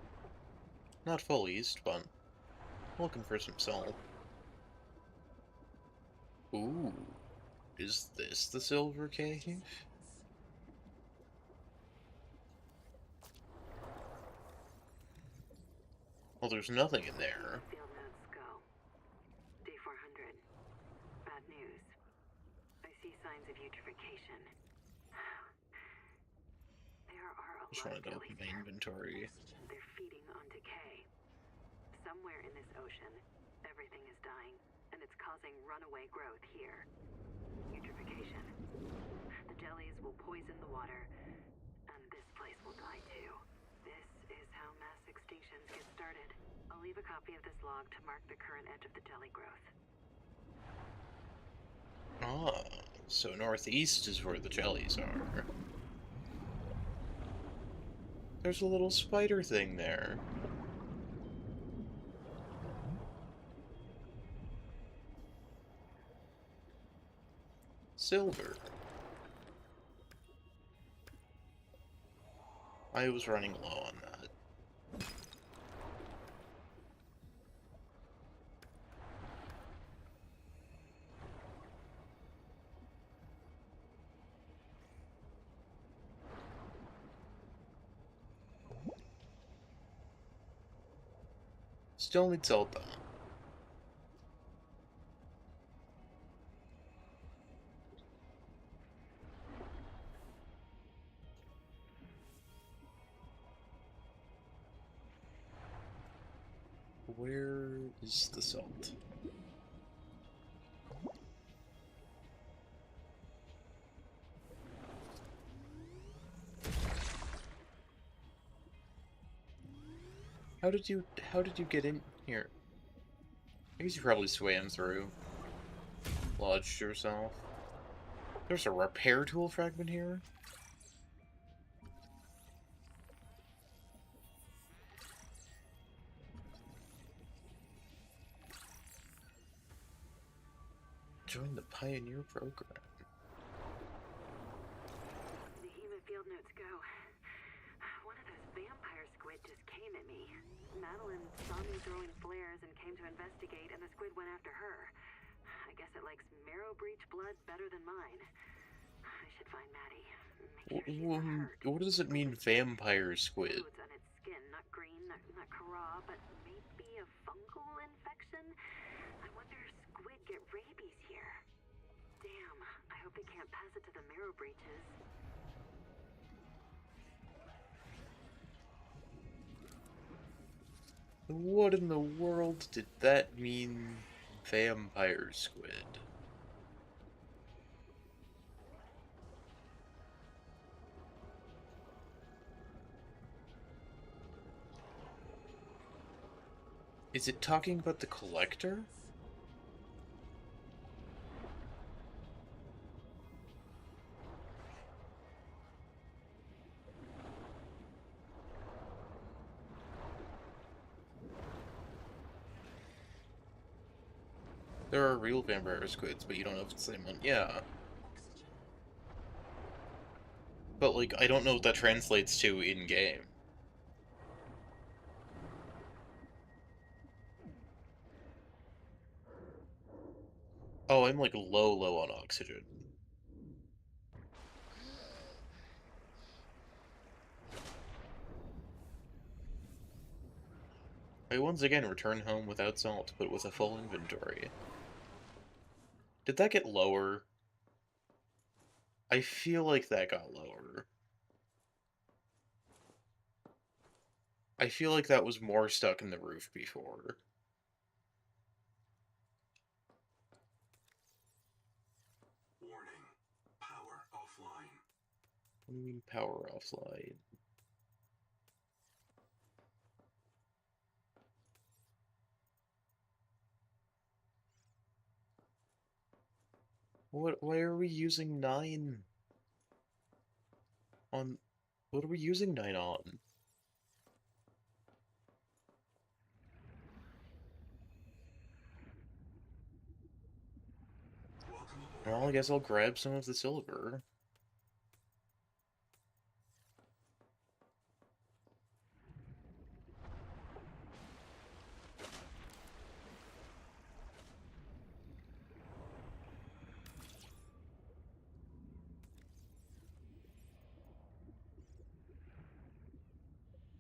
Not full east, but looking for some salt. Ooh, is this the Silver Cave? Well, there's nothing in there. Field notes go. Day 400. Bad news. I see signs of eutrophication. There are a Just lot of wanted to open jellies my there. inventory. They're feeding on decay. Somewhere in this ocean, everything is dying, and it's causing runaway growth here. Eutrophication. The jellies will poison the water, and this place will die too. This is how mass extinctions get started. I'll leave a copy of this log to mark the current edge of the jelly growth. Ah, so northeast is where the jellies are. There's a little spider thing there. Silver. I was running low on that. Still need salt though. Where is the salt? How did you get in here? I guess you probably swam through. Lodged yourself. There's a repair tool fragment here? Join the Pioneer program. The human field notes go. One of those vampire squid just came at me. Madeline saw me throwing flares and came to investigate, and the squid went after her. I guess it likes marrow breach blood better than mine. I should find Maddie. Make sure she's not hurt. What does it mean, vampire squid? Nodes on its skin, not green, not Kara, but maybe a fungal infection? I wonder if squid get rabies here. Damn, I hope they can't pass it to the marrow breaches. What in the world did that mean, vampire squid? Is it talking about the collector? There are real vampire squids, but you don't know if it's the same one. Yeah. But, like, I don't know what that translates to in-game. Oh, I'm, like, low on oxygen. I once again return home without salt, but with a full inventory. Did that get lower? I feel like that got lower. I feel like that was more stuck in the roof before. Warning. Power offline. What do you mean power offline? Why are we using 9 on... What are we using 9 on? Welcome aboard. Well, I guess I'll grab some of the silver.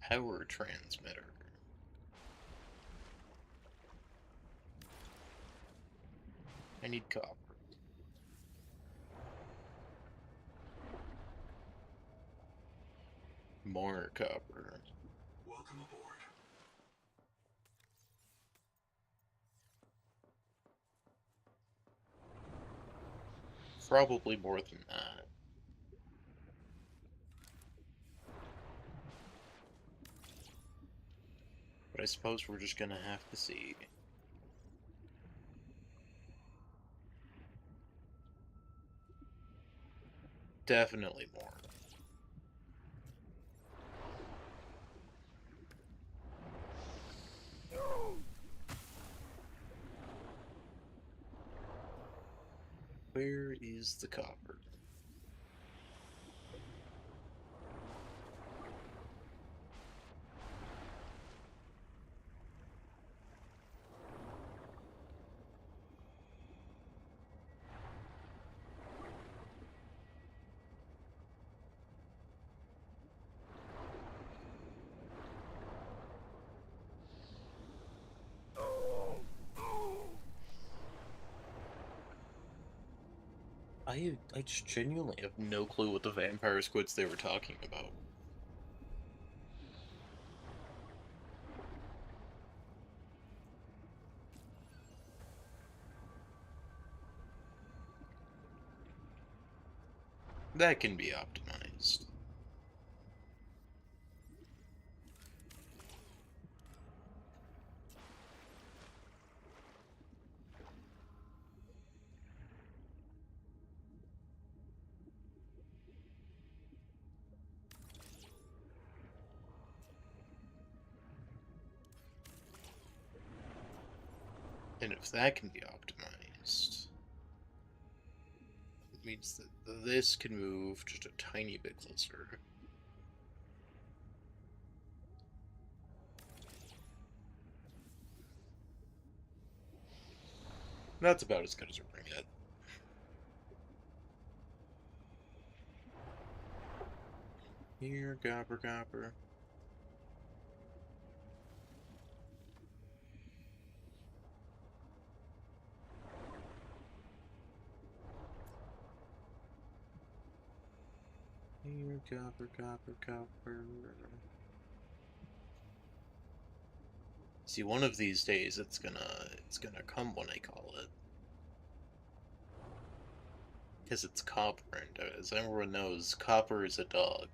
Power transmitter. I need copper. More copper. Welcome aboard. Probably more than that. But I suppose we're just gonna have to see. Definitely more. Where is the copper? I just genuinely have no clue what the vampire squids they were talking about. That can be optimized. And if that can be optimized... means that this can move just a tiny bit closer. That's about as good as we're gonna get. Here, gopper, gopper. Here, gopper, gopper, gopper. See, one of these days it's gonna come when I call it. Because it's copper, and as everyone knows, copper is a dog.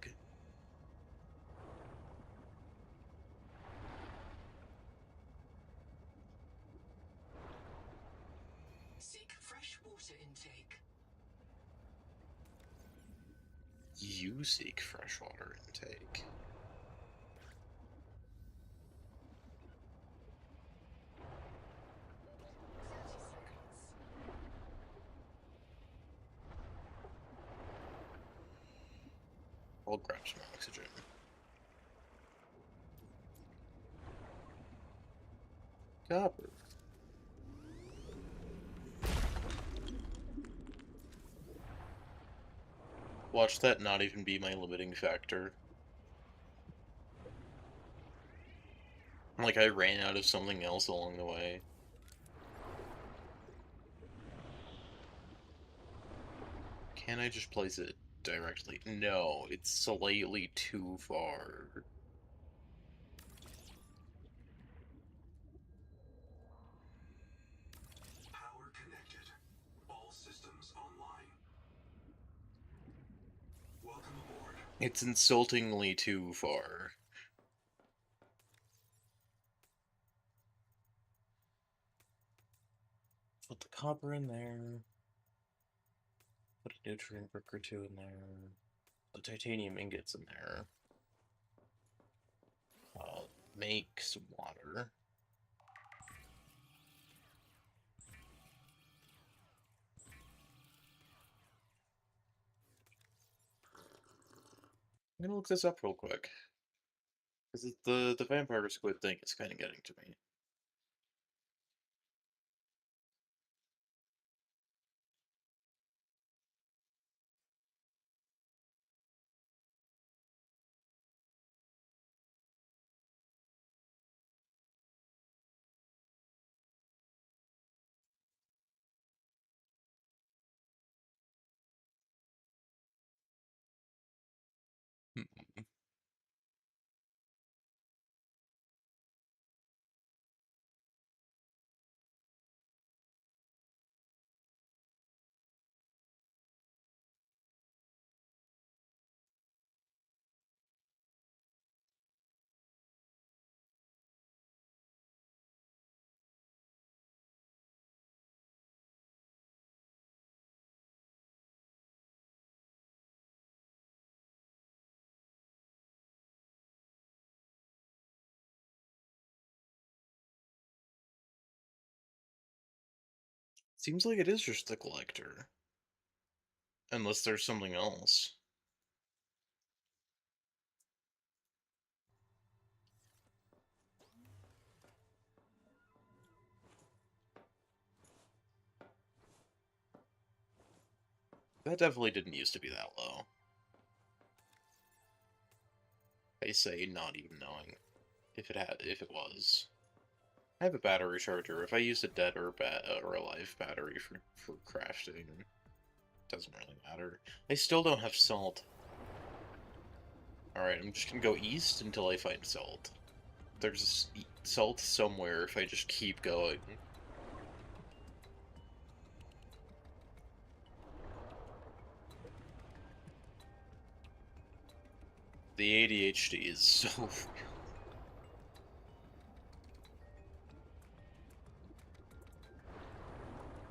Seek fresh water intake. You seek freshwater intake. 30 seconds. I'll grab some oxygen. Copper. Watch that not even be my limiting factor. Like, I ran out of something else along the way. Can I just place it directly? No, it's slightly too far. Power connected. All systems online. Welcome aboard. It's insultingly too far. Put the copper in there. Put a nutrient brick or two in there. The titanium ingots in there. Make some water. I'm gonna look this up real quick. Because the vampire squid thing is kind of getting to me. Hmm. Seems like it is just the collector. Unless there's something else. That definitely didn't used to be that low. I say not even knowing if it was. I have a battery charger. If I use a dead or a live battery for crafting, doesn't really matter. I still don't have salt. Alright, I'm just gonna go east until I find salt. There's salt somewhere if I just keep going. The ADHD is so real.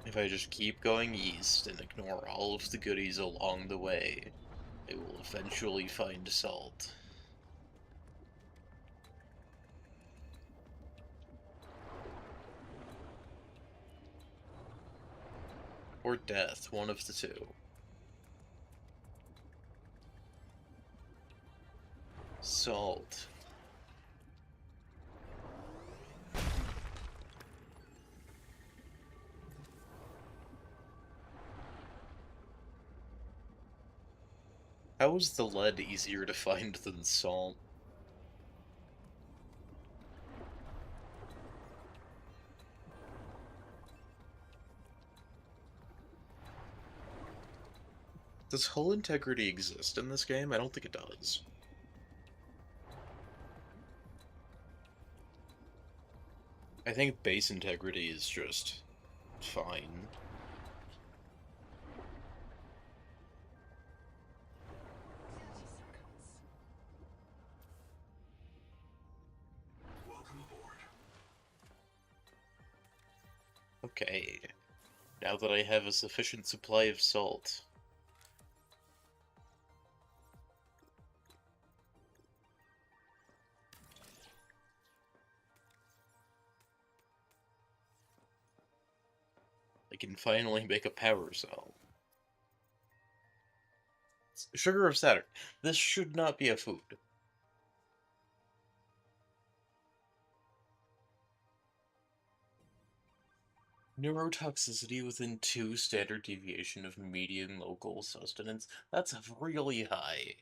If I just keep going east and ignore all of the goodies along the way, I will eventually find salt. Or death, one of the two. Salt. How is the lead easier to find than salt? Does hull integrity exist in this game? I don't think it does. I think base integrity is just fine. 30 seconds. Welcome aboard. Okay. Now that I have a sufficient supply of salt. I can finally make a power cell. Sugar of Saturn. This should not be a food. Neurotoxicity within 2 standard deviation of median local sustenance. That's really high,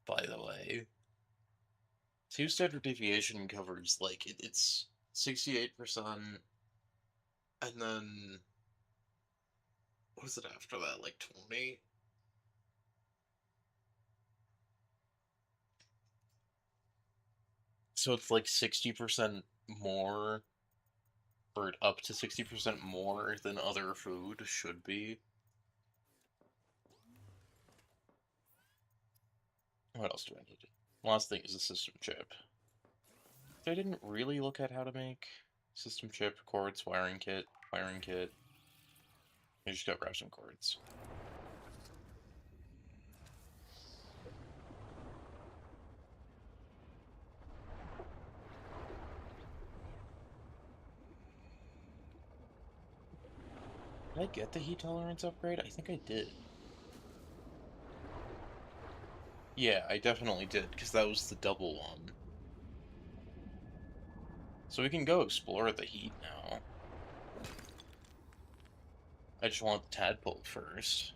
by the way. 2 standard deviation covers, like, it's 68%, and then, what is it after that, like 20? So it's like 60% more, or up to 60% more than other food should be. What else do I need? Last thing is a system chip. I didn't really look at how to make system chip, cords, wiring kit. I just go grab some cords. Did I get the heat tolerance upgrade? I think I did. Yeah, I definitely did, because that was the double one. So we can go explore the heat now. I just want the tadpole first.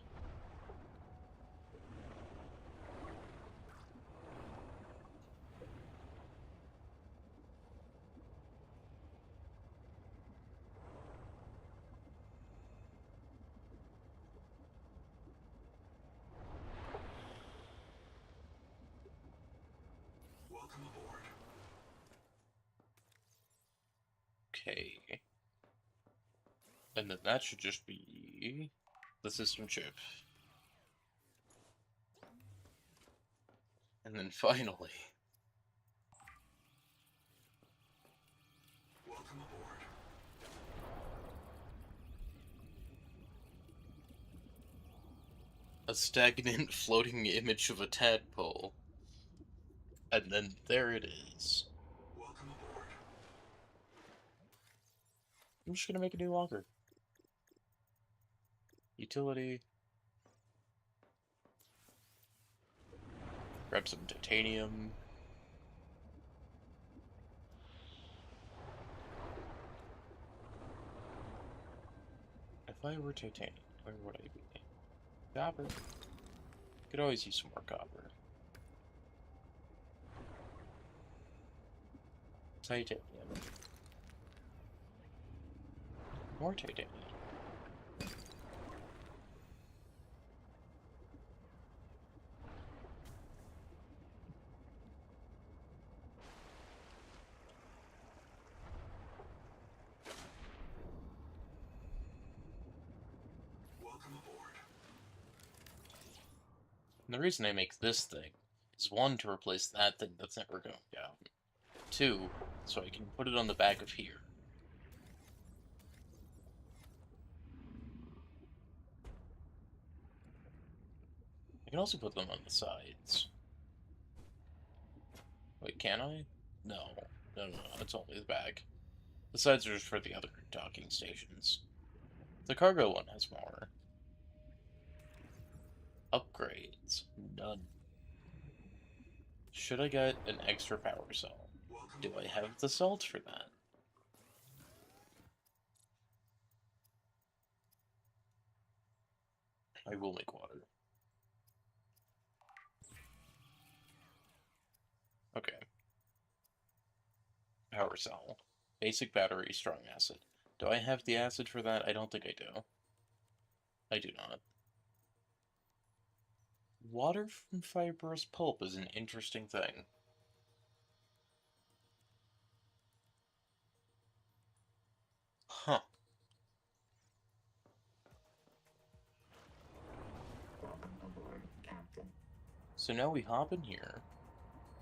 Welcome aboard. Okay. And then that should just be the system chip. And then finally, Welcome aboard. a stagnant floating image of a tadpole. And then there it is. Welcome aboard. I'm just gonna make a new locker. Utility. Grab some titanium. If I were titanium, where would I be? Copper. Could always use some more copper. Titanium. More titanium. Welcome aboard. And the reason I make this thing is 1, to replace that thing that's never going down. 2, so I can put it on the back of here. I can also put them on the sides. Wait, can I? No. No, it's only the back. The sides are just for the other docking stations. The cargo one has more. Upgrades. None. Should I get an extra power cell? Do I have the salt for that? I will make water. Okay. Power cell. Basic battery, strong acid. Do I have the acid for that? I don't think I do. I do not. Water from fibrous pulp is an interesting thing. Huh. So now we hop in here,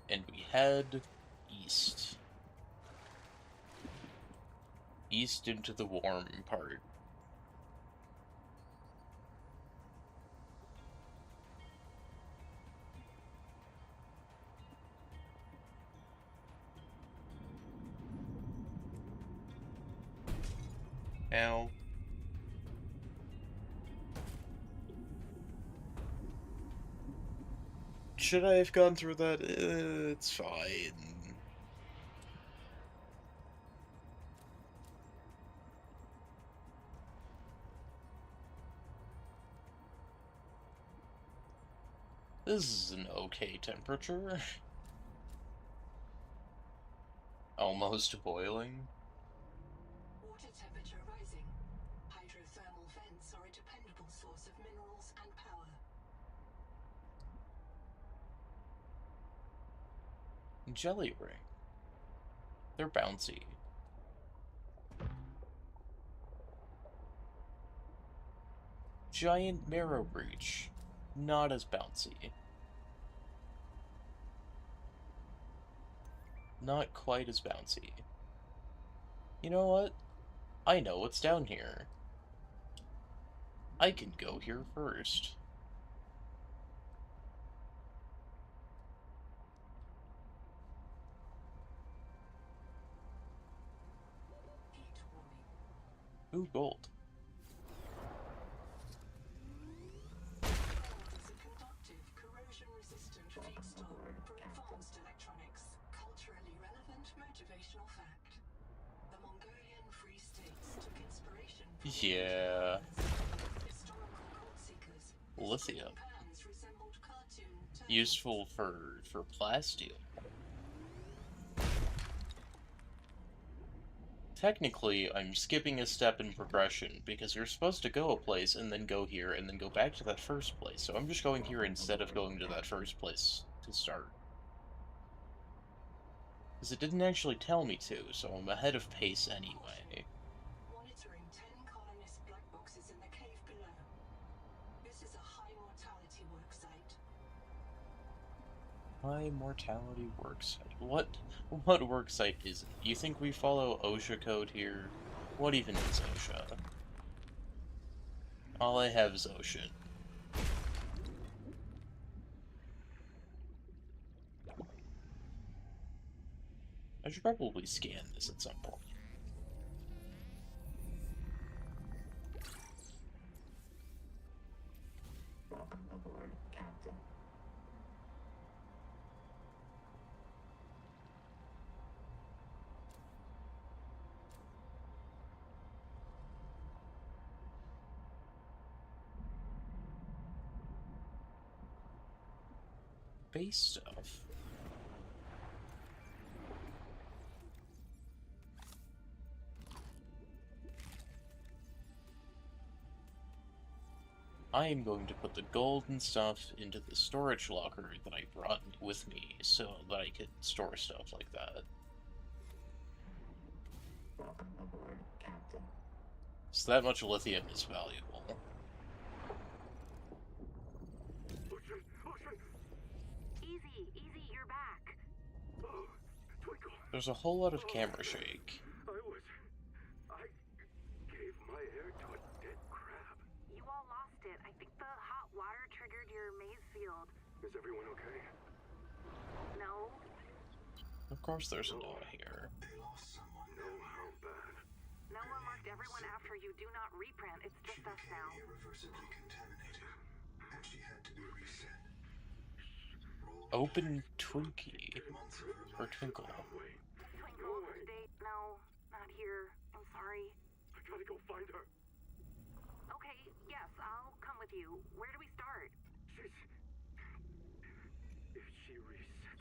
and we head east. East into the warm part. Ow. Should I have gone through that? It's fine. This is an okay temperature. Almost boiling. Water temperature rising. Hydrothermal vents are a dependable source of minerals and power. Jelly ring. They're bouncy. Giant marrow breach. Not as bouncy. Not quite as bouncy. You know what? I know what's down here. I can go here first. Heat warning. Ooh, gold. Gold is a conductive, corrosion-resistant feedstock for advanced electronics. Culturally relevant motivational fact. The Mongolian Free States took inspiration from Yeah. historical gold seekers. Lithium. Pans resembled cartoon Useful for plasteel. Technically, I'm skipping a step in progression, because you're supposed to go a place and then go here and then go back to that first place, so I'm just going here instead of going to that first place to start. Because it didn't actually tell me to, so I'm ahead of pace anyway. monitoring 10 colonist black boxes in the cave below. This is a high mortality work site. High mortality worksite. What worksite is it? You think we follow OSHA code here? What even is OSHA? All I have is ocean. I should probably scan this at some point. Base stuff. I am going to put the golden stuff into the storage locker that I brought with me so that I could store stuff like that. So that much lithium is valuable. Easy, you're back. Oh, Twinkle. There's a whole lot of camera shake. I gave my hair to a dead crab. You all lost it. I think the hot water triggered your maze field. Is everyone okay? No? Of course there's a Noah here. They lost someone. No, how bad? No one marked everyone after you. Do not reprint. It's She just us became now. irreversibly contaminated, and she had to be reset. Roll Open Twinkie. Months of Or remote Twinkle. Twinkle, date, no, not here. I'm sorry. I gotta go find her. Okay, yes, I'll come with you. Where do we start? If she resets,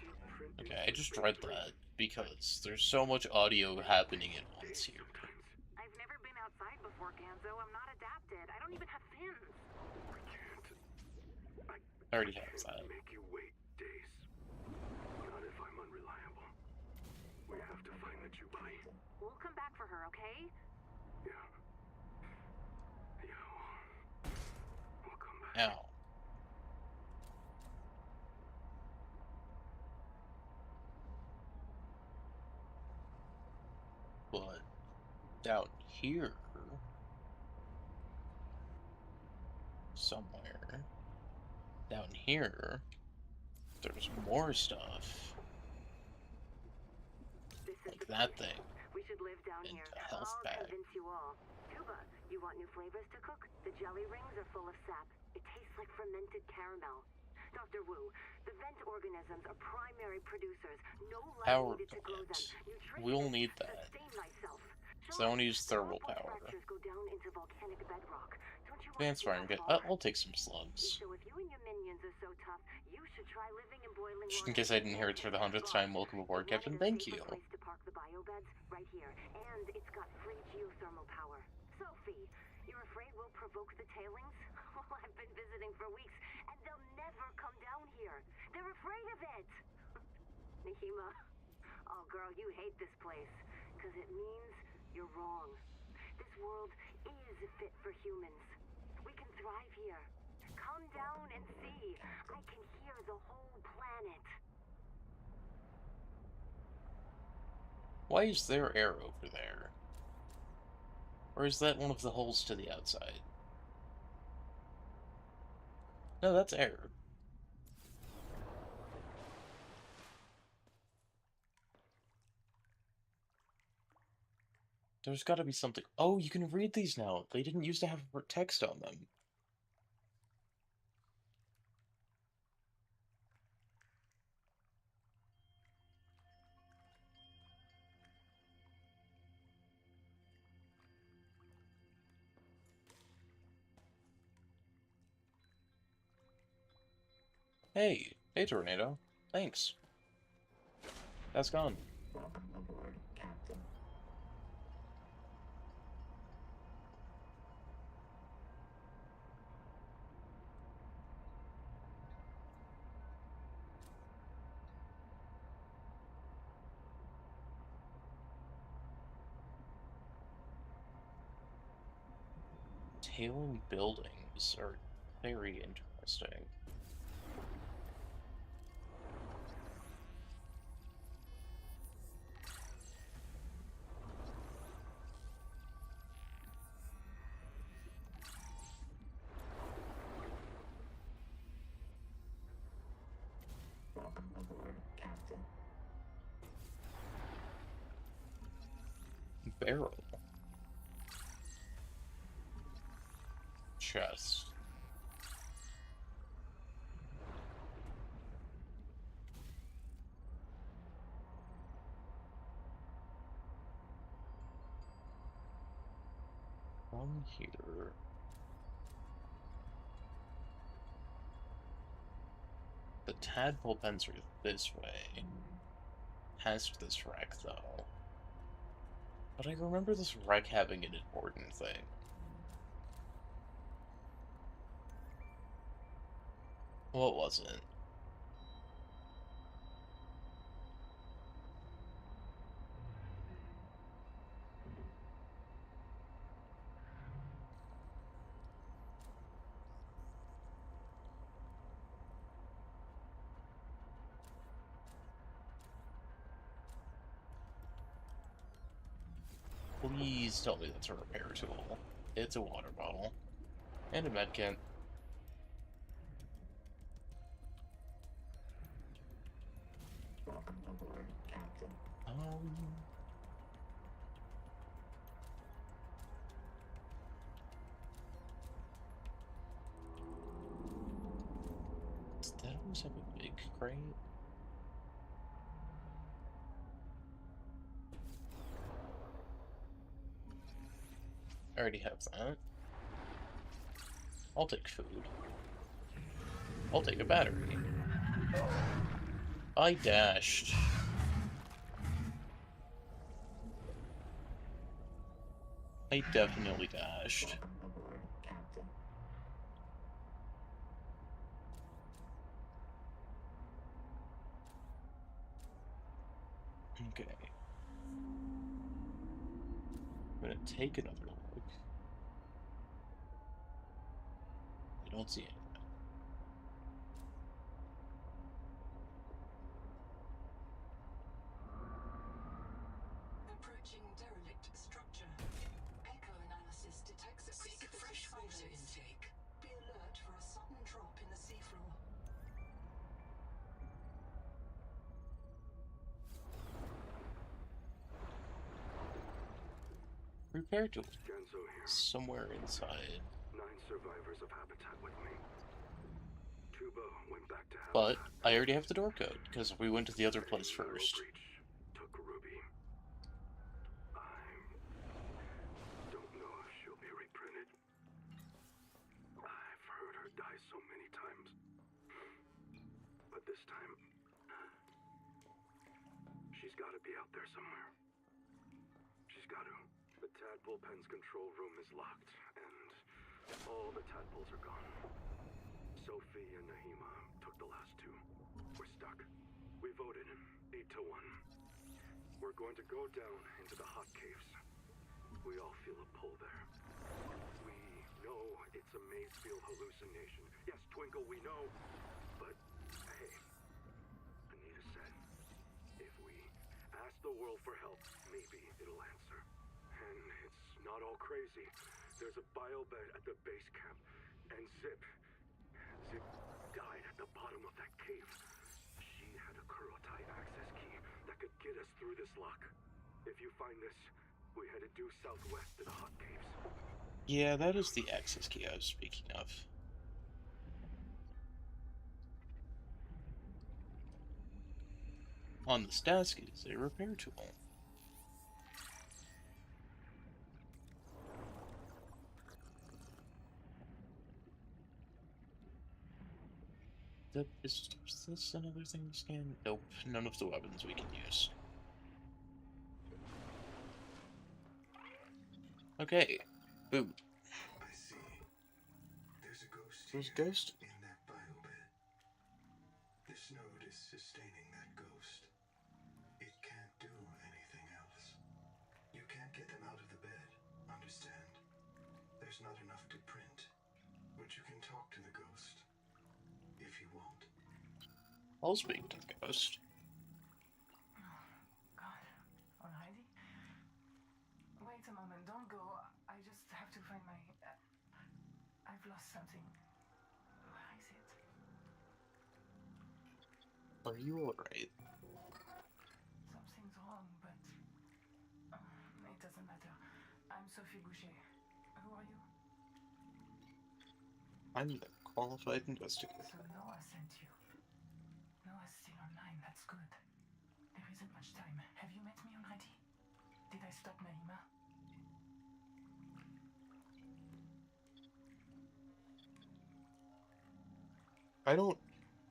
she'll print Okay, I just insert read three. that because there's so much audio happening at once here. Sometimes I've never been outside before, Ganzo. I'm not adapted. I don't even have fins. I can't. I already have that. Make you wait days. Not if I'm unreliable. We have to find the Jubai. We'll come back for her, okay? Yeah. Yeah, we'll come back. Ow. But down here, somewhere, down here, there's more stuff. This is Like the that place. thing. We should live down And here. a health I'll bag. convince you all. Tuba, you want new flavors to cook? The jelly rings are full of sap. It tastes like fermented caramel. Dr. Wu, the vent organisms are primary producers. No light Power needed to grow them. plant. We'll need that. Sustain thyself. So I want to use thermal Power power. fractures go down into volcanic bedrock. Don't you want Advanced to see fire. that fall? I'll take some slugs. So if you and your minions are so tough, you should try living in boiling Just in water. case I didn't hear it for the 100th time, welcome aboard, Captain. Thank you. Place to park the biobeds right here, and it's got free geothermal power. Sophie, you're afraid we'll provoke the tailings? Well, I've been visiting for weeks, and they'll never come down here. They're afraid of it. Nahima, oh girl, you hate this place, because it means you're wrong. This world is fit for humans. We can thrive here. Come down and see. I can hear the whole planet. Why is there air over there? Or is that one of the holes to the outside? No, that's air. There's gotta be something. Oh, you can read these now. They didn't used to have text on them. Hey, Tornado. Thanks. That's gone. Welcome aboard, Captain. Tailing buildings are very interesting. Welcome aboard, Captain. Barrel. Chest. From here. The tadpole pens are this way. Past this wreck, though. But I remember this wreck having an important thing. Well, it wasn't. Please tell me that's a repair tool. It's a water bottle. And a medkit. Welcome aboard, Captain. Is that Let's have a big crate. I already have that. I'll take food. I'll take a battery. I dashed. I definitely dashed. Okay. I'm gonna take another look. I don't see anything. Approaching derelict structure. Echo analysis detects a peak fresh water intake. Be alert for a sudden drop in the seafloor. Repair tool. Genzo here. Somewhere inside. 9 survivors of Habitat with me. Tuba went back to But Habitat. I already have the door code, because we went to the other place Narrow first. breach took Ruby. I don't know if she'll be reprinted. I've heard her die so many times. But this time, she's gotta be out there somewhere. She's gotta. The tadpole pen's control room is locked, and all the tadpoles are gone. Sophie and Nahima took the last 2. We're stuck. We voted 8-1. We're going to go down into the hot caves. We all feel a pull there. We know it's a Mazefield hallucination. Yes, Twinkle, we know. But, hey, Anita said, if we ask the world for help, maybe it'll answer. And it's not all crazy. There's a biobed at the base camp. And Zip died at the bottom of that cave. She had a Kurotai access key that could get us through this lock. If you find this, we headed due southwest to the hot caves. Yeah, that is the access key I was speaking of. On this desk is a repair tool. Is this another thing to scan? Nope, none of the weapons we can use. Okay, boot. I see. There's a ghost There's here a ghost? in that biobed. This node is sustaining that ghost. It can't do anything else. You can't get them out of the bed, understand? There's not enough to print. But you can talk to the ghost. If you want. I'll speak to the ghost. God, already? Wait a moment, don't go. I just have to find my... I've lost something. Where is it? Are you alright? Something's wrong, but... it doesn't matter. I'm Sophie Goucher. Who are you? I'm the qualified investigator. So Noah sent you. Noah's still online, that's good. There isn't much time. Have you met me already? Did I stop Naima? I don't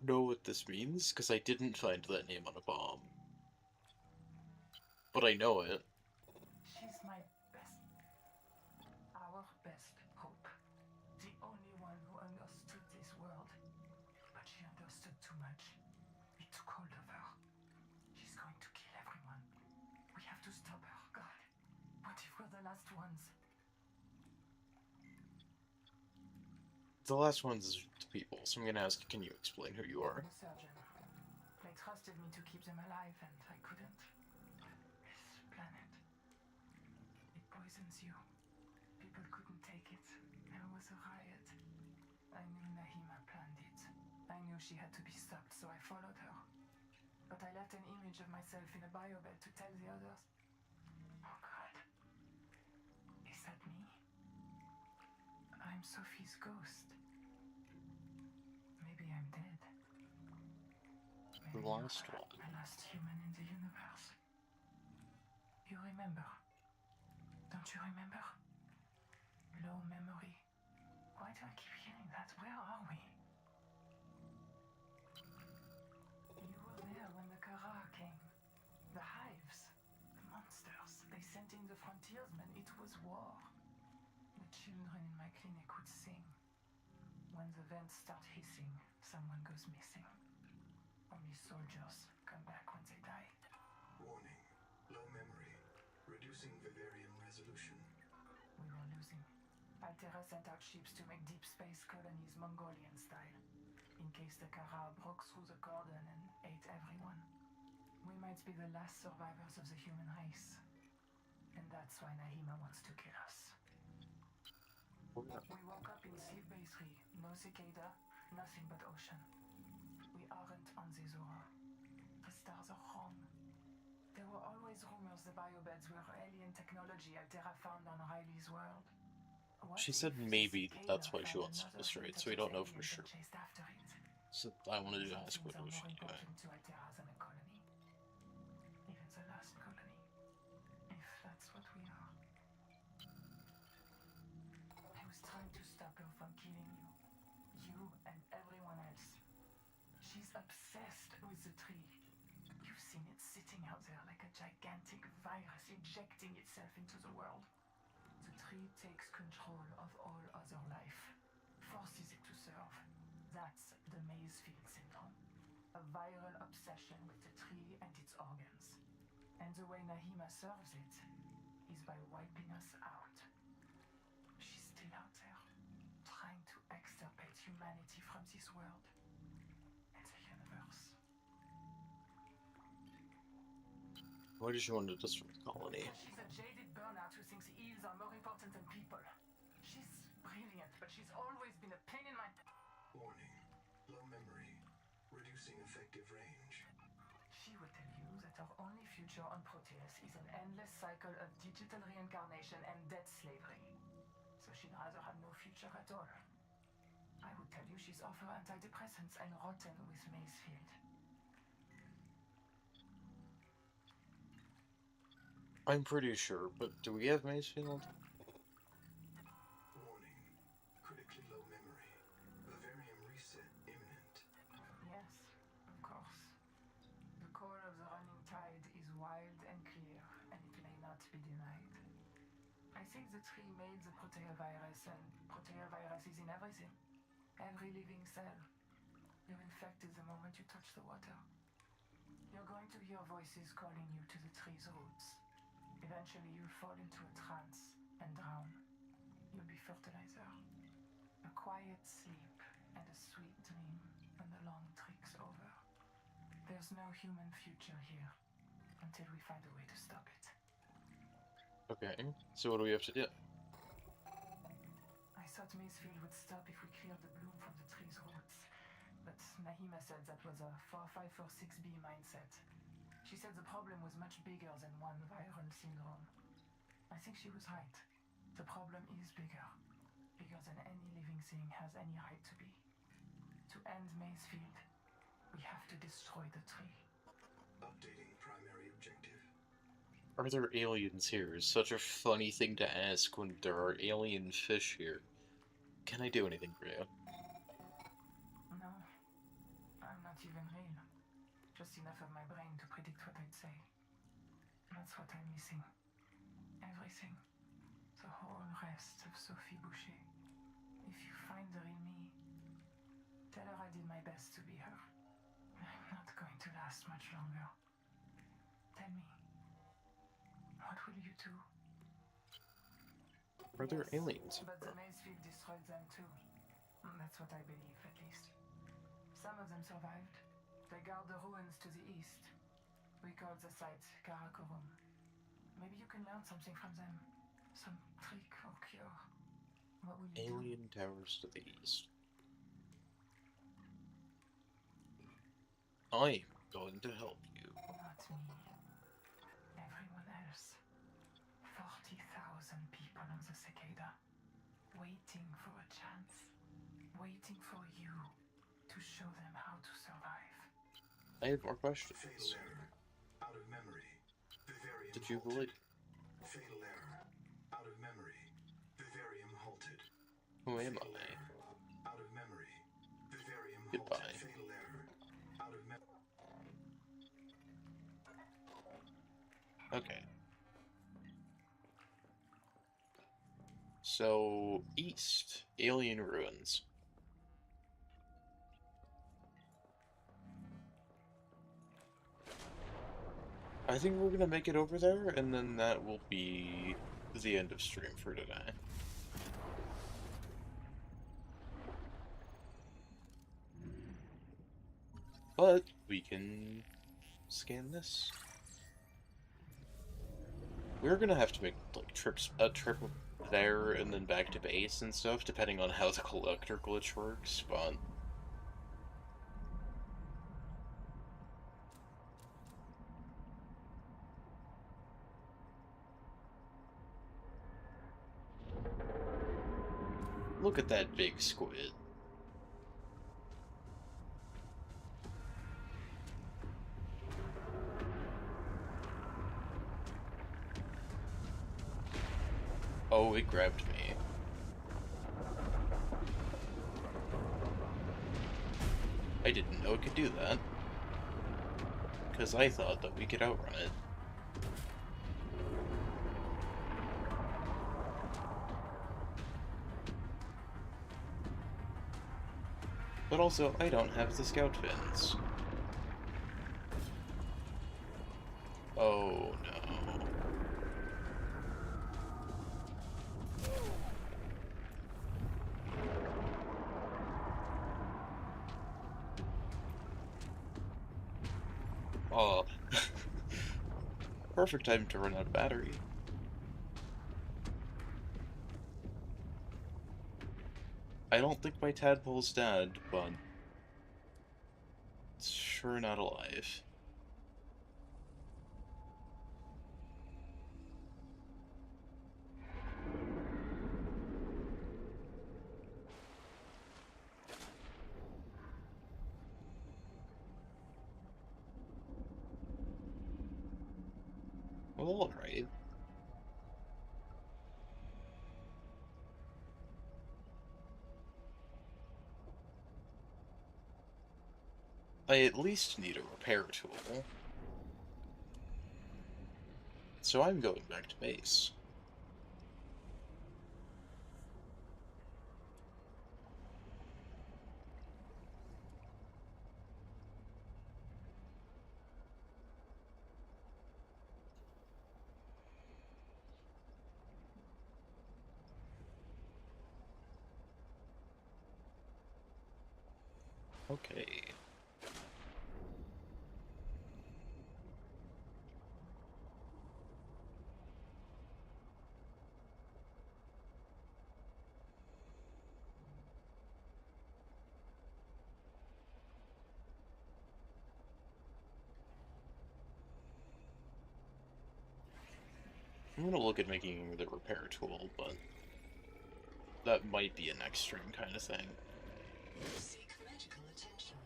know what this means, because I didn't find that name on a bomb. But I know it. She's my best. Our best hope. The only one who understood this world. But she understood too much. It took hold of her. She's going to kill everyone. We have to stop her. God, what if we're the last ones? The last one's the people, so I'm gonna ask, can you explain who you are? The surgeon. They trusted me to keep them alive, and I couldn't. This planet. It poisons you. People couldn't take it. There was a riot. I knew Nahima planned it. I knew she had to be stopped, so I followed her. But I left an image of myself in a biobed to tell the others. Oh God. Is that me? I'm Sophie's ghost. Maybe I'm dead. last one. The last human in the universe. You remember? Don't you remember? Low memory. Why do I keep hearing that? Where are we? You were there when the Kara came. The hives. The monsters. They sent in the frontiersmen. It was war. The children in my clinic would sing. When the vents start hissing, someone goes missing. Only soldiers come back when they die. Warning. Low memory. Reducing vivarium resolution. We were losing. Altera sent out ships to make deep space colonies Mongolian style, in case the Kara broke through the cordon and ate everyone. We might be the last survivors of the human race. And that's why Nahima wants to kill us. We woke up in Sleep Bay 3. No cicada, nothing but ocean. We aren't on the Zora. The stars are wrong. There were always rumors the biobeds were alien technology Altera found on Riley's world. What She if said the maybe cicada that's why she found wants to another destroy it, fleet so we of don't know aliens for and sure. chased after it? So I wanted to Some ask things what are was more she doing. important to Altera than a colony. Even the last colony. If that's what we are. I was trying to stop her from killing you. You and everyone else. She's obsessed with the tree. You've seen it sitting out there like a gigantic virus injecting itself into the world. The tree takes control of all other life, forces it to serve. That's the Maysfield syndrome. A viral obsession with the tree and its organs. And the way Nahima serves it is by wiping us out. She's still out there, trying to extirpate humanity from this world and the universe. Why did she want to destroy the colony? She's a jaded burnout who thinks eels are more important than people. She's brilliant, but she's always been a pain in my... Warning. Low memory. Reducing effective range. She would tell you that our only future on Proteus is an endless cycle of digital reincarnation and debt slavery. So she'd rather have no future at all. I would tell you she's off her antidepressants and rotten with Maysfield. I'm pretty sure, but do we have Maysfield? Warning. Critically low memory. Vivarium reset imminent. Yes, of course. The core of the running tide is wild and clear, and it may not be denied. I think the tree made the proteovirus, and proteovirus is in everything. Every living cell. You're infected the moment you touch the water. You're going to hear voices calling you to the tree's roots. Eventually you'll fall into a trance and drown. You'll be fertilizer. A quiet sleep and a sweet dream when the long trick's over. There's no human future here until we find a way to stop it. Okay, so what do we have to do? I thought Maysfield would stop if we cleared the bloom from the tree's roots, but Nahima said that was a 4546B mindset. She said the problem was much bigger than one viral syndrome. I think she was right. The problem is bigger. Bigger than any living thing has any right to be. To end Maysfield, we have to destroy the tree. Updating primary objective. Are there aliens here? Is such a funny thing to ask when there are alien fish here. Can I do anything for you? No, I'm not even real. Just enough of my brain to predict what I'd say. That's what I'm missing. Everything. The whole rest of Sophie Boucher. If you find the real me, tell her I did my best to be her. I'm not going to last much longer. Tell me, what will you do? Are there Yes, aliens? but the Maysfield destroyed them too. That's what I believe, at least. Some of them survived. They guard the ruins to the east. We call the site Karakorum. Maybe you can learn something from them. Some trick or cure. What will you do? Alien towers to the east. I'm going to help you. Not me. Everyone else. 40,000 people on the cicada. Waiting for a chance. Waiting for you to show them how to survive. I have more questions. Fatal error. Out of memory. Vivarium Did you halted. believe? Fatal error. Out of memory. Vivarium halted. Who am Fatal I? error. Out of memory. Vivarium halted. Goodbye. Fatal error. Out of memory. Okay. So, east. Alien ruins. I think we're gonna make it over there, and then that will be the end of stream for today. But we can scan this. We're gonna have to make like a trip there and then back to base and stuff, depending on how the collector glitch works. But look at that big squid. Oh, it grabbed me. I didn't know it could do that. Because I thought that we could outrun it. But also, I don't have the scout fins. Oh no. Oh. Perfect time to run out of battery. I don't think my tadpole's dead, but it's sure not alive. Well, alright. I at least need a repair tool. So I'm going back to base. Okay. I'm gonna look at making the repair tool, but that might be a next stream kind of thing. Seek medical attention.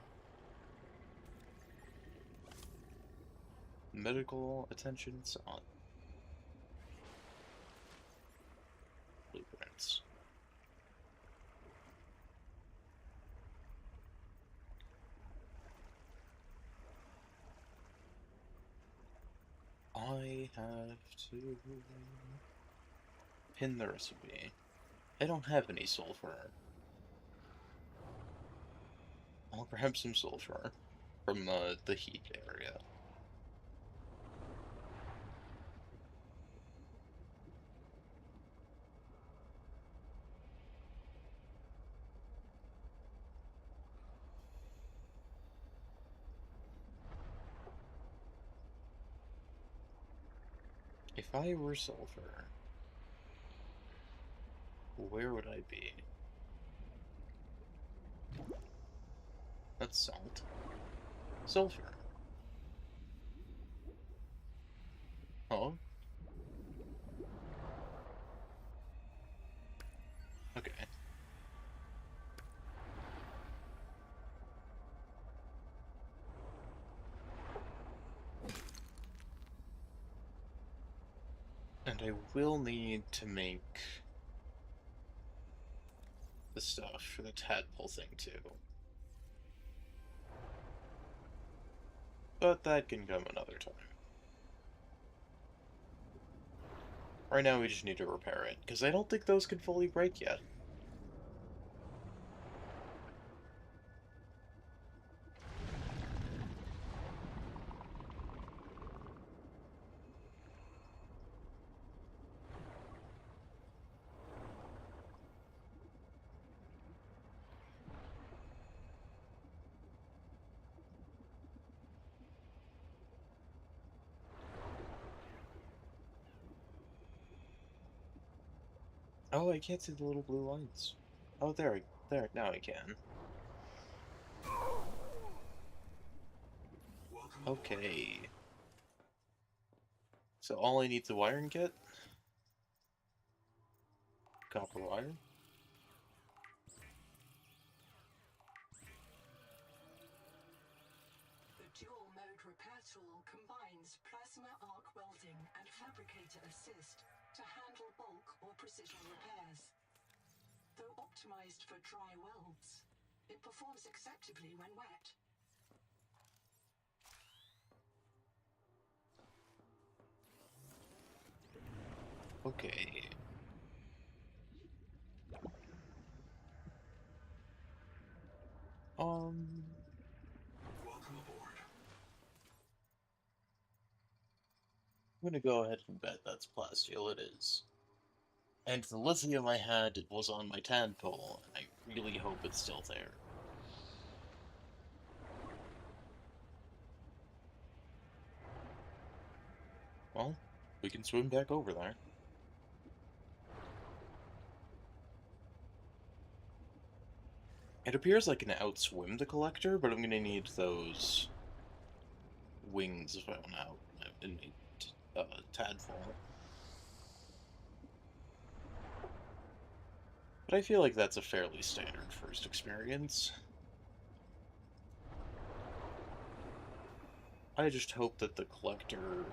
Medical attention on blueprints. I have to pin the recipe. I don't have any sulfur. I'll grab some sulfur from the heat area. If I were sulfur, where would I be? That's salt. Sulfur. Oh, okay. And I will need to make the stuff for the tadpole thing too. But that can come another time. Right now we just need to repair it, because I don't think those can fully break yet. Oh, I can't see the little blue lines. Oh, there, now I can. Okay. So all I need the wiring kit? Copper wire? The dual-mode repair tool combines plasma arc welding and fabricator assist to handle bulk or precision repairs. Though optimized for dry welds, it performs acceptably when wet. Okay. Welcome aboard. I'm gonna go ahead and bet that's plasteel, it is. And the lithium I had was on my tadpole, and I really hope it's still there. Well, we can swim back over there. It appears I can outswim the collector, but I'm gonna need those wings if I want out in my tadpole. But I feel like that's a fairly standard first experience. I just hope that the collector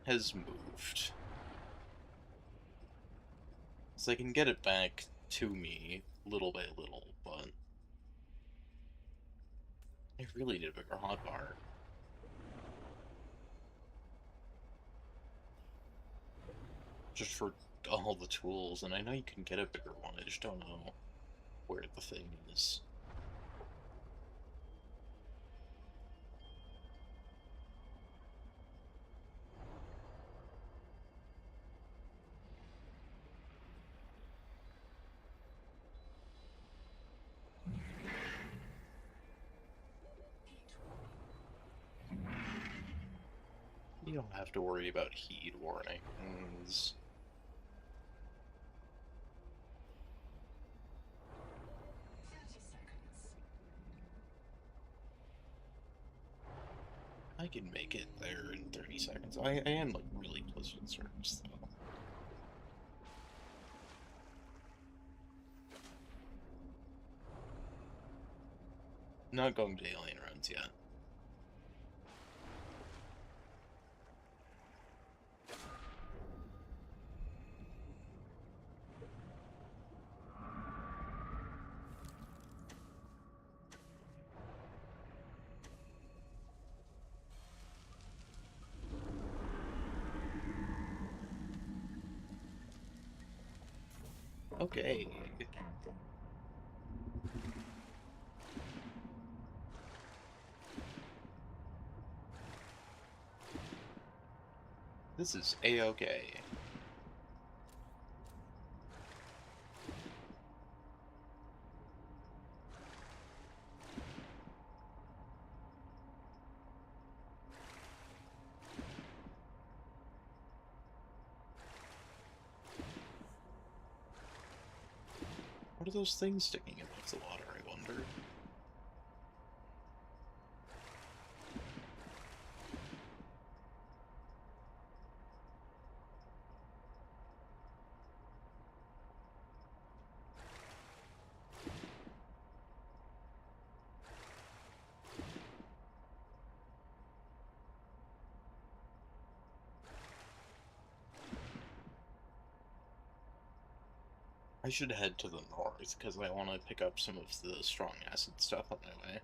has moved. So I can get it back to me little by little, but I really need a bigger hotbar. Just for all the tools, and I know you can get a bigger one, I just don't know where the thing is. You don't have to worry about heat warnings. 30 seconds. I can make it there in 30 seconds. I am, like, really close to the surface, though. Not going to alien runs yet. Okay. This is A-okay. What are those things sticking above the water, I wonder? I should head to the north, because I want to pick up some of the strong acid stuff on my way.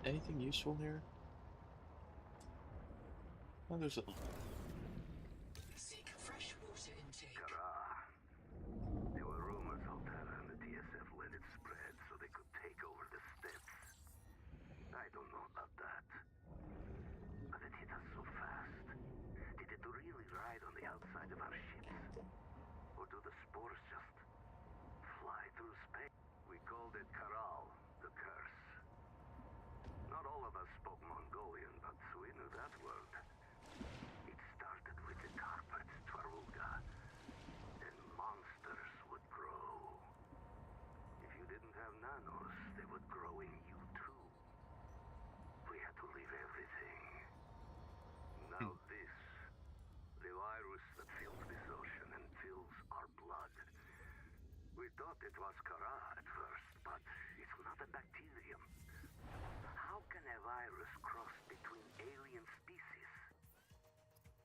Anything useful here? Oh, there's a... Seek fresh water intake. Kara. There were rumors out there and the TSF let it spread so they could take over the steppes. I don't know about that. But it hit us so fast. Did it really ride on the outside of our ships? Or do the spores just fly through space? We called it Karal, the curse. Not all of us spoke Mongolian, but we knew that word. It started with the carpets, Twaruga. Then monsters would grow. If you didn't have nanos, they would grow in you too. We had to leave everything. Now this, the virus that fills this ocean and fills our blood. We thought it was Kara at first, but it's not a bacterium. How can a virus cross between alien species?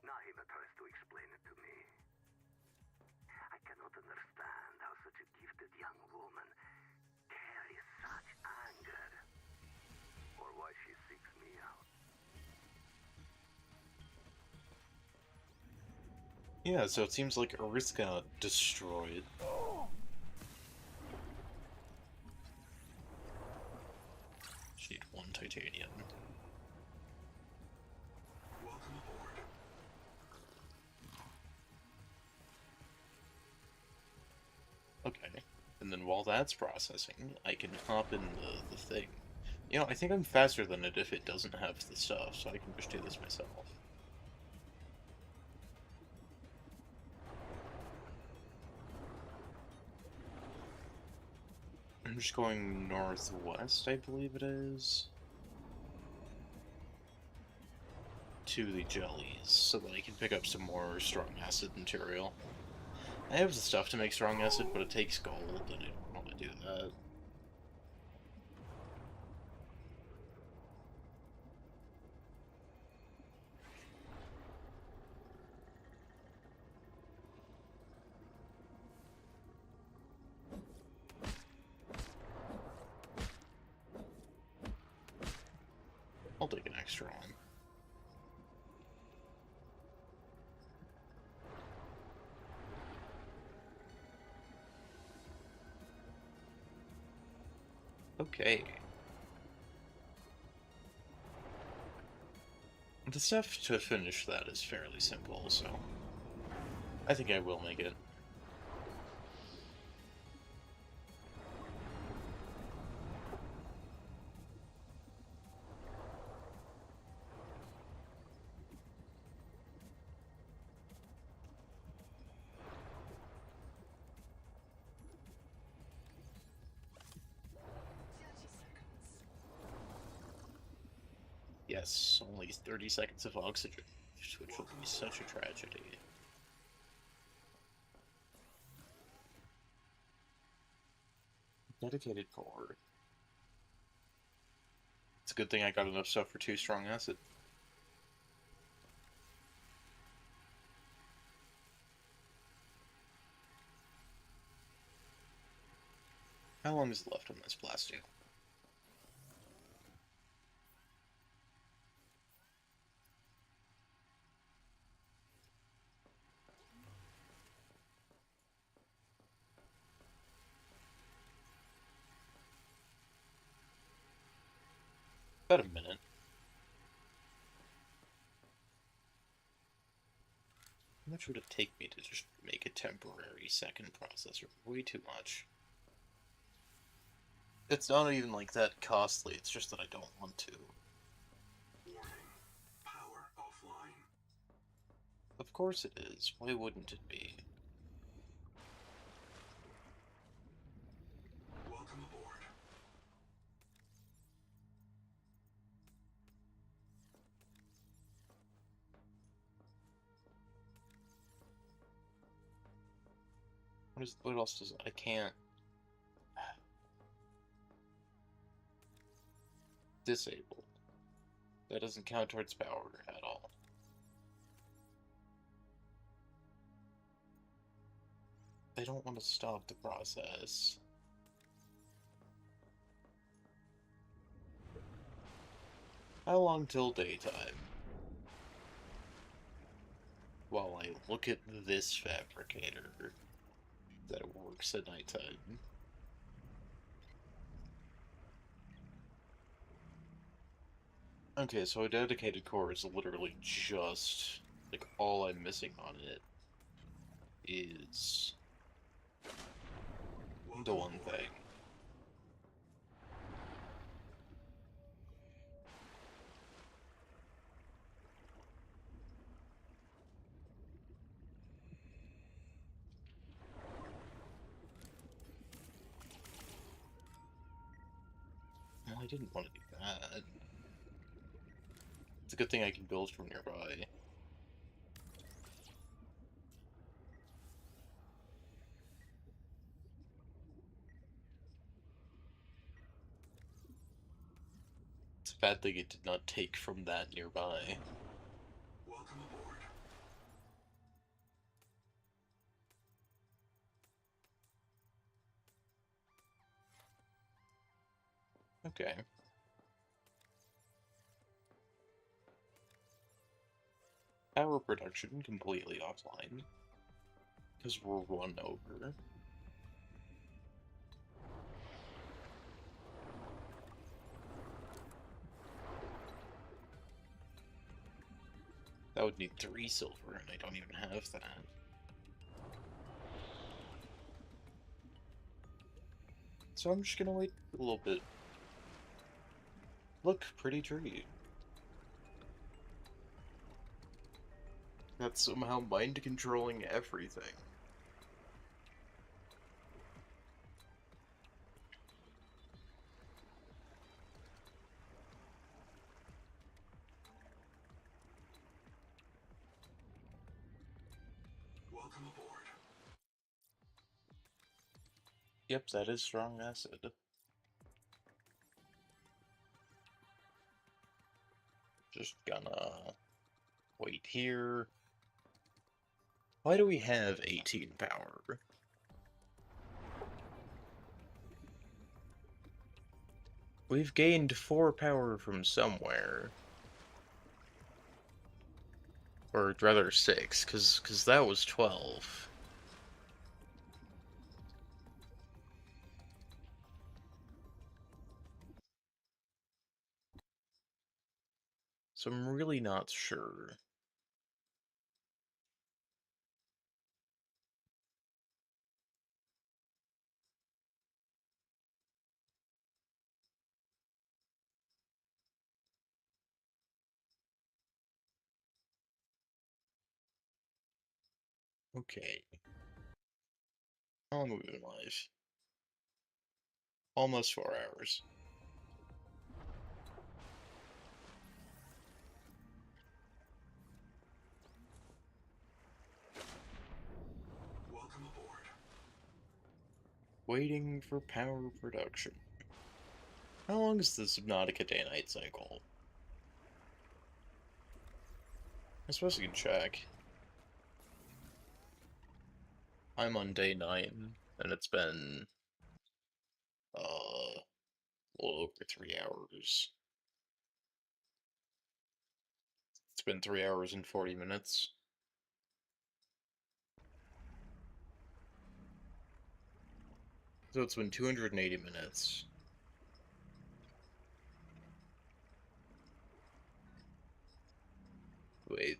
Nahima tries to explain it to me. I cannot understand how such a gifted young woman carries such anger. Or why she seeks me out. Yeah, so it seems like Ariska destroyed. She need 1 titanium. Welcome aboard. Okay. And then while that's processing, I can hop in the thing. You know, I think I'm faster than it if it doesn't have the stuff, so I can just do this myself. I'm just going northwest, I believe it is. To the jellies, so that I can pick up some more strong acid material. I have the stuff to make strong acid, but it takes gold, and I don't want to do that. I'll take an extra one. Okay. The stuff to finish that is fairly simple, so I think I will make it. Yes, only 30 seconds of oxygen, which will be such a tragedy. Dedicated core. It's a good thing I got enough stuff for 2 strong acid. How long is left on this plastic? About a minute. How much would it take me to just make a temporary second processor? Way too much. It's not even like that costly, it's just that I don't want to. Warning. Power offline. Of course it is. Why wouldn't it be? Welcome aboard. What else does I can't disable? That doesn't count towards power at all. They don't want to stop the process. How long till daytime? While I look at this fabricator that works at nighttime. Okay, so a dedicated core is literally just, like, all I'm missing on it is the one thing. Well, I didn't want to do that. It's a good thing I can build from nearby. It's a bad thing it did not take from that nearby. Welcome aboard. Okay. Power production completely offline. Because we're run over. That would need 3 silver, and I don't even have that. So I'm just gonna wait a little bit. Look, pretty tree. That's somehow mind controlling everything. Welcome aboard. Yep, that is strong acid. Just gonna wait here. Why do we have 18 power? We've gained 4 power from somewhere. Or rather 6, cause that was 12. So I'm really not sure. Okay. How long have we been live? Almost 4 hours. Welcome aboard. Waiting for power production. How long is the Subnautica day-night cycle? I suppose you can check. I'm on day 9, and it's been, a little over 3 hours. It's been 3 hours and 40 minutes. So it's been 280 minutes. Wait.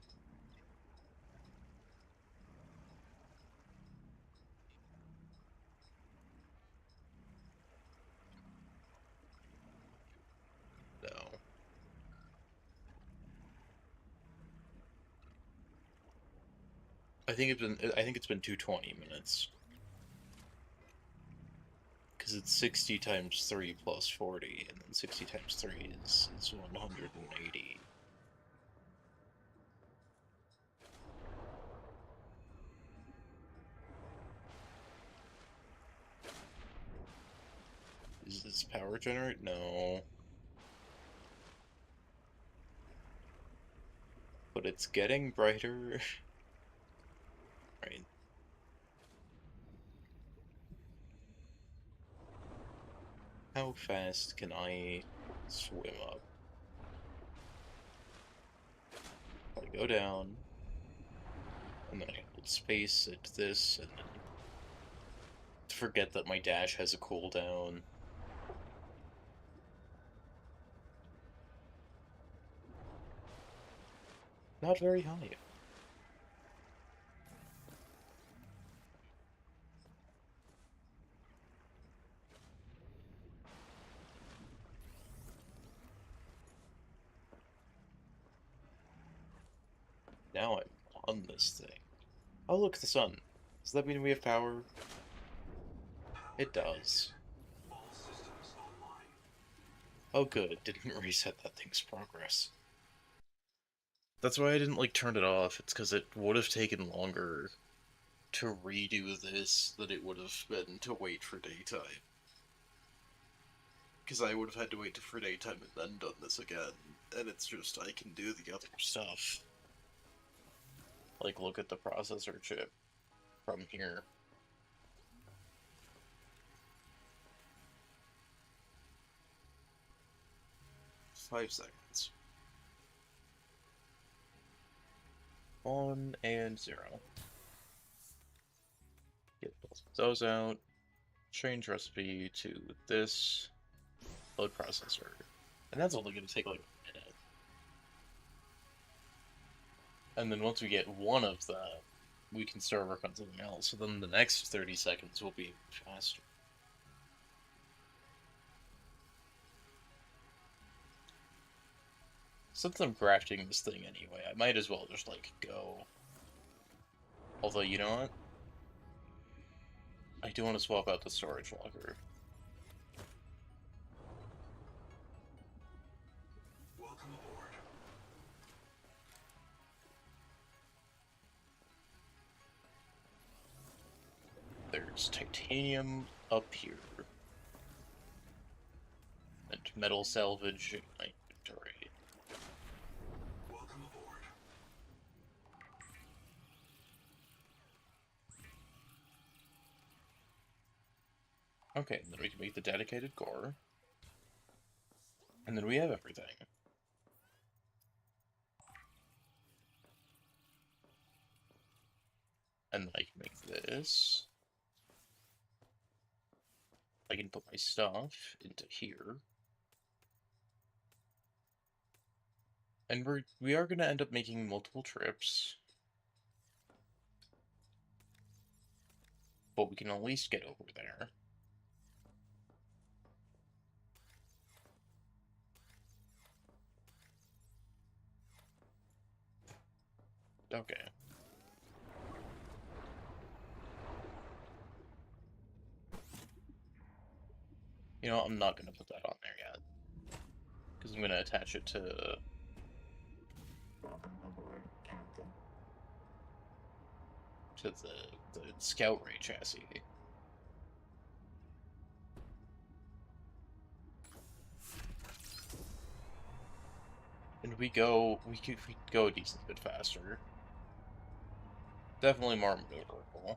No. I think it's been 220 minutes. Because it's 60 times 3 plus 40, and then 60 times 3 is 180. Is this power generate? No. But it's getting brighter. Right. How fast can I swim up? I go down, and then I hold space at this, and then forget that my dash has a cooldown. Not very high. Now I'm on this thing. Oh look, the sun. Does that mean we have power? It does. All systems online. Oh good, didn't reset that thing's progress. That's why I didn't, like, turn it off. It's because it would have taken longer to redo this than it would have been to wait for daytime. Because I would have had to wait for daytime and then done this again. And it's just, I can do the other stuff. Like, look at the processor chip from here. Five seconds. 1 and 0. Get both of those out. Change recipe to this. Load processor. And that's only going to take like a minute. And then once we get one of them, we can start work on something else. So then the next 30 seconds will be faster. Since I'm crafting this thing anyway, I might as well just, like, go. Although, you know what? I do want to swap out the storage locker. Welcome aboard. There's titanium up here. And metal salvage in my inventory. Welcome aboard. Okay, then we can make the dedicated core. And then we have everything. And then I can make this. I can put my stuff into here. And we are gonna end up making multiple trips. But we can at least get over there. Okay. You know, I'm not gonna put that on there yet. Because I'm gonna attach it to the Scout Ray chassis. And we could go a decent bit faster. Definitely more maneuverable.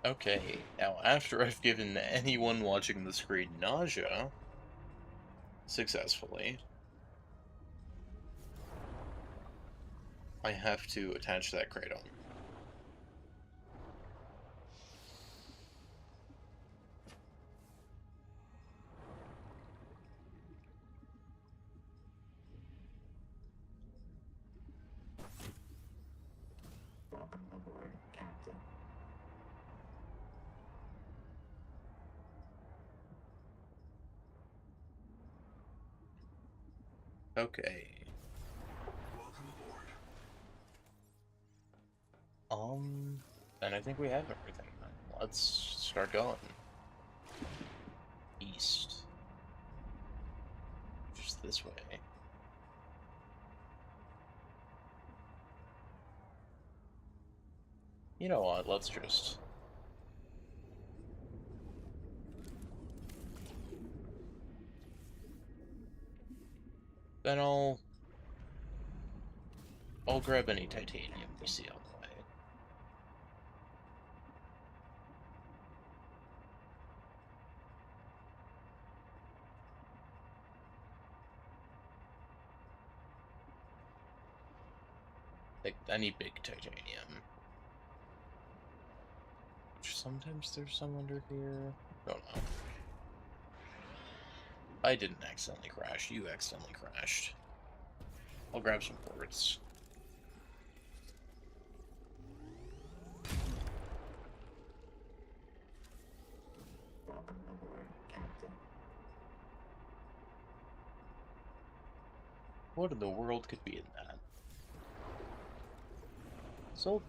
Okay, now after I've given anyone watching the screen nausea, successfully, I have to attach that kratom. Okay. Welcome aboard. And I think we have everything then. Let's start going. East. Just this way. You know what, let's just... Then I'll grab any titanium we see on the way. Like, any big titanium. Which sometimes there's some under here. Don't know. I didn't accidentally crash. You accidentally crashed. I'll grab some quartz. What in the world could be in that? Silver.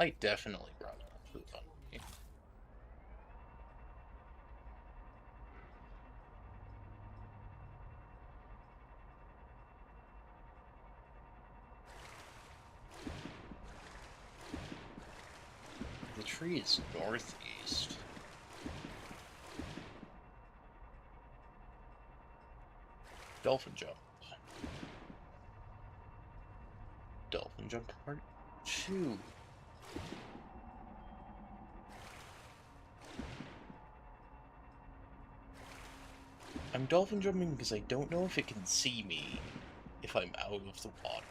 I definitely brought enough food on me. The tree is northeast. Dolphin jump. Dolphin jump part 2. I'm dolphin jumping because I don't know if it can see me if I'm out of the water.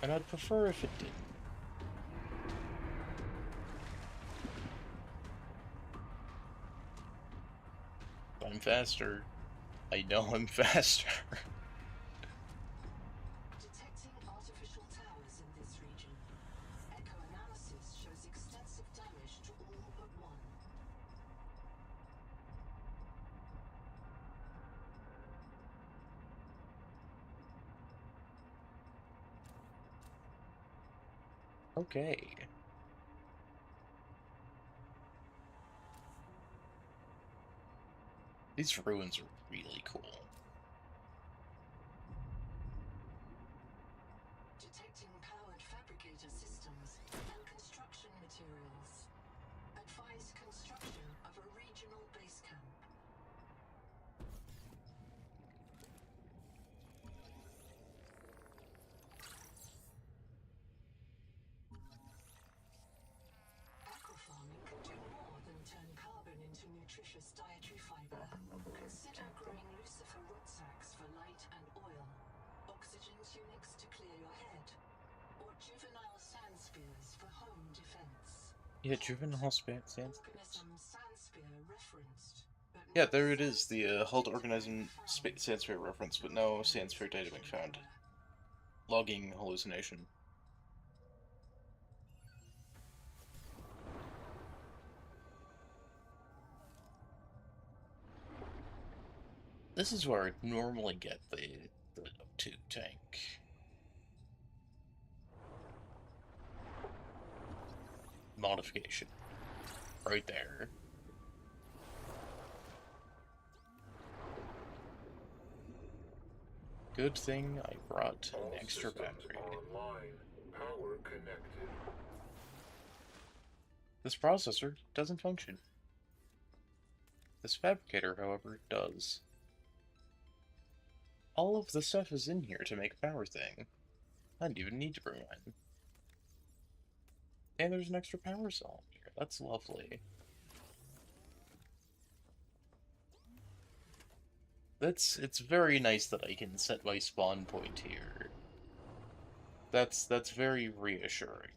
And I'd prefer if it didn't. I'm faster. I know I'm faster. Detecting artificial towers in this region. Echo analysis shows extensive damage to all but one. Okay. These ruins are really cool. Detecting powered fabricator systems and construction materials. Advise construction of a regional base camp. Aquafarming can do more than turn carbon into nutritious dietary fiber. Consider growing lucifer root sacs for light and oil, oxygen tunics to clear your head, or juvenile sand spears for home defense. Yeah, juvenile sand spears. Organism sand spear referenced. Yeah, there it is, the Hulled Organism sand spear reference, but no sand spear data being found. Logging hallucination. This is where I'd normally get the O2 tank. Modification. Right there. Good thing I brought an extra battery. Online. Power connected. This processor doesn't function. This fabricator, however, does. All of the stuff is in here to make a power thing. I didn't even need to bring mine. And there's an extra power cell in here. That's lovely. It's very nice that I can set my spawn point here. That's very reassuring.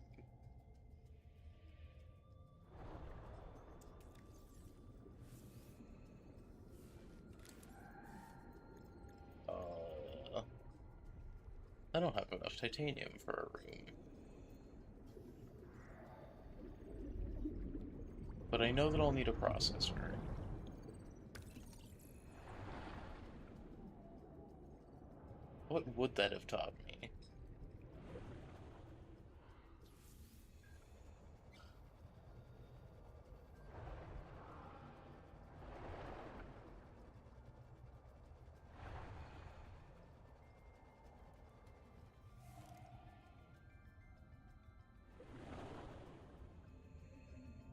Uh, I don't have enough titanium for a room. But I know that I'll need a processor. What would that have taught me?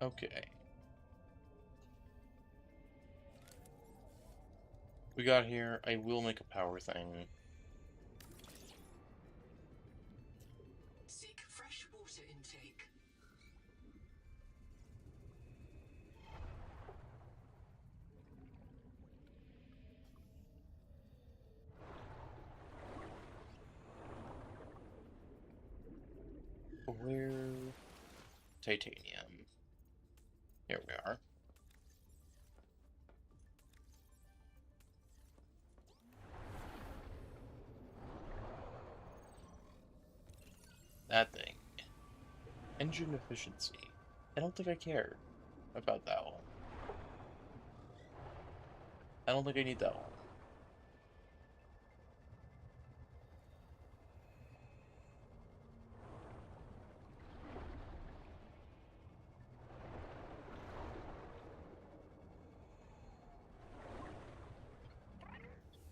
Okay. We got here. I will make a power thing. Seek fresh water intake. Where? Titanium. Here we are. That thing. Engine efficiency. I don't think I care about that one. I don't think I need that one.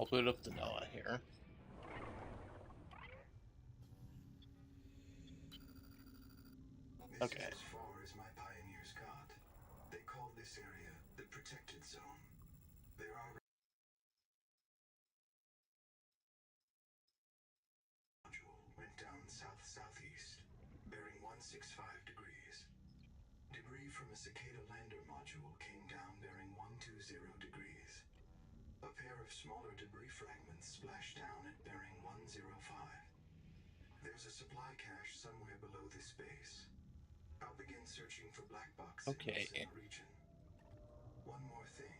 I'll put up the Noah here. This is Okay. as far as my pioneers got. They called this area the protected zone. There are module went down south-southeast, bearing 165 degrees. Debris from a cicada lander module came down bearing 120 degrees. A pair of smaller debris fragments splashed down at bearing 105. There's a supply cache somewhere below this base. I'll begin searching for black box signals Okay. in the region. One more thing.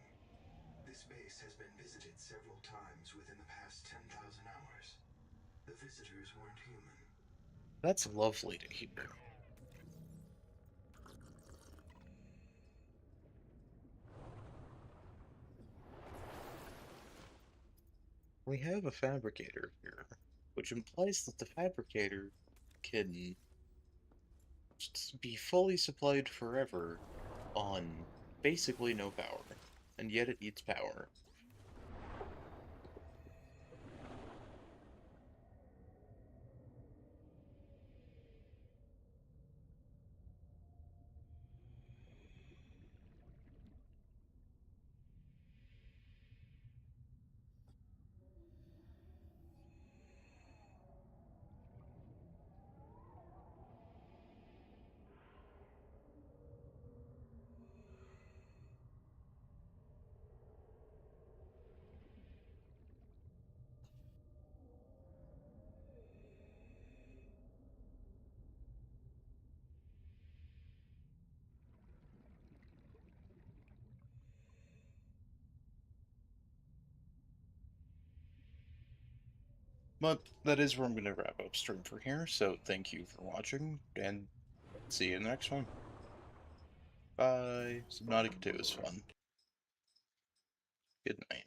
This base has been visited several times within the past 10,000 hours. The visitors weren't human. That's lovely to hear. We have a fabricator here, which implies that the fabricator can be fully supplied forever on basically no power, and yet it needs power. But that is where I'm going to wrap up stream for here, so thank you for watching, and see you in the next one. Bye. Subnautica 2 is fun. Good night.